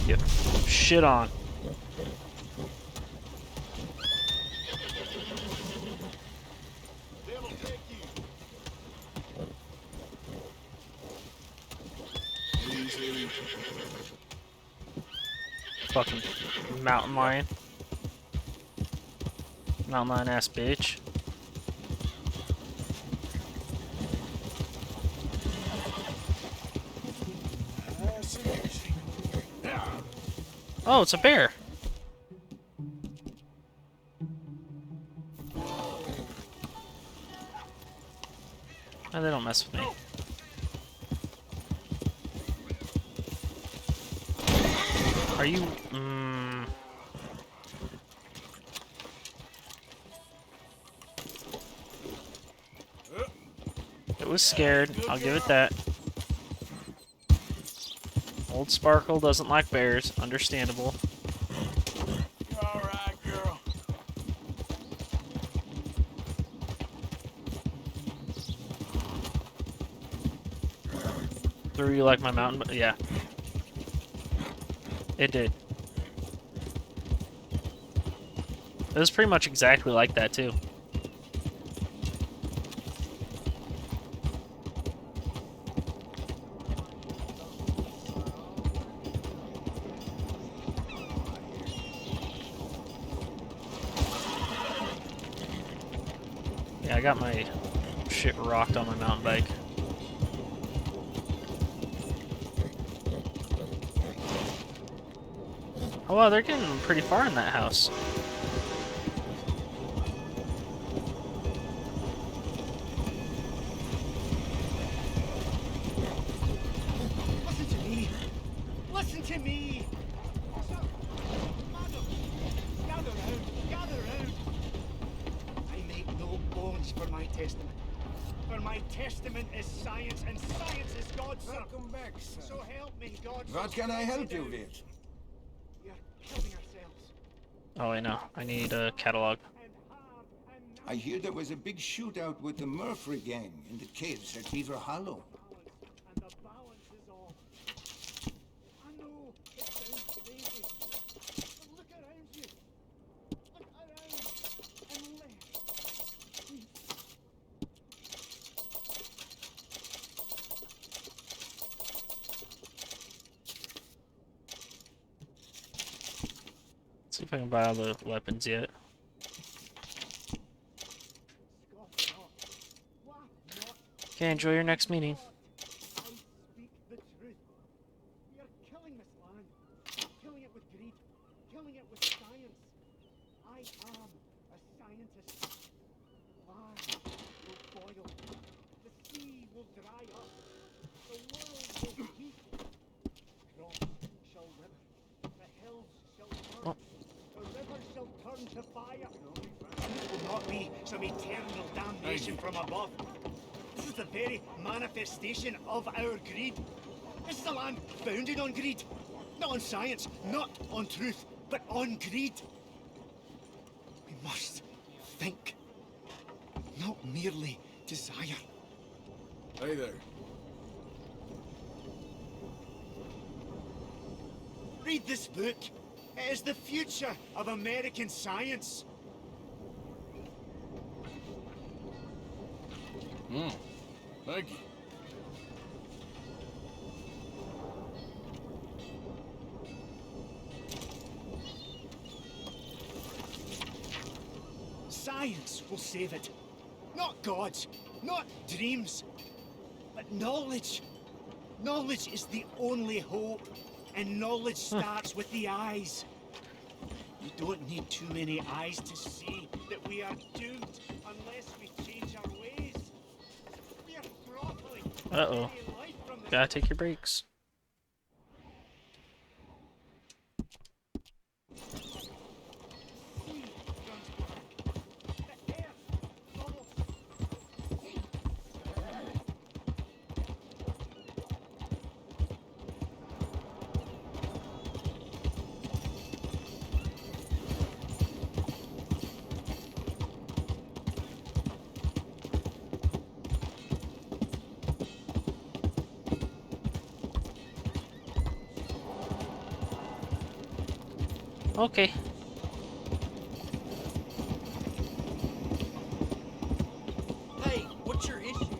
Get shit on. Fucking mountain lion. Mountain lion ass bitch. Oh, it's a bear. Oh, they don't mess with me. Are you... It was scared. I'll give it that. Old Sparkle doesn't like bears. Understandable. You alright, girl? Do you like my mountain? Yeah. It did. It was pretty much exactly like that, too. Yeah, I got my shit rocked on my mountain bike. Oh wow, they're getting pretty far in that house. Listen to me. Listen to me. Madam, gather round, gather round. I make no bones for my testament. For my testament is science, and science is God's. Welcome back, son. So help me, God. What can I help you with? We're killing ourselves. Oh, I know. I need a catalog. I hear there was a big shootout with the Murphy gang in the caves at Beaver Hollow. And the balance is off. I know it sounds crazy, but look around you. Look around and live. I can buy all the weapons yet. Okay, enjoy your next meeting. Speak the truth. We are killing this land. Killing it with greed. Killing it with science. I am a scientist. Land will boil. The sea will dry up. The world will heat. Crops shall wither. The hills shall burn. The rivers shall turn to fire. It will not be some eternal damnation from above. This is the very manifestation of our greed. This is a land founded on greed. Not on science, not on truth, but on greed. We must think, not merely desire. Hey there. Read this book. It is the future of American science. Thank you. Science will save it. Not gods, not dreams, but knowledge. Knowledge is the only hope, and knowledge starts with the eyes. You don't need too many eyes to see that we are doomed unless we change our ways. We are throttling Uh-oh. life from this. Gotta take your breaks. Okay. Hey, what's your issue?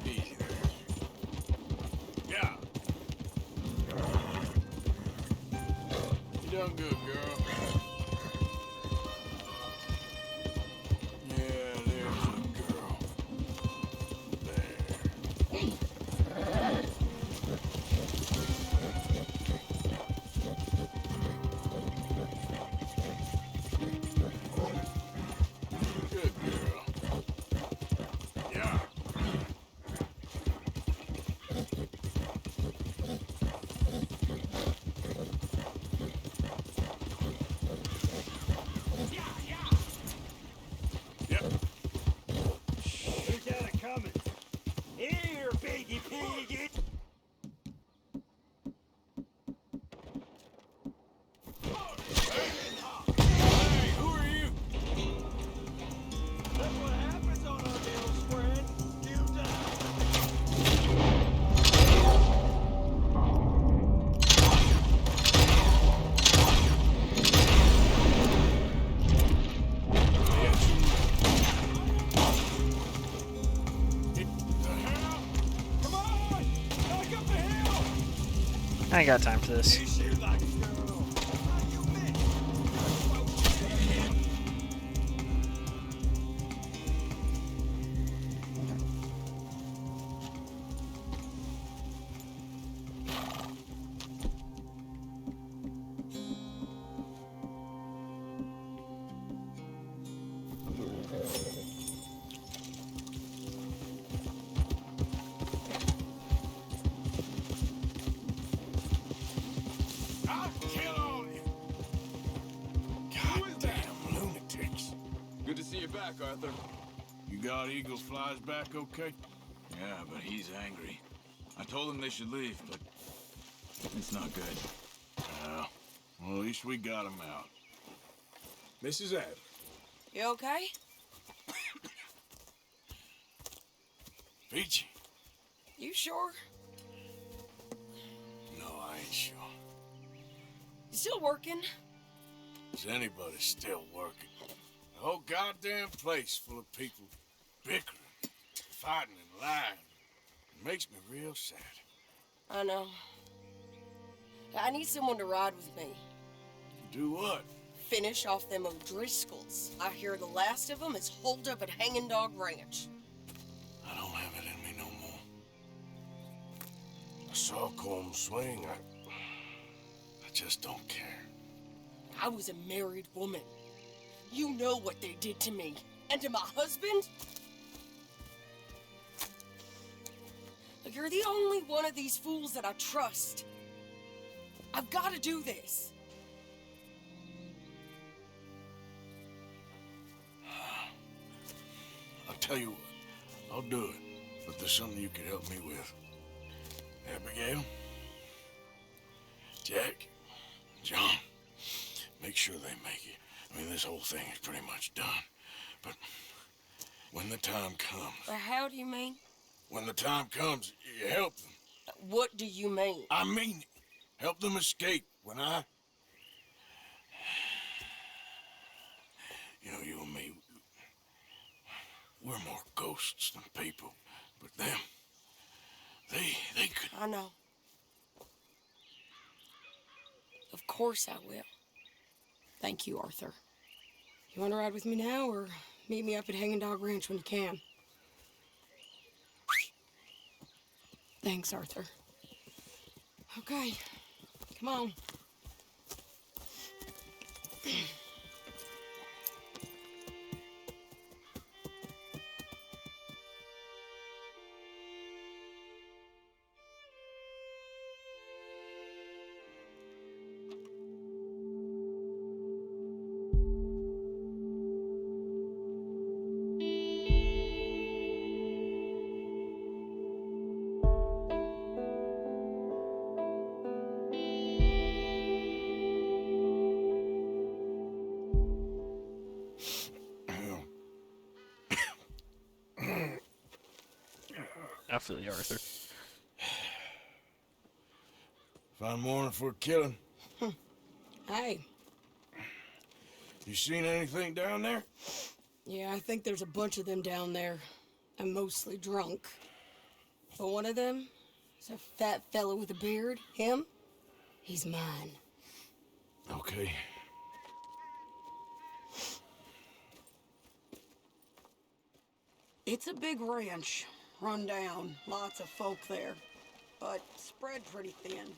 Easy there. Yeah. You done good, girl. Yeah, there's a girl. There. Good girl. Yeah. Yep. Who got it coming? Here, piggy piggy. Hey, who are you? That's what happens on our little spread. You Come on! Back up the hill! I ain't got time for this. shoot like a girl. I'll kill all you! Goddamn lunatics. Good to see you back, Arthur. You got Eagle Fly's back okay? Yeah, but he's angry. I told him they should leave, but it's not good. Well, at least we got him out. Mrs. Adler. You okay? Peachy? You sure? No, I ain't sure. You still working? Is anybody still working? The whole goddamn place full of people bickering, fighting and lying. It makes me real sad. I know. I need someone to ride with me. Do what? Finish off them O'Driscolls. I hear the last of them is holed up at Hanging Dog Ranch. I don't have it in me no more. I saw Colm swing. I just don't care. I was a married woman. You know what they did to me. And to my husband? Look, you're the only one of these fools that I trust. I've got to do this. I'll tell you what, I'll do it, but there's something you could help me with. Abigail, Jack, John, make sure they make it. I mean, this whole thing is pretty much done, but when the time comes... How do you mean? When the time comes, you help them. What do you mean? I mean it. Help them escape when I... You know, you and me, we're more ghosts than people, but them, they could... I know. Of course I will. Thank you, Arthur. You want to ride with me now, or meet me up at Hanging Dog Ranch when you can? Thanks, Arthur. Okay, come on. I feel you, Arthur. Fine morning for a killing. Hey. You seen anything down there? Yeah, I think there's a bunch of them down there. I'm mostly drunk. But one of them is a fat fellow with a beard. Him, he's mine. Okay. It's a big ranch. Run down. Lots of folk there. But spread pretty thin.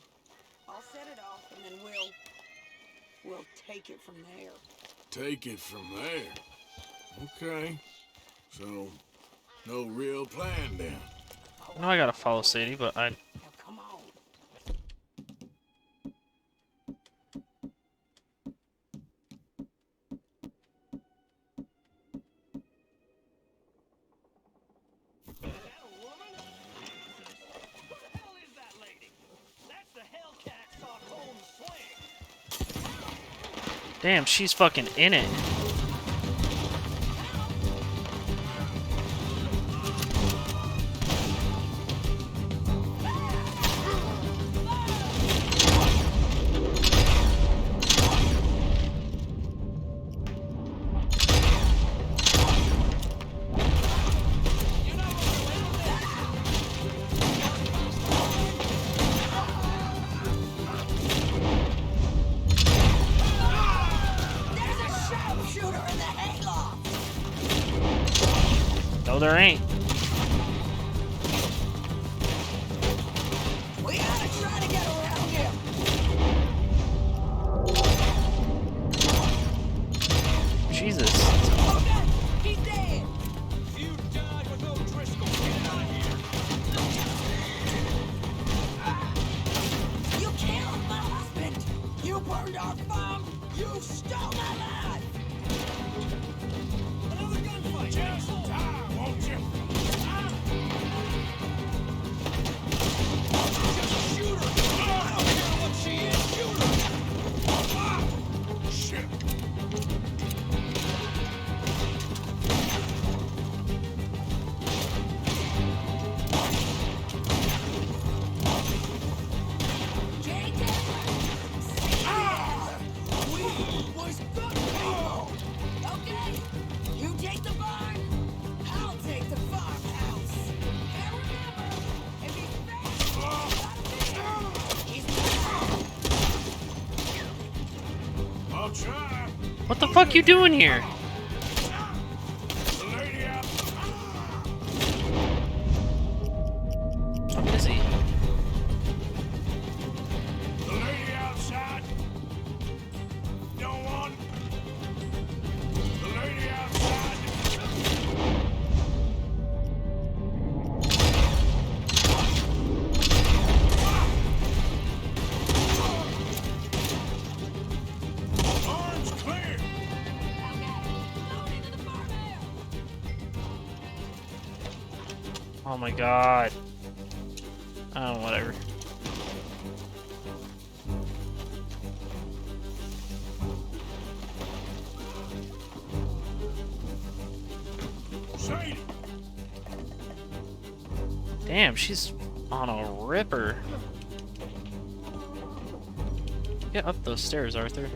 I'll set it off and then we'll take it from there. Take it from there. Okay. So, no real plan then. I know I gotta follow Sadie, but I... Come on. Damn, she's fucking in it. No, there ain't. We gotta try to get around him. Jesus. Okay, he's dead. You died with no Driscoll. Get out of here. You killed my husband. You burned our farm. You stole my life. Another gunfight. Just die, won't you? Just shoot her. I don't care what she is. Shoot her. Shit. We was good people. Okay, you take the barn. I'll take the farm. I'll try. What the fuck you doing here? The lady out. Is he? The lady outside. No one. The lady outside. Arms clear. Oh my god. Oh, whatever. Sadie. Damn, she's on a ripper. Get up those stairs, Arthur.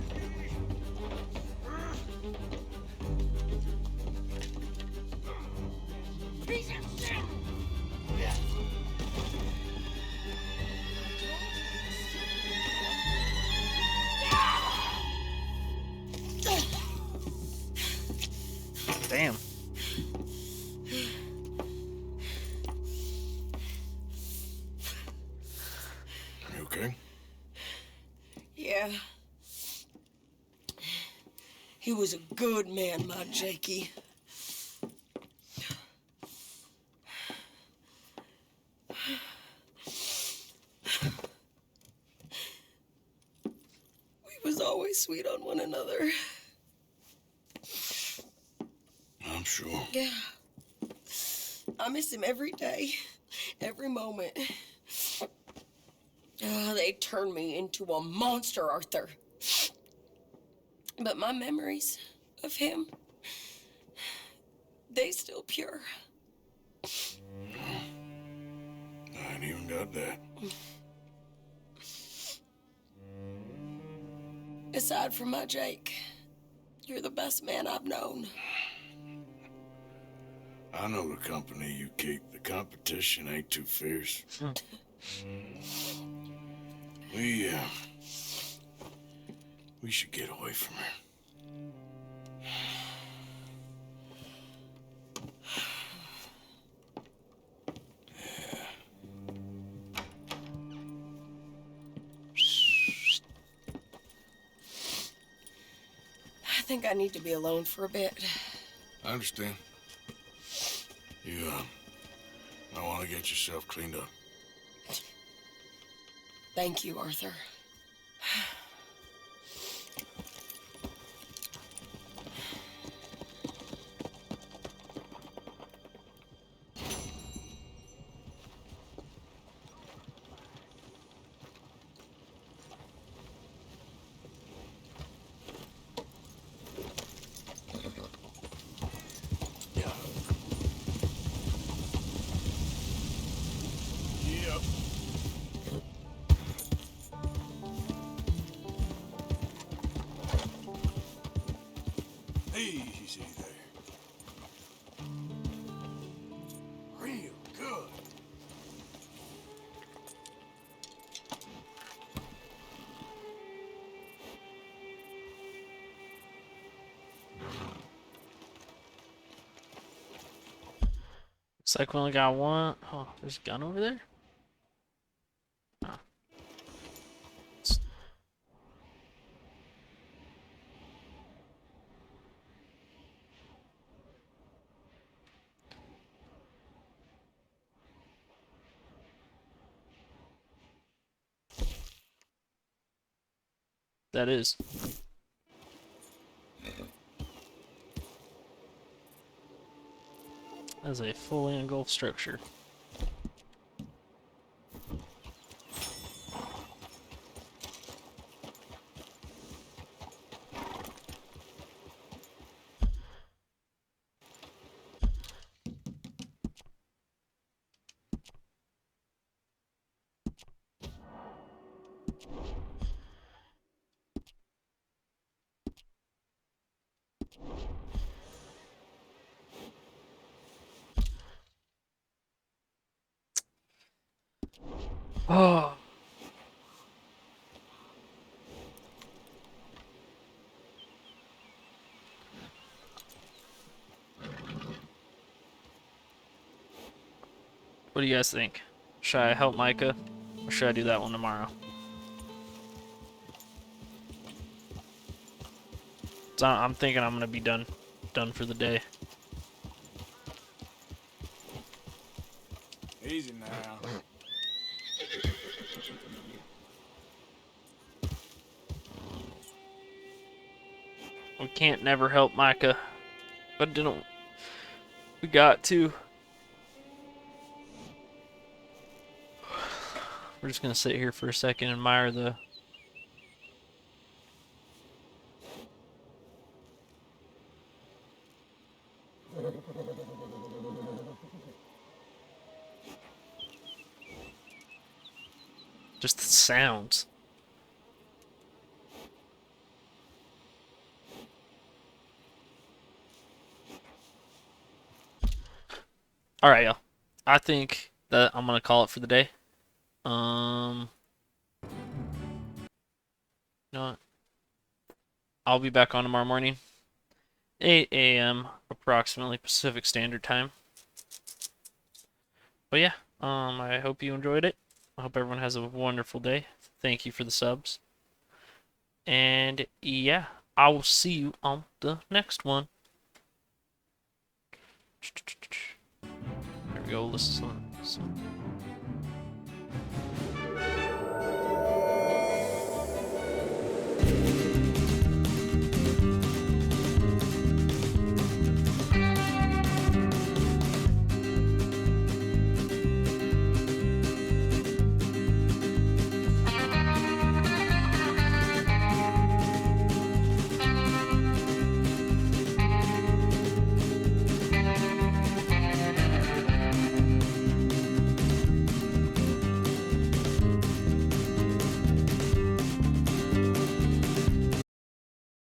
Damn. You okay? Yeah. He was a good man, my Jakey. We was always sweet on one another. I'm sure. Yeah. I miss him every day, every moment. Oh, they turned me into a monster, Arthur. But my memories of him, they still pure. I ain't even got that. Aside from my Jake, you're the best man I've known. I know the company you keep. The competition ain't too fierce. We should get away from her. I think I need to be alone for a bit. I understand. You, I want to get yourself cleaned up. Thank you, Arthur. Yep. Easy there. Real good. Looks like we only got one. Oh, there's a gun over there? Oh. That is. That's a fully engulfed structure. Oh. What do you guys think? Should I help Micah, or should I do that one tomorrow? So I'm thinking I'm gonna be done for the day. Easy now. We can't never help Micah, but didn't we got to? We're just gonna sit here for a second and admire the just the sounds. Alright, y'all. I think that I'm gonna call it for the day. You know what? I'll be back on tomorrow morning. 8 a.m. approximately Pacific Standard Time. But yeah, I hope you enjoyed it. I hope everyone has a wonderful day. Thank you for the subs. And yeah, I will see you on the next one. There we go. Listen.